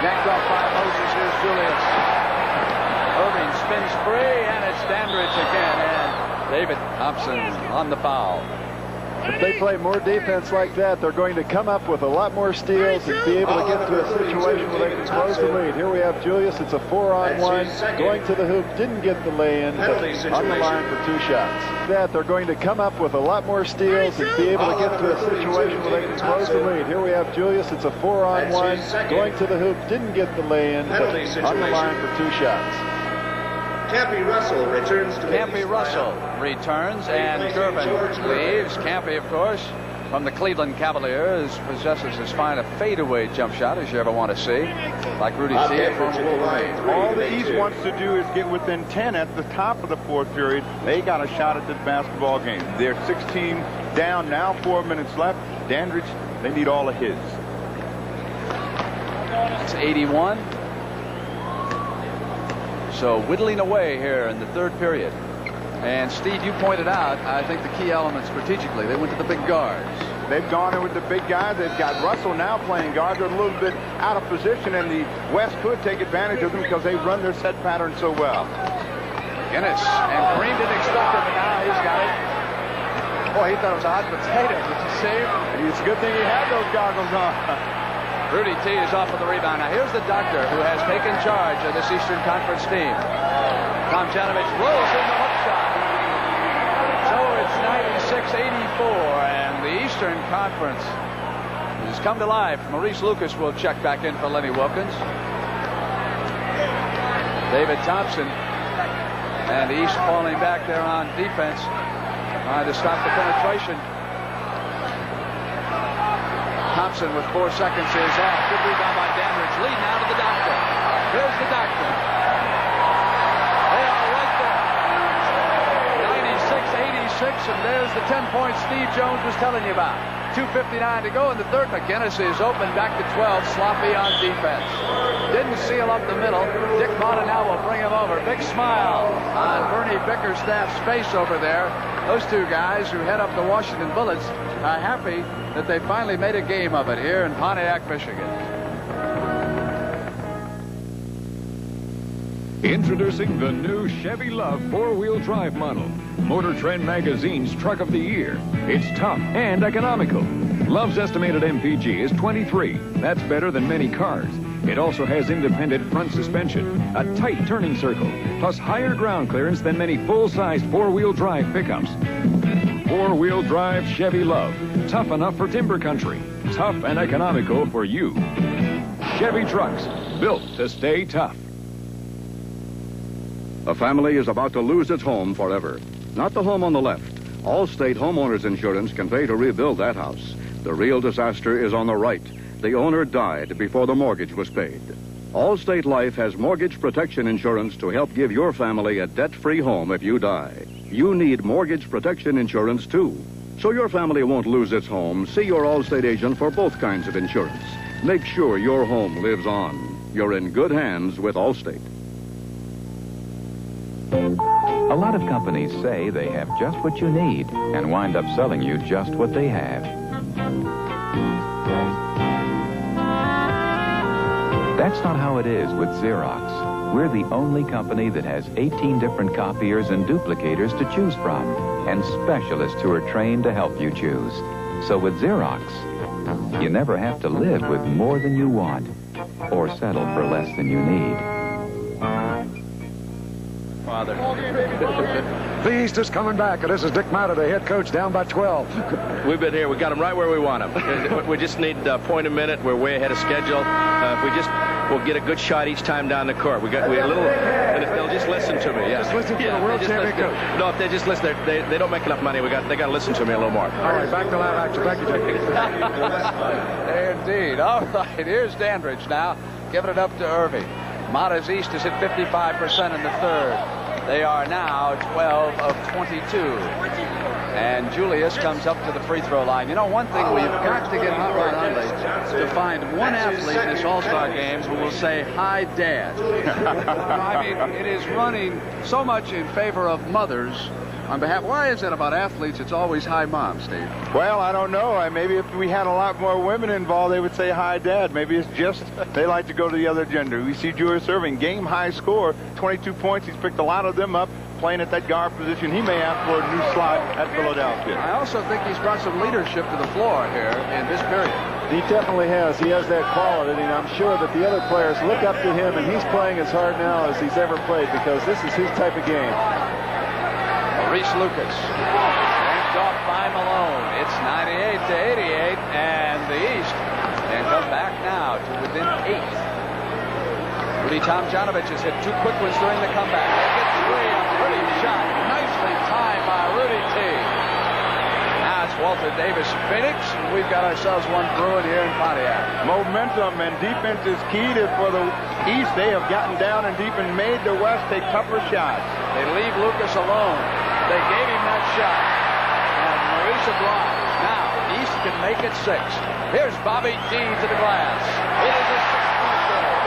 Yanked off by Moses. Here's Julius. Irving spins free, and it's Dandridge again. And David Thompson on the foul.
If they play more defense like that, they're going to come up with a lot more steals and be able to get to a situation where they can close the lead. Here we have Julius. It's a 4-on-1. Going to the hoop. Didn't get the lay-in, but on the line for 2 shots. That they're going to come up with a lot more steals and be able to get to a situation where they can close the lead. Here we have Julius. It's a 4-on-1. Going to the hoop. Didn't get the lay-in, but on the line for 2 shots.
Campy Russell returns to
Campy Russell returns, and Gervin leaves. Campy, of course, from the Cleveland Cavaliers, possesses as fine a fadeaway jump shot as you ever want to see, like Rudy T.
All the East wants to do is get within 10 at the top of the 4th period. They got a shot at this basketball game. They're 16 down now, 4 minutes left. Dandridge, they need all of his.
It's 81. So whittling away here in the 3rd period. And Steve, you pointed out, I think, the key element strategically. They went to the big guards.
They've gone in with the big guys. They've got Russell now playing guard. They're a little bit out of position, and the West could take advantage of them because they run their set pattern so well.
Guinness, and Kareem didn't expect it, but now he's got it. Boy, he thought it was a hot potato. Did you see him?
It's a good thing he had those goggles on.
Rudy T is off with the rebound. Now here's the doctor who has taken charge of this Eastern Conference team. Tom Janovich rolls in the hook shot. So it's 96-84, and the Eastern Conference has come to life. Maurice Lucas will check back in for Lenny Wilkins. David Thompson, and the East falling back there on defense, trying to stop the penetration. Thompson with 4 seconds is off. Good rebound by Dandridge. Lead now to the doctor. Here's the doctor. They are right there. 96-86, and there's the 10 points Steve Jones was telling you about. 2:59 to go in the 3rd. McGinnis is open back to 12. Sloppy on defense. Didn't seal up the middle. Dick Motta now will bring him over. Big smile on Bernie Bickerstaff's face over there. Those 2 guys who head up the Washington Bullets are happy that they finally made a game of it here in Pontiac, Michigan.
Introducing the new Chevy Love 4-wheel drive model. Motor Trend Magazine's Truck of the Year. It's tough and economical. Love's estimated MPG is 23. That's better than many cars. It also has independent front suspension, a tight turning circle, plus higher ground clearance than many full-sized 4-wheel drive pickups. 4-wheel drive Chevy Love. Tough enough for timber country. Tough and economical for you. Chevy trucks, built to stay tough.
A family is about to lose its home forever. Not the home on the left. Allstate Homeowners Insurance can pay to rebuild that house. The real disaster is on the right. The owner died before the mortgage was paid. Allstate Life has mortgage protection insurance to help give your family a debt-free home if you die. You need mortgage protection insurance, too. So your family won't lose its home, see your Allstate agent for both kinds of insurance. Make sure your home lives on. You're in good hands with Allstate.
A lot of companies say they have just what you need and wind up selling you just what they have. That's not how it is with Xerox. We're the only company that has 18 different copiers and duplicators to choose from, and specialists who are trained to help you choose. So with Xerox, you never have to live with more than you want or settle for less than you need.
Father.
The East is coming back, and this is Dick Motta, the head coach, down by 12.
We've been here. We got them right where we want them. We just need a point a minute. We're way ahead of schedule. If we just
will get a good shot each time down the court. We a little, and if they'll just listen to me, yeah.
Just listen to the world champion coach.
No, if they just listen, they don't make enough money. They got to listen to me a little more.
All right, back to live action. Thank you, Jake.
Indeed. All right, here's Dandridge now, giving it up to Irving. Mata's East has hit 55% in the third. They are now 12 of 22. And Julius comes up to the free throw line. You know, one thing we've got to get hot rod Hundley to find one athlete in this All-Star game who will say, "Hi, Dad." I mean, it is running so much in favor of mothers on behalf. Why is it about athletes it's always "Hi, Mom," Steve?
Well, I don't know. Maybe if we had a lot more women involved, they would say "Hi, Dad." Maybe it's just they like to go to the other gender. We see Julius Irving, game high score, 22 points. He's picked a lot of them up. Playing at that guard position, he may have for a new slot at Philadelphia.
I also think he's brought some leadership to the floor here in this period.
He definitely has. He has that quality, and I'm sure that the other players look up to him, and he's playing as hard now as he's ever played because this is his type of game.
Reese Lucas, backed off by Malone. It's 98 to 88, and the East can come back now to within 8. Rudy Tomjanovich has hit 2 quick ones during the comeback. They get 3, a pretty shot, nicely timed by Rudy T. Now it's Walter Davis Phoenix, and we've got ourselves one brewing here in Pontiac.
Momentum and defense is key for the East. They have gotten down and deep and made the West take tougher shots.
They leave Lucas alone. They gave him that shot. And Maurice obliged. Now, East can make it 6. Here's Bobby D to the glass. It is a 6-point goal.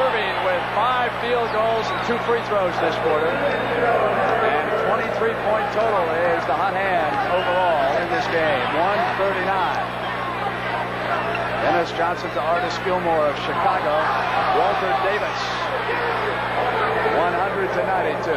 Irving with 5 field goals and 2 free throws this quarter. And 23-point total is the hot hand overall in this game. 139. Dennis Johnson to Artis Gilmore of Chicago. Walter Davis. 100 to 92.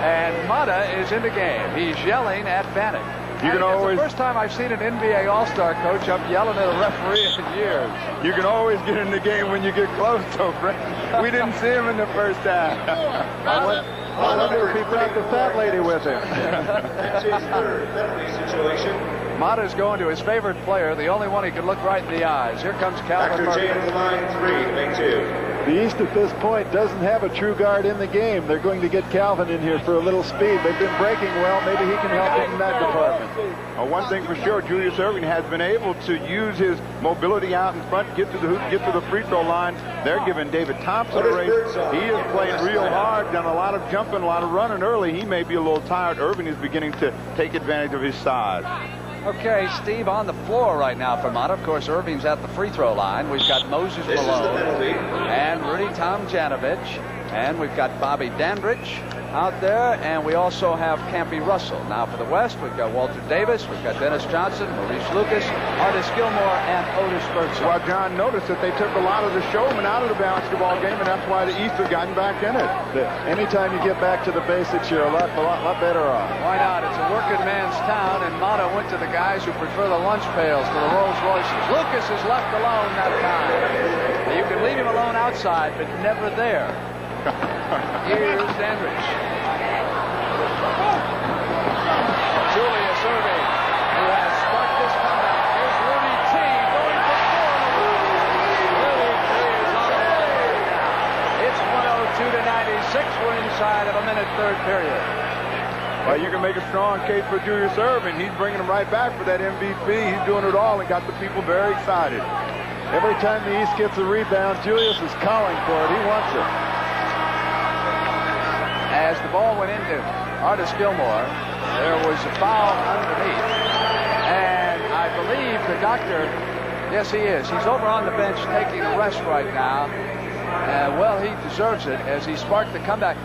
And Mata is in the game. He's yelling at Bannock.
You can always.
It's the first time I've seen an NBA All-Star coach up yelling at a referee in years.
You can always get in the game when you get close, though, Frank. We didn't see him in the first half.
I wonder if he brought the fat lady with him.
That's his third penalty situation.
Mata's going to his favorite player, the only one he could look right in the eyes. Here comes Calvin
Dr.
Murphy.
James line 3 to make 2.
The East at this point doesn't have a true guard in the game. They're going to get Calvin in here for a little speed. They've been breaking well. Maybe he can help them in that department.
One thing for sure, Julius Irving has been able to use his mobility out in front, get to the hoop, get to the free throw line. They're giving David Thompson a race. He has played real hard, done a lot of jumping, a lot of running early. He may be a little tired. Irving is beginning to take advantage of his size.
Okay, Steve, on the floor right now for Mata. Of course, Irving's at the free throw line. We've got Moses Malone and Rudy Tomjanovich. And we've got Bobby Dandridge out there. And we also have Campy Russell. Now for the West, we've got Walter Davis. We've got Dennis Johnson, Maurice Lucas, Artis Gilmore, and Otis Birdsong.
Well, John, noticed that they took a lot of the showman out of the basketball game, and that's why the East have gotten back in it.
Anytime you get back to the basics, you're a lot better off.
Why not? It's a working man's town, and Mata went to the guys who prefer the lunch pails to the Rolls Royces. Lucas is left alone that time. You can leave him alone outside, but never there. Here's Dandridge. Julius Irving, who has sparked this comeback. Here's Rudy T going for 4. Rudy T is on the way. It's 102 to 96. We're inside of a minute, third period.
Well, you can make a strong case for Julius Irving. He's bringing him right back for that MVP. He's doing it all and got the people very excited.
Every time the East gets a rebound, Julius is calling for it. He wants it.
As the ball went into Artis Gilmore, there was a foul underneath. And I believe the doctor, yes, he is. He's over on the bench taking a rest right now. Well, he deserves it as he sparked the comeback.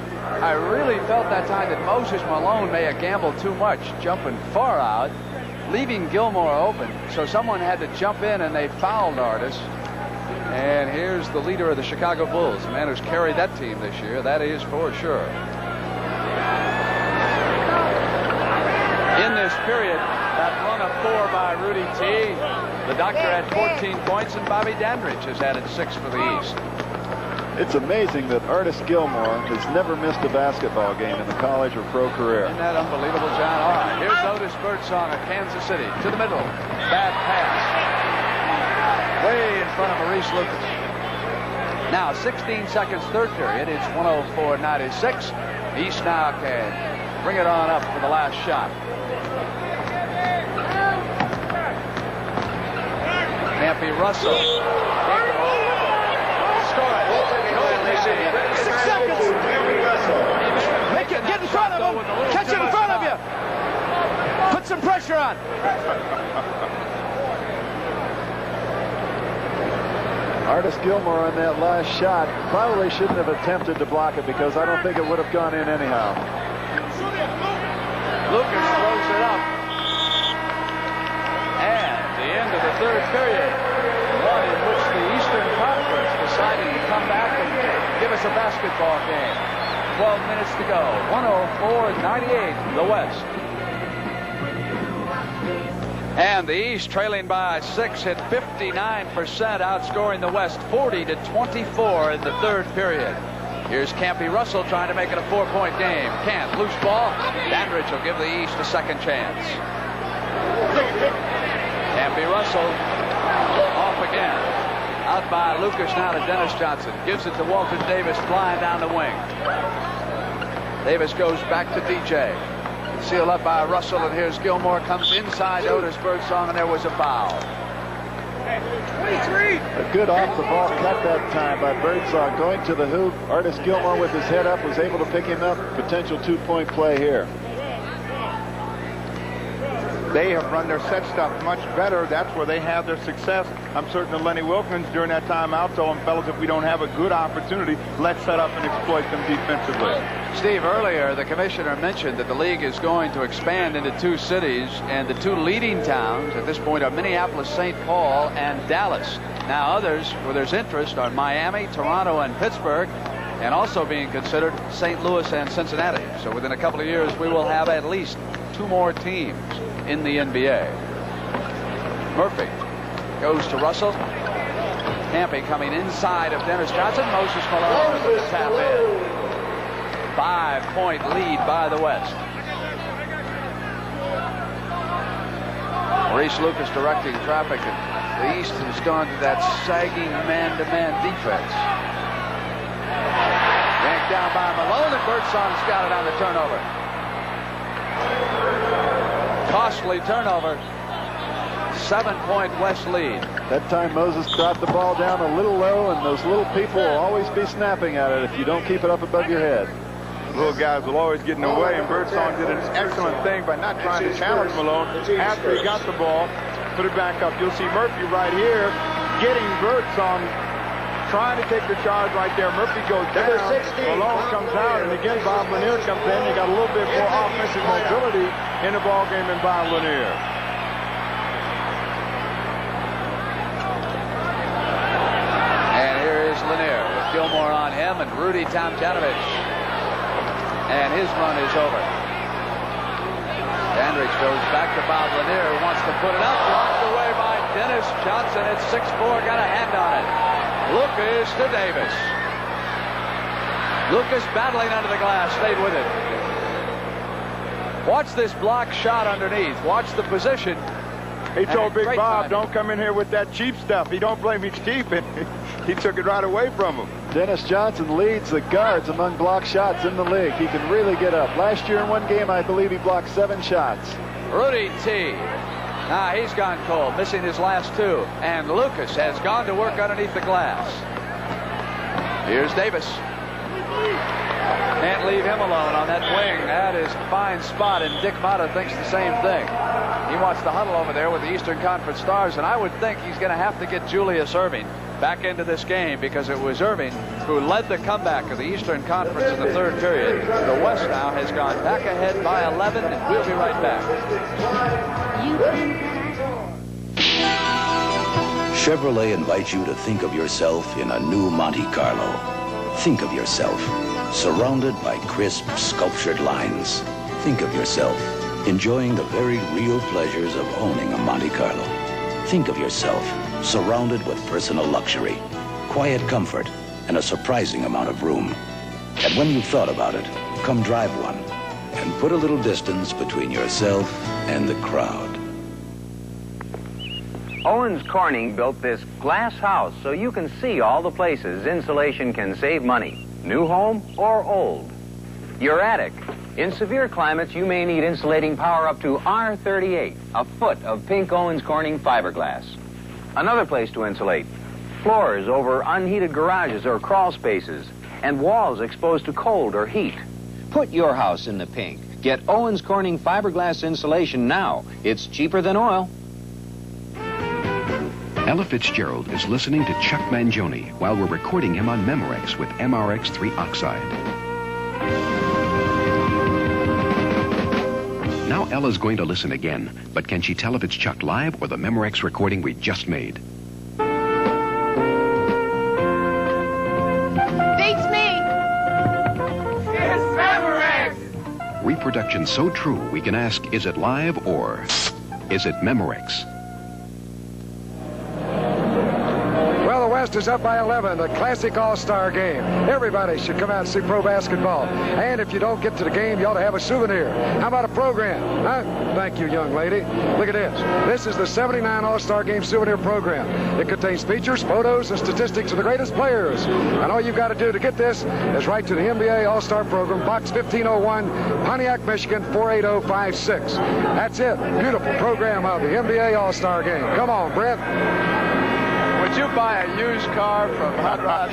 I really felt that time that Moses Malone may have gambled too much, jumping far out, leaving Gilmore open. So someone had to jump in, and they fouled Artis. And here's the leader of the Chicago Bulls, the man who's carried that team this year. That is for sure. In this period, that run of 4 by Rudy T. The doctor had 14 points, and Bobby Dandridge has added 6 for the East.
It's amazing that Artis Gilmore has never missed a basketball game in the college or pro career.
Isn't that unbelievable, John? All right, here's Otis Birdsong of Kansas City to the middle. Bad pass. way in front of Maurice Lucas. Now 16 seconds, third period. It's 104.96. East now can bring it on up for the last shot. Campy Russell. Score it.
6 seconds. Make it. Get in front of him. Catch it in front of you. Put some pressure on.
Artis Gilmore on that last shot probably shouldn't have attempted to block it because I don't think it would have gone in anyhow.
Lucas throws it up. And the end of the third period. One in which the Eastern Conference decided to come back and give us a basketball game. 12 minutes to go. 104-98, the West. And the East trailing by 6 hit 59%, outscoring the West 40-24 in the third period. Here's Campy Russell trying to make it a 4-point game. Can't. Loose ball. Dandridge will give the East a second chance. Campy Russell off again. Out by Lucas now to Dennis Johnson. Gives it to Walton Davis flying down the wing. Davis goes back to DJ. Sealed up by Russell, and here's Gilmore. Comes inside Otis Birdsong, and there was a foul.
23. A good off-the-ball cut that time by Birdsong. Going to the hoop. Artis Gilmore with his head up was able to pick him up. Potential 2-point play here.
They have run their set stuff much better. That's where they have their success. I'm certain that Lenny Wilkins during that timeout told them, fellas, if we don't have a good opportunity, let's set up and exploit them defensively.
Steve, earlier the commissioner mentioned that the league is going to expand into 2 cities, and the 2 leading towns at this point are Minneapolis, St. Paul, and Dallas. Now others where there's interest are Miami, Toronto, and Pittsburgh, and also being considered St. Louis and Cincinnati. So within a couple of years we will have at least 2 more teams in the NBA. Murphy goes to Russell. Campy coming inside of Dennis Johnson. Moses Malone with the tap in. 5-point lead by the West. Maurice Lucas directing traffic, and the East has gone to that sagging man-to-man defense. Yanked down by Malone, and Birdsong's got it on the turnover. Costly turnover. 7-point West lead.
That time Moses dropped the ball down a little low, and those little people will always be snapping at it if you don't keep it up above your head.
Little guys will always get in the way, and Birdsong did an excellent thing by not trying to challenge Malone. After he got the ball, put it back up. You'll see Murphy right here getting Birdsong, trying to take the charge right there. Murphy goes down. Malone comes out, and again Bob Lanier comes in. They got a little bit more offensive mobility in the ball game than Bob Lanier.
And here is Lanier with Gilmore on him and Rudy Tomjanovich. And his run is over. Dandridge goes back to Bob Lanier, who wants to put it up. Blocked away by Dennis Johnson at 6'4", got a hand on it. Lucas to Davis. Lucas battling under the glass, stayed with it. Watch this block shot underneath. Watch the position.
He told Big Bob, don't come in here with that cheap stuff. He don't blame me cheap, and he took it right away from him.
Dennis Johnson leads the guards among block shots in the league. He can really get up. Last year in one game, I believe he blocked 7 shots.
Rudy T. Now he's gone cold, missing his last 2. And Lucas has gone to work underneath the glass. Here's Davis. Can't leave him alone on that wing. That is a fine spot, and Dick Motta thinks the same thing. He wants to huddle over there with the Eastern Conference stars, and I would think he's going to have to get Julius Erving back into this game, because it was Erving who led the comeback of the Eastern Conference in the third period. The West now has gone back ahead by 11, and we'll be right back.
Chevrolet invites you to think of yourself in a new Monte Carlo. Think of yourself surrounded by crisp, sculptured lines. Think of yourself enjoying the very real pleasures of owning a Monte Carlo. Think of yourself surrounded with personal luxury, quiet comfort, and a surprising amount of room. And when you've thought about it, come drive one and put a little distance between yourself and the crowd.
Owens Corning built this glass house so you can see all the places insulation can save money, new home or old. Your attic. In severe climates, you may need insulating power up to R38, a foot of pink Owens Corning fiberglass. Another place to insulate. Floors over unheated garages or crawl spaces, and walls exposed to cold or heat.
Put your house in the pink. Get Owens Corning fiberglass insulation now. It's cheaper than oil.
Ella Fitzgerald is listening to Chuck Mangione while we're recording him on Memorex with MRX3 Oxide. Now Ella's going to listen again, but can she tell if it's Chuck live or the Memorex recording we just made?
Beats me! It's Memorex!
Reproduction so true, we can ask, is it live or is it Memorex?
Well, the West is up by 11, the classic all-star game. Everybody should come out and see pro basketball. And if you don't get to the game, you ought to have a souvenir. How about a program? Huh? Thank you, young lady. Look at this. This is the 79 All-Star Game souvenir program. It contains features, photos, and statistics of the greatest players. And all you've got to do to get this is write to the NBA All-Star Program, Box 1501, Pontiac, Michigan, 48056. That's it. Beautiful program of the NBA All-Star Game. Come on, Brett.
Would you buy a used car from Hot Rod?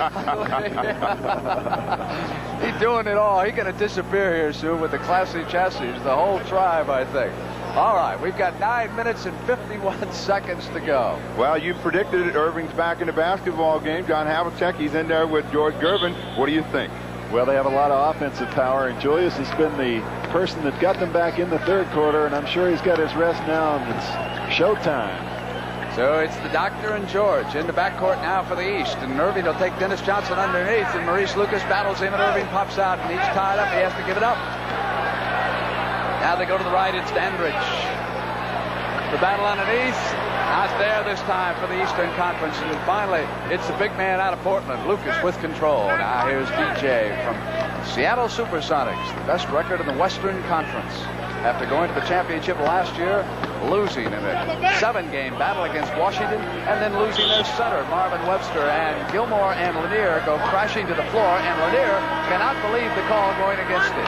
He's doing it all. He's going to disappear here soon with the classy chassis. The whole tribe, I think. All right, we've got 9 minutes and 51 seconds to go.
Well, you predicted it. Irving's back in the basketball game. John Havlicek, he's in there with George Gervin. What do you think?
Well, they have a lot of offensive power, and Julius has been the person that got them back in the third quarter, and I'm sure he's got his rest now, and it's showtime.
So it's the Doctor and George in the backcourt now for the East. And Irving will take Dennis Johnson underneath. And Maurice Lucas battles him, and Irving pops out. And he's tied up. He has to give it up. Now they go to the right. It's Dandridge. The battle underneath. Not there this time for the Eastern Conference. And finally, it's the big man out of Portland, Lucas, with control. Now here's DJ from Seattle Supersonics, the best record in the Western Conference. After going to the championship last year, losing in a 7-game battle against Washington, and then losing their center, Marvin Webster, and Gilmore and Lanier go crashing to the floor, and Lanier cannot believe the call going against it.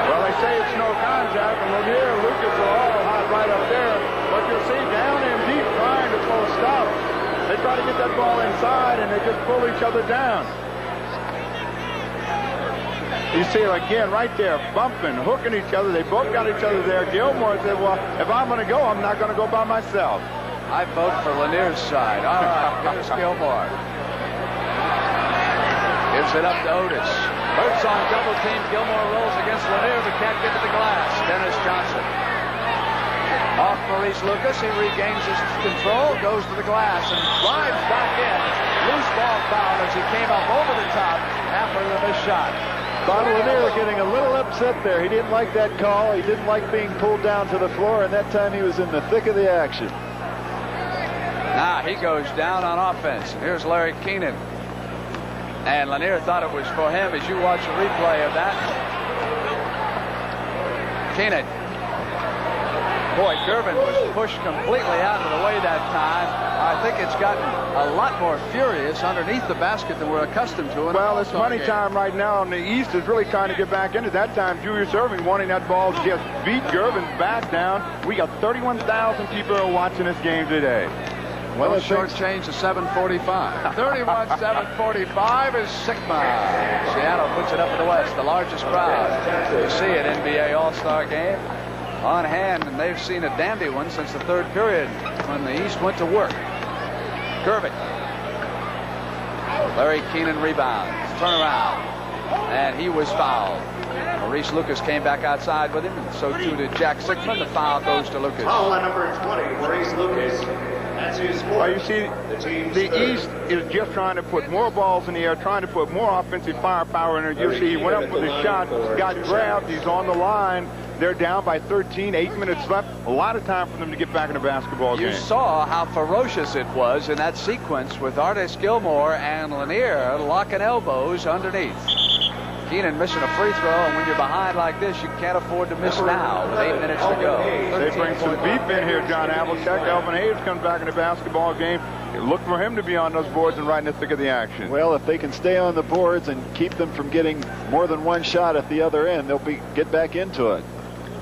Well, they say it's no contact, and Lanier and Lucas are all hot right up there, but you'll see down in deep trying to post up. They try to get that ball inside, and they just pull each other down. You see it again right there, bumping, hooking each other. They both got each other there. Gilmore said, well, if I'm going to go, I'm not going to go by myself.
I vote for Lanier's side. All right, here's Gilmore. Gives it up to Otis. Hurts on double team. Gilmore rolls against Lanier, but can't get to the glass. Dennis Johnson. Off Maurice Lucas. He regains his control, goes to the glass, and drives back in. Loose ball foul as he came up over the top after the missed shot.
Bob Lanier getting a little upset there. He didn't like that call. He didn't like being pulled down to the floor, and that time he was in the thick of the action.
Now he goes down on offense. Here's Larry Keenan. And Lanier thought it was for him as you watch the replay of that. Keenan. Boy, Gervin was pushed completely out of the way that time. I think it's gotten a lot more furious underneath the basket than we're accustomed to.
Well, it's money time right now, and the East is really trying to get back into that time. Julius Irving wanting that ball just beat Gervin's back down. We got 31,000 people who are watching this game today.
Well, it's shortchanged to 745. 31-745 is Sigma. Seattle puts it up in the West, the largest crowd. You see it, NBA All-Star Game on hand, and they've seen a dandy one since the third period when the East went to work. Gervin. Larry Keenan rebounds. Turn around. And he was fouled. Maurice Lucas came back outside with him, and so too did Jack Sigmund. The foul goes to Lucas.
Foul on number 20, Maurice Lucas. That's his fourth.
Well, you see, the East is just trying to put more balls in the air, trying to put more offensive firepower in there. You see, he went up with his shot, got grabbed, he's on the line. They're down by 13, 8 minutes left. A lot of time for them to get back in the basketball game.
You saw how ferocious it was in that sequence with Artis Gilmore and Lanier locking elbows underneath. Keenan missing a free throw, and when you're behind like this, you can't afford to miss now with 8 minutes to go.
They bring some beef in here, John Havlicek. Elvin Hayes comes back in the basketball game. Look for him to be on those boards and right in the thick of the action.
Well, if they can stay on the boards and keep them from getting more than one shot at the other end, they'll get back into it.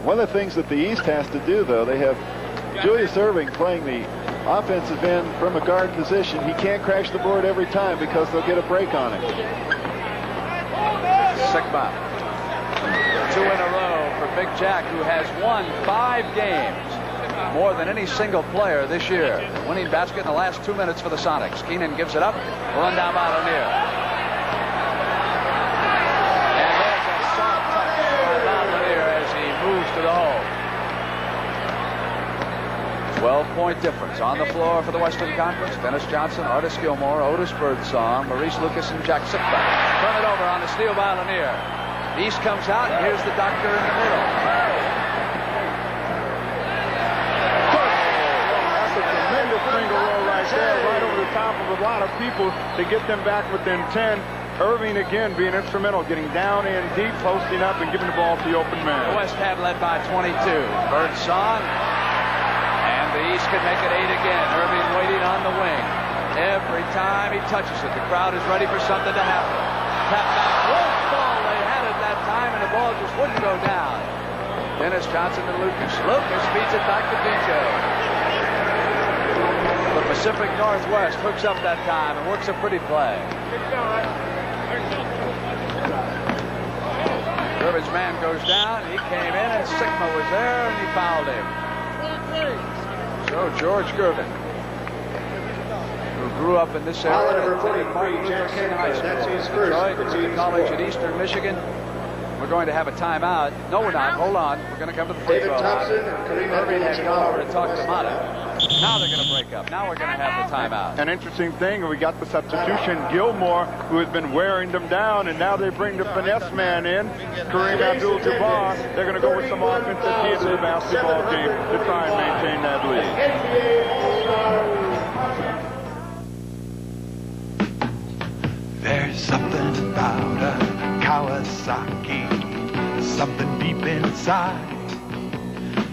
One of the things that the East has to do, though, they have Julius Erving playing the offensive end from a guard position. He can't crash the board every time because they'll get a break on him.
Sikma. 2 in a row for Big Jack, who has won 5 games. More than any single player this year. Winning basket in the last 2 minutes for the Sonics. Keenan gives it up. Run down by Lanier. And there's a soft touch by Bob Lanier as he moves to the hole. 12-point difference on the floor for the Western Conference. Dennis Johnson, Artis Gilmore, Otis Birdsong, Maurice Lucas, and Jack Sikma. Turn it over on the steal by Lanier. East comes out, and here's the doctor in the middle.
Finger roll right there, right over the top of a lot of people to get them back within 10. Erving again being instrumental, getting down in deep, posting up, and giving the ball to the open man.
The West had led by 22. Birdsong, and the East could make it 8 again. Erving waiting on the wing. Every time he touches it, the crowd is ready for something to happen. Tap back, one ball they had it that time, and the ball just wouldn't go down. Dennis Johnson to Lucas. Lucas feeds it back to BJ. The Pacific Northwest hooks up that time and works a pretty play. Garbage man goes down. He came in, and Sikma was there, and he fouled him. So George Gervin, who grew up in this area, attended Martin Luther King High School, Detroit, went to college at Eastern Michigan. We're going to have a timeout. No, we're not. Hold on. We're going to come to the free throw line. Irving had to go over to talk to Mata. Now they're going to break up. Now we're going to have the timeout.
An interesting thing, we got the substitution, Gilmore, who has been wearing them down, and now they bring the finesse man in, Kareem Abdul-Jabbar. They're going to go with some offense at the end of the basketball game to try and maintain that
lead. There's something about a Kawasaki, something deep inside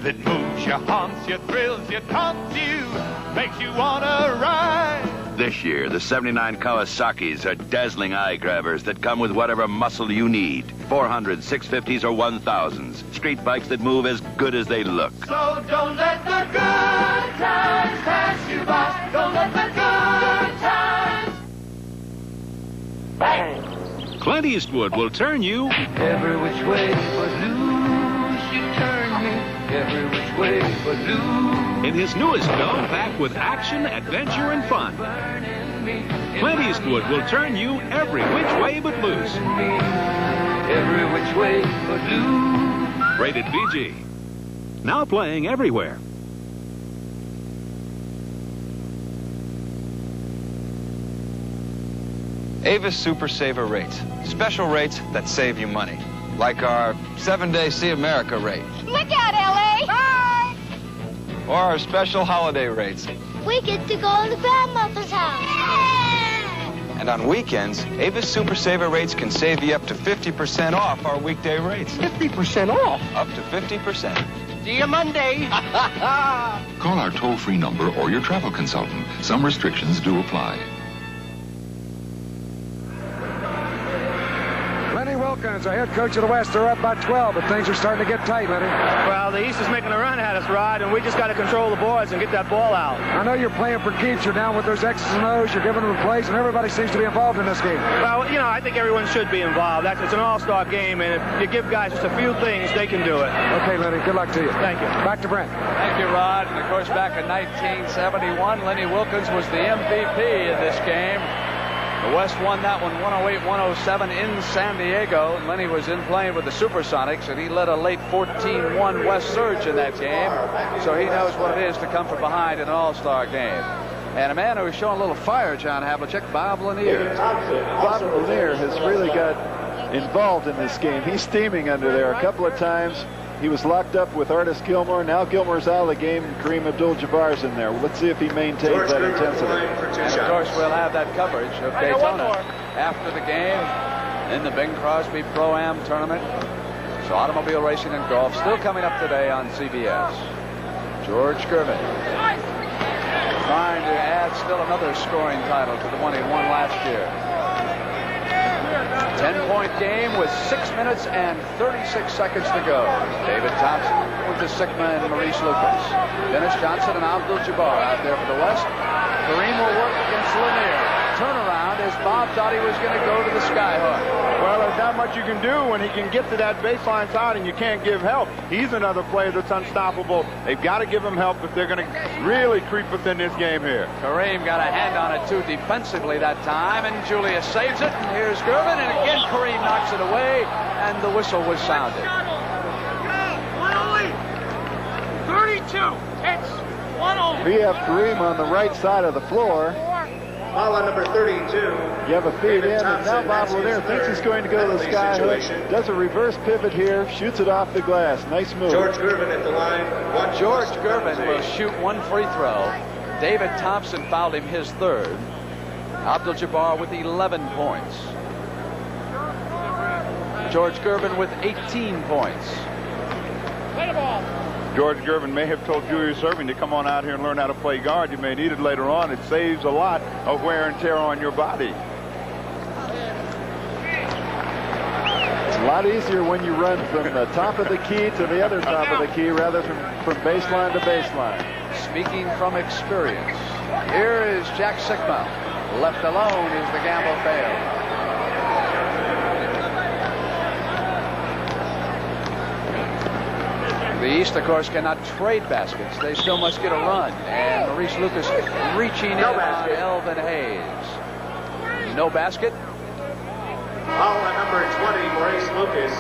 that moves you, haunts you, thrills you, taunts you, makes you want to ride.
This year, the 79 Kawasaki's are dazzling eye grabbers that come with whatever muscle you need. 400s, 650s, or 1000s. Street bikes that move as good as they look.
So don't let the good times pass you by. Don't let the good times.
Bang!
Clint Eastwood will turn you
every which way but loose. You turn me every which way but loose.
in his newest film packed with action, adventure, and fun. Clint Eastwood will turn you every which way but loose.
Every which way but loose.
Rated PG. Now playing everywhere.
Avis Super Saver rates. Special rates that save you money. Like our 7-day See America rate.
Look out, L.A. Bye.
Or our special holiday rates.
We get to go to grandmother's house.
And on weekends, Avis Super Saver rates can save you up to 50% off our weekday rates.
50% off?
Up to 50%.
See you Monday.
Call our toll-free number or your travel consultant. Some restrictions do apply.
Lenny Wilkins, the head coach of the West, are up by 12, but things are starting to get tight, Lenny.
Well, the East is making a run at us, Rod, and we just got to control the boards and get that ball out.
I know you're playing for keeps. You're down with those X's and O's. You're giving them plays, and everybody seems to be involved in this game.
Well, you know, I think everyone should be involved. It's an all-star game, and if you give guys just a few things, they can do it.
Okay, Lenny, good luck to you.
Thank you.
Back to Brent.
Thank you, Rod. And, of course, back in 1971, Lenny Wilkins was the MVP in this game. The West won that one 108-107 in San Diego. Lenny was in playing with the Supersonics, and he led a late 14-1 West surge in that game. So he knows what it is to come from behind in an all-star game. And a man who was showing a little fire, John Havlicek, Bob Lanier.
Bob Lanier has really got involved in this game. He's steaming under there a couple of times. He was locked up with Artis Gilmore. Now Gilmore's out of the game, and Kareem Abdul-Jabbar's in there. Let's see if he maintains that intensity.
And, of course, we'll have that coverage of Daytona after the game. in the Bing Crosby Pro-Am tournament. So automobile racing and golf still coming up today on CBS. George Gervin trying to add still another scoring title to the one he won last year. 10-point game with 6 minutes and 36 seconds to go. David Thompson with the sick man Maurice Lucas. Dennis Johnson and Abdul Jabbar out there for the West. Kareem will work against Lanier. Turnaround as Bob thought he was going to go to the Skyhook.
Well, there's not much you can do when he can get to that baseline side and you can't give help. He's another player that's unstoppable. They've got to give him help if they're going to really creep within this game here.
Kareem got a hand on it too defensively that time, and Julius saves it. And here's Gervin, and again Kareem knocks it away, and the whistle was sounded.
32. It's 1-0.
We have Kareem on the right side of the floor.
Foul on number 32.
You have a feed in, and now Bob Lanier thinks he's going to go to the Skyhook. Does a reverse pivot here, shoots it off the glass. Nice move.
George Gervin at the line.
George Gervin will shoot one free throw. David Thompson fouled him his third. Abdul Jabbar with 11 points. George Gervin with 18 points.
Play the ball.
George Gervin may have told Julius Erving to come on out here and learn how to play guard. You may need it later on. It saves a lot of wear and tear on your body.
It's a lot easier when you run from the top of the key to the other top of the key rather than from baseline to baseline.
Speaking from experience, here is Jack Sikma. Left alone as the gamble failed. The East, of course, cannot trade baskets. They still must get a run. And Maurice Lucas reaching in on Elvin Hayes. No basket.
Foul on number 20, Maurice Lucas.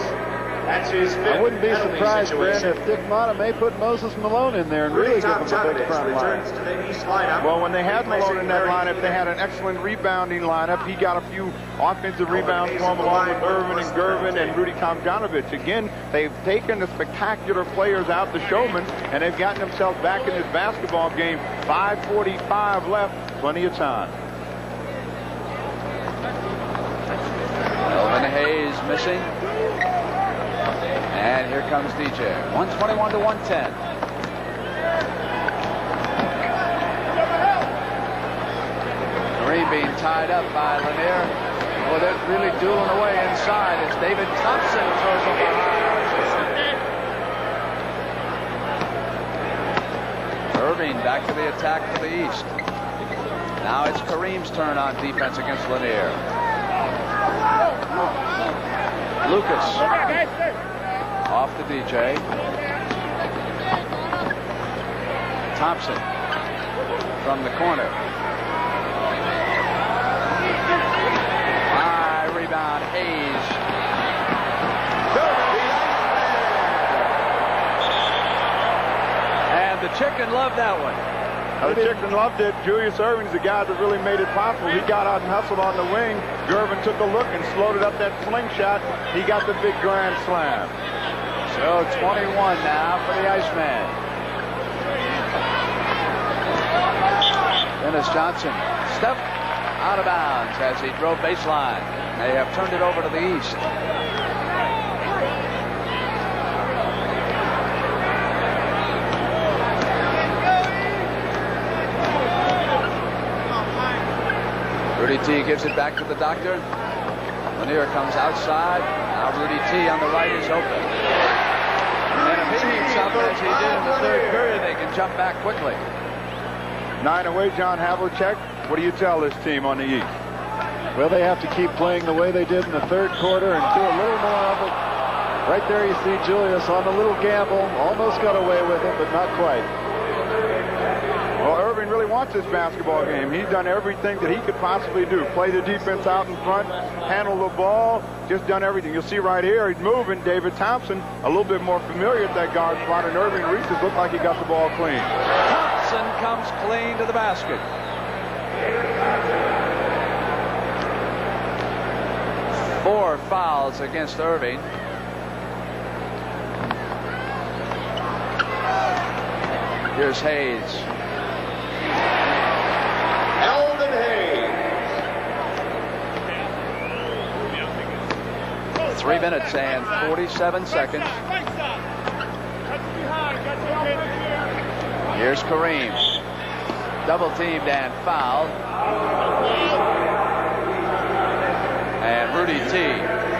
That's his fifth.
I wouldn't be surprised, Brent, if Dick Motta may put Moses Malone in there and really give him a big front line.
Well, when they had Malone in that lineup, they had an excellent rebounding lineup. He got a few offensive rebounds for him along with Irvin and Gervin and Rudy Tomjanovich. Again, they've taken the spectacular players out, the showmen, and they've gotten themselves back in this basketball game. 5:45 left, plenty of time.
Elvin Hayes missing. And here comes DJ. 121 to 110. Kareem being tied up by Lanier. Well, they're really dueling away inside as David Thompson throws up a high. Irving back to the attack for the East. Now it's Kareem's turn on defense against Lanier. Lucas. Off to DJ. Thompson from the corner. High rebound, Hayes. And the chicken loved that one.
The chicken loved it. Julius Erving's the guy that really made it possible. He got out and hustled on the wing. Gervin took a look and floated up that slingshot. He got the big grand slam.
So 21 now for the Iceman. Dennis Johnson stepped out of bounds as he drove baseline. They have turned it over to the East. Rudy T gives it back to the doctor. Lanier comes outside. Now Rudy T on the right is open. And if he keeps up as he did in the third period, they can jump back quickly.
9 away, John Havlicek. What do you tell this team on the East?
Well, they have to keep playing the way they did in the third quarter and do a little more of it. Right there you see Julius on the little gamble. Almost got away with it, but not quite.
Well, Irving really wants this basketball game. He's done everything that he could possibly do. Play the defense out in front, handle the ball, just done everything. You'll see right here, he's moving. David Thompson, a little bit more familiar at that guard spot, and Irving Reeses looked like he got the ball clean.
Thompson comes clean to the basket. Four fouls against Irving. Here's Hayes.
Elvin Hayes.
3 minutes and 47 seconds. Here's Kareem. Double teamed and fouled. And Rudy T.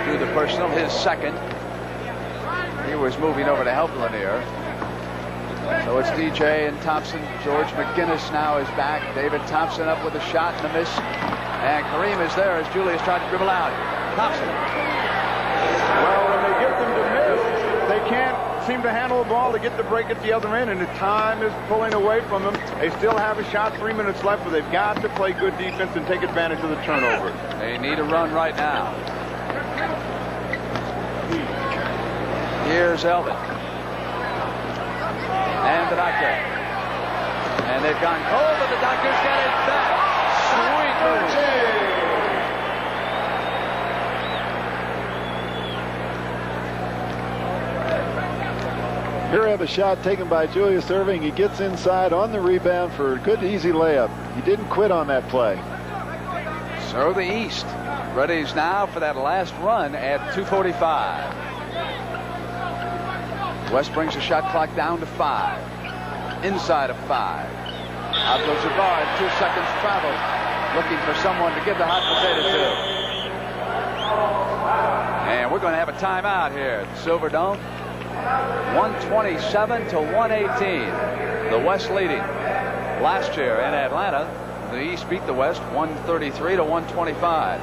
threw the personal, his second. He was moving over to help Lanier. So it's DJ and Thompson. George McGinnis now is back. David Thompson up with a shot and a miss. And Kareem is there as Julius tried to dribble out. Thompson.
Well, when they get them to miss, they can't seem to handle the ball to get the break at the other end, and the time is pulling away from them. They still have a shot, 3 minutes left, but they've got to play good defense and take advantage of the turnover.
They need a run right now. Here's Elvin. And the Doctor. And they've gone cold, but the Doctor's got it back. Sweet move.
Here we have a shot taken by Julius Erving. He gets inside on the rebound for a good, easy layup. He didn't quit on that play.
So the East readies now for that last run at 2:45. West brings the shot clock down to 5. Inside of 5. Abdul-Jabbar in 2 seconds travel. Looking for someone to give the hot potato to. And we're going to have a timeout here at the Silverdome. 127 to 118. The West leading. Last year in Atlanta, the East beat the West 133 to 125.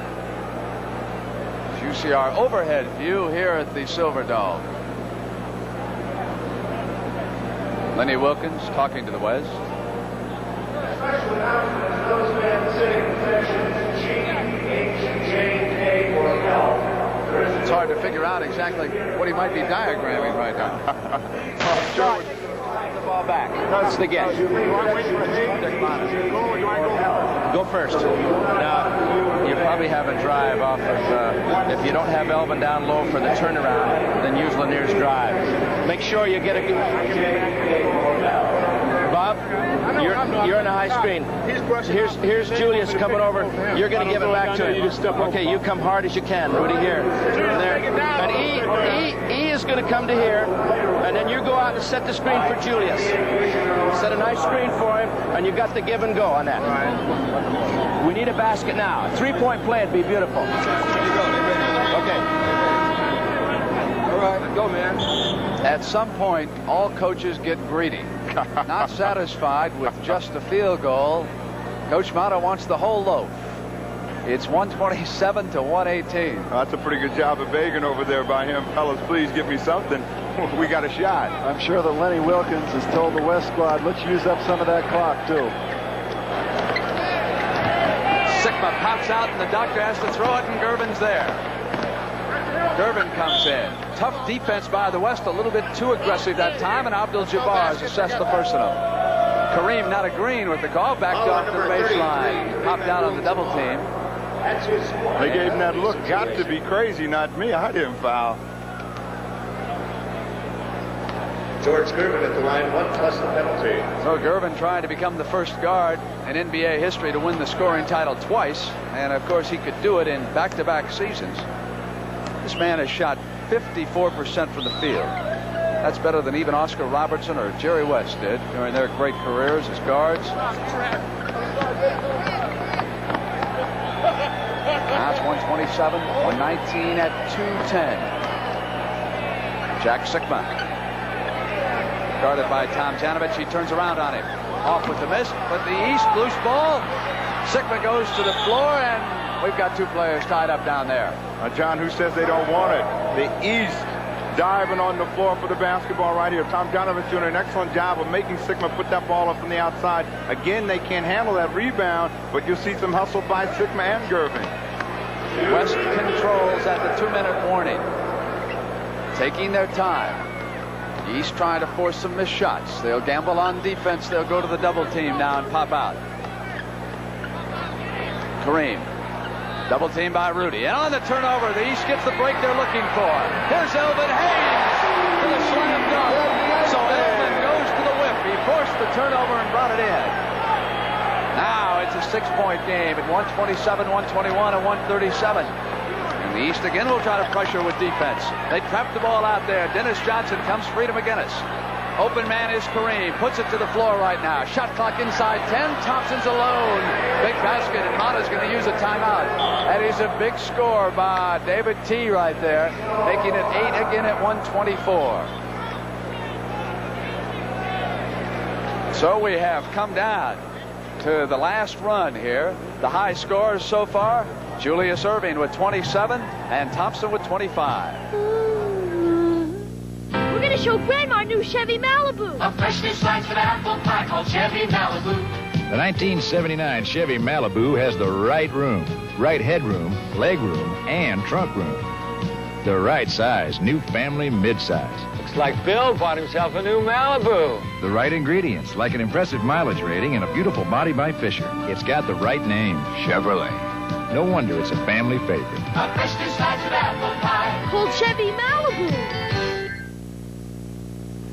As you see our overhead view here at the Silverdome. Lenny Wilkens talking to the West. It's hard to figure out exactly what he might be diagramming right now.
George, the ball back. That's the guess. Go first. Now, you probably have a drive off of, if you don't have Elvin down low for the turnaround, then use Lanier's drive. Make sure you get a good... Bob, you're in a high screen. Here's Julius coming over. You're going to give it back to him. Okay, you come hard as you can. Rudy, here. There. And E is going to come to here, and then you go out and set the screen for Julius. Set a nice screen for him, and you got the give and go on that. We need a basket now. 3-point play would be beautiful. Okay. All right, go, man.
At some point, all coaches get greedy. Not satisfied with just a field goal. Coach Mata wants the whole loaf. It's 127 to 118.
That's a pretty good job of begging over there by him. Fellas, please give me something. We got a shot.
I'm sure that Lenny Wilkens has told the West squad, let's use up some of that clock, too.
Sikma pops out, and the Doctor has to throw it, and Gervin's there. Gervin comes in. Tough defense by the West, a little bit too aggressive that time, and Abdul-Jabbar has assessed the personal. Kareem not agreeing with the call, backed off the baseline. Popped out on the double team.
They gave him that look. Got to be crazy, not me. I didn't foul.
George Gervin at the line, 1 plus the penalty.
So Gervin trying to become the first guard in NBA history to win the scoring title twice, and of course he could do it in back-to-back seasons. This man has shot 54% from the field. That's better than even Oscar Robertson or Jerry West did during their great careers as guards. Now it's 127, 119 at 210. Jack Sikma. Guarded by Tom Janovich. He turns around on him. Off with the miss, but the East loose ball. Sikma goes to the floor, and we've got 2 players tied up down there.
John, who says they don't want it? The East diving on the floor for the basketball right here. Tom Janovich doing an excellent job of making Sikma put that ball up from the outside. Again, they can't handle that rebound, but you'll see some hustle by Sikma and Gervin.
West controls at the 2-minute warning. Taking their time. East trying to force some missed shots. They'll gamble on defense. They'll go to the double team now and pop out. Kareem. Double team by Rudy. And on the turnover, the East gets the break they're looking for. Here's Elvin Hayes for the slam dunk. So Elvin goes to the whip. He forced the turnover and brought it in. Now it's a 6-point game at 127, 121, and 137. And The East again will try to pressure with defense. They trap the ball out there. Dennis Johnson comes free to McGinnis. Open man is Kareem. Puts it to the floor right now. Shot clock inside 10. Thompson's alone. Big basket, and Mata's going to use a timeout. That is a big score by David T. right there, making it 8 again at 124. So we have come down to the last run here. The high scores so far, Julius Erving with 27 and Thompson with 25.
We're going to show Grandma our new Chevy Malibu.
A freshly sliced apple pie called Chevy Malibu.
The 1979 Chevy Malibu has the right room, right headroom, legroom, and trunk room. The right size, new family midsize.
Looks like Bill bought himself a new Malibu.
The right ingredients, like an impressive mileage rating and a beautiful body by Fisher. It's got the right name, Chevrolet. No wonder it's a family favorite.
A freshly sliced apple pie
called Chevy Malibu.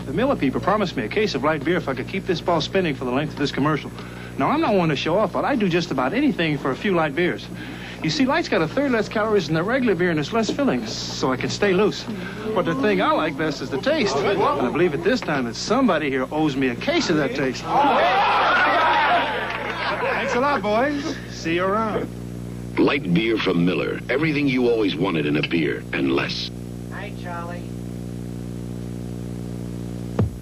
The Miller people promised me a case of light beer if I could keep this ball spinning for the length of this commercial. Now, I'm not one to show off, but I do just about anything for a few light beers. You see, light's got a third less calories than the regular beer and it's less filling, so I can stay loose. But the thing I like best is the taste. And I believe at this time that somebody here owes me a case of that taste. Thanks a lot, boys. See you around.
Light beer from Miller. Everything you always wanted in a beer, and less.
Hi, Charlie.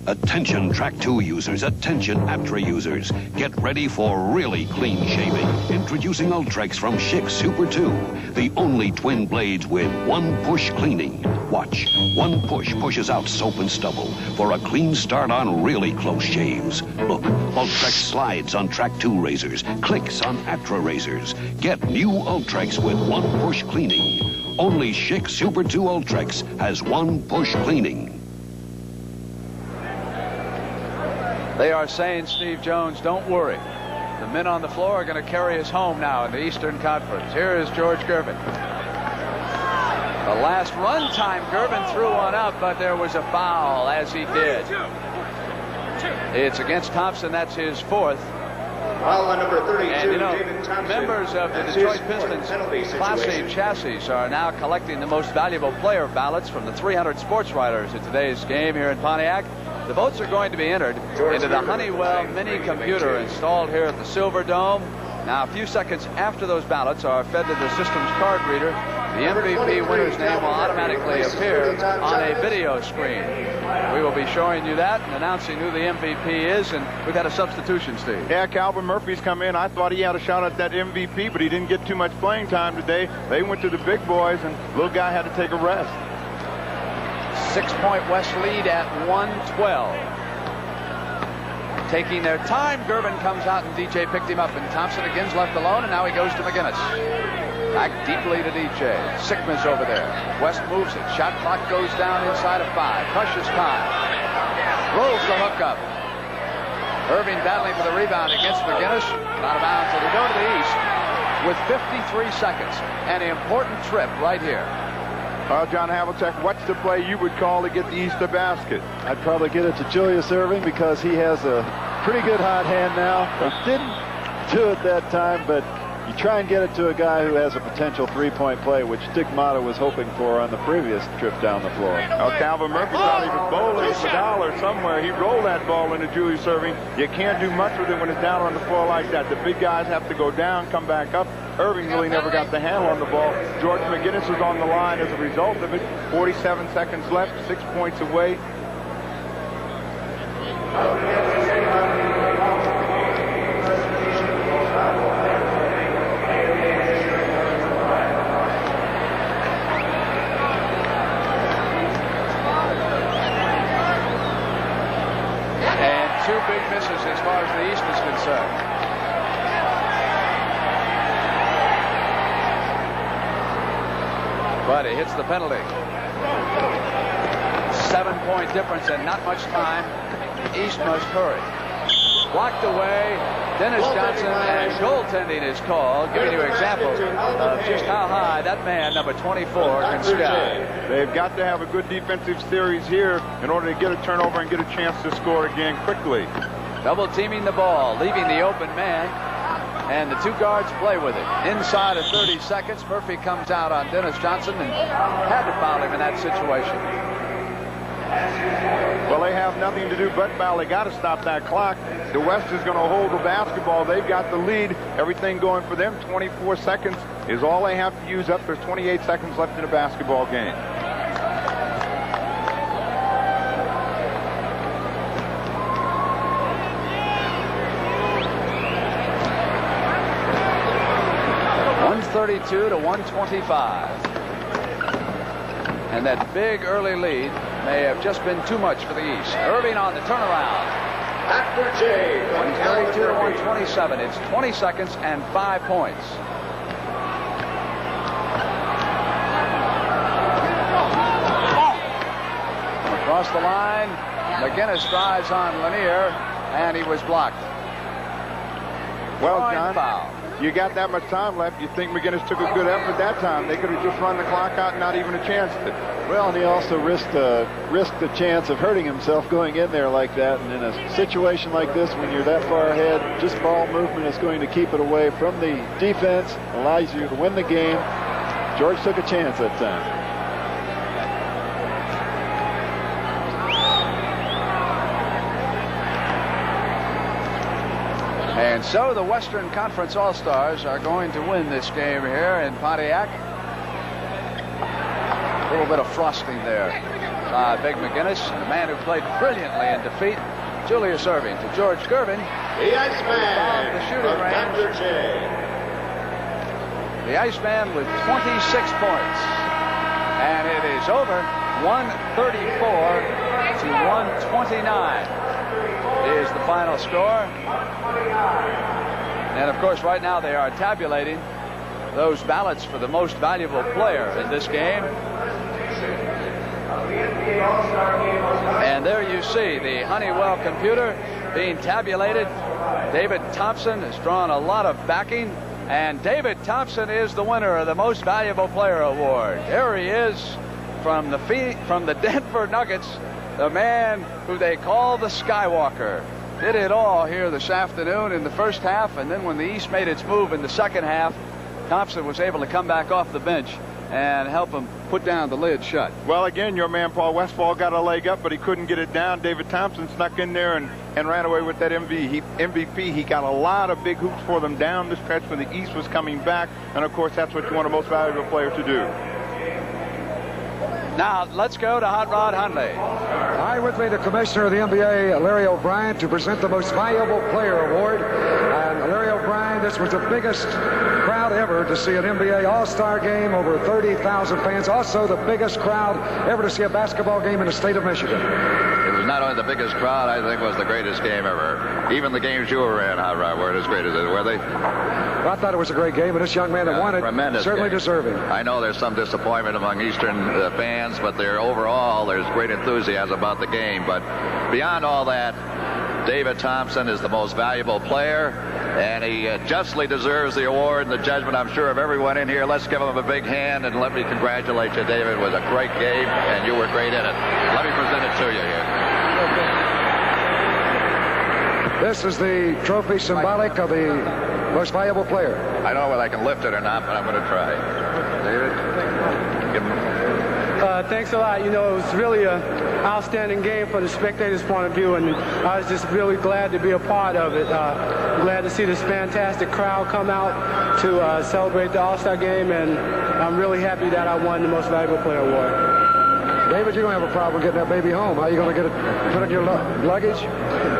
Attention Track 2 users, attention Aptra users. Get ready for really clean shaving. Introducing Ultrex from Schick Super 2. The only twin blades with one push cleaning. Watch. One push pushes out soap and stubble for a clean start on really close shaves. Look, Ultrex slides on Track 2 razors, clicks on Aptra razors. Get new Ultrex with one push cleaning. Only Schick Super 2 Ultrex has one push cleaning.
They are saying, Steve Jones, don't worry. The men on the floor are going to carry us home now in the Eastern Conference. Here is George Gervin. The last run time, Gervin threw one up, but there was a foul as he did. It's against Thompson. That's his fourth.
Foul on number 32,
and, you know,
David Thompson.
members of the Detroit Pistons Class A chassis are now collecting the most valuable player ballots from the 300 sports writers at today's game here in Pontiac. The votes are going to be entered into the Honeywell mini computer installed here at the Silver Dome. Now, a few seconds after those ballots are fed to the system's card reader, the MVP winner's name will automatically appear on a video screen. We will be showing you that and announcing who the MVP is, and we've had a substitution, Steve.
Yeah, Calvin Murphy's come in. I thought he had a shot at that MVP, but he didn't get too much playing time today. They went to the big boys, and little guy had to take a rest.
6-point West lead at 112. Taking their time, Gervin comes out and DJ picked him up, and Thompson again's left alone, and now he goes to McGinnis. Back deeply to DJ. Sickman's over there. West moves it. Shot clock goes down inside of 5. Precious time. Rolls the hook up. Erving battling for the rebound against McGinnis. Out of bounds, and they go to the East with 53 seconds. An important trip right here.
John Havlicek, what's the play you would call to get the East a basket?
I'd probably get it to Julius Erving because he has a pretty good hot hand now. He didn't do it that time, but you try and get it to a guy who has a potential three-point play, which Dick Motta was hoping for on the previous trip down the floor.
Well, Calvin Murphy thought he was bowling for $1 somewhere. He rolled that ball into Julius Erving. You can't do much with it when it's down on the floor like that. The big guys have to go down, come back up. Erving really never got the handle on the ball. George McGinnis was on the line as a result of it. 47 seconds left, 6 points away.
And 2 big misses as far as the East is concerned. But he hits the penalty. 7-point difference and not much time. East must hurry. Blocked away. Dennis Johnson, and goaltending is called, giving you examples of just how high that man, number 24, can sky.
They've got to have a good defensive series here in order to get a turnover and get a chance to score again quickly.
Double teaming the ball, leaving the open man. and the two guards play with it. Inside of 30 seconds, Murphy comes out on Dennis Johnson and had to foul him in that situation.
Well, they have nothing to do but foul. They got to stop that clock. The West is going to hold the basketball. They've got the lead. Everything going for them. 24 seconds is all they have to use up. There's 28 seconds left in the basketball game.
.132 to 125. And that big early lead may have just been too much for the East. Irving on the turnaround.
Dr. J.
132 to 127. It's 20 seconds and 5 points. Across the line, McGinnis drives on Lanier, and he was blocked.
Well, John, you got that much time left. You think McGinnis took a good effort that time. They could have just run the clock out and not even a chance to.
Well, and he also risked the chance of hurting himself going in there like that. And in a situation like this, when you're that far ahead, just ball movement is going to keep it away from the defense, allows you to win the game. George took a chance that time.
And so the Western Conference All-Stars are going to win this game here in Pontiac. A little bit of frosting there. Big McGinnis, the man who played brilliantly in defeat, Julius Irving to George Gervin.
The Iceman,
the shooting range.
Dr. J.
The Iceman with 26 points. And it is over. 134 to 129 is the final score. And of course, right now they are tabulating those ballots for the most valuable player in this game. And there you see the Honeywell computer being tabulated. David Thompson has drawn a lot of backing, and David Thompson is the winner of the most valuable player award. There he is from the Denver Nuggets, the man who they call the Skywalker. Did it all here this afternoon in the first half, and then when the East made its move in the second half, Thompson was able to come back off the bench and help him put down the lid shut.
Well, again, your man Paul Westphal got a leg up, but he couldn't get it down. David Thompson snuck in there and ran away with that MVP. He got a lot of big hoops for them down the stretch when the East was coming back, and of course that's what you want a most valuable player to do.
Now, let's go to Hot Rod Hundley.
Hi, with me, the commissioner of the NBA, Larry O'Brien, to present the Most Valuable Player Award. And Larry O'Brien, this was the biggest crowd ever to see an NBA All-Star game, over 30,000 fans. Also the biggest crowd ever to see a basketball game in the state of Michigan.
It was not only the biggest crowd, I think it was the greatest game ever. Even the games you were in, Hot Rod, weren't as great as it, were they?
Well, I thought it was a great game, and this young man that won it, certainly
game.
Deserving.
I know there's some disappointment among Eastern fans, but overall there's great enthusiasm about the game. But beyond all that, David Thompson is the most valuable player, and he justly deserves the award and the judgment, I'm sure, of everyone in here. Let's give him a big hand, and let me congratulate you, David. It was a great game, and you were great in it. Let me present it to you here.
This is the trophy symbolic of the most valuable player.
I don't know whether I can lift it or not, but I'm going to try. David, give him.
Thanks a lot. You know, it was really an outstanding game from the spectators' point of view, and I was just really glad to be a part of it. Glad to see this fantastic crowd come out to celebrate the All-Star game, and I'm really happy that I won the Most Valuable Player Award.
David, you don't have a problem getting that baby home. How are you going to get it put in your luggage?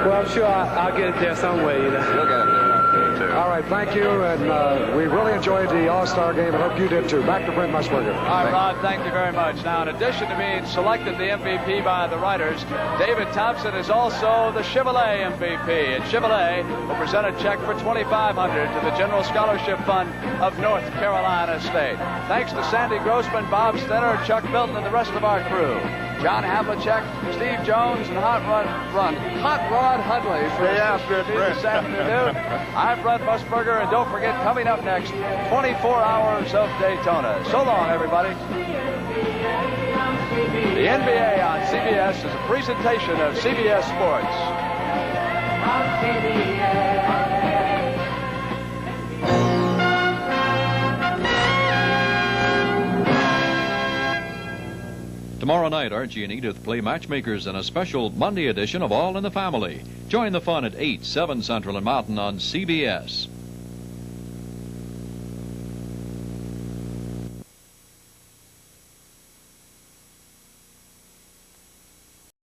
Well, I'm sure I'll get it there some way, you know.
You'll get it there.
All right, thank you, and we really enjoyed the All-Star game, and hope you did too. Back to Brent Musburger.
All right, Rod, thank you very much. Now, in addition to being selected the MVP by the writers, David Thompson is also the Chevrolet MVP. And Chevrolet will present a check for $2,500 to the General Scholarship Fund of North Carolina State. Thanks to Sandy Grossman, Bob Stenner, Chuck Milton, and the rest of our crew. John Havlicek, Steve Jones, and Hot Rod Hundley for this afternoon. I'm Brent Musburger, and don't forget, coming up next, 24 Hours of Daytona. So long, everybody. The NBA on CBS is a presentation of CBS Sports.
Tomorrow night, Archie and Edith play matchmakers in a special Monday edition of All in the Family. Join the fun at 8, 7 Central and Mountain on CBS.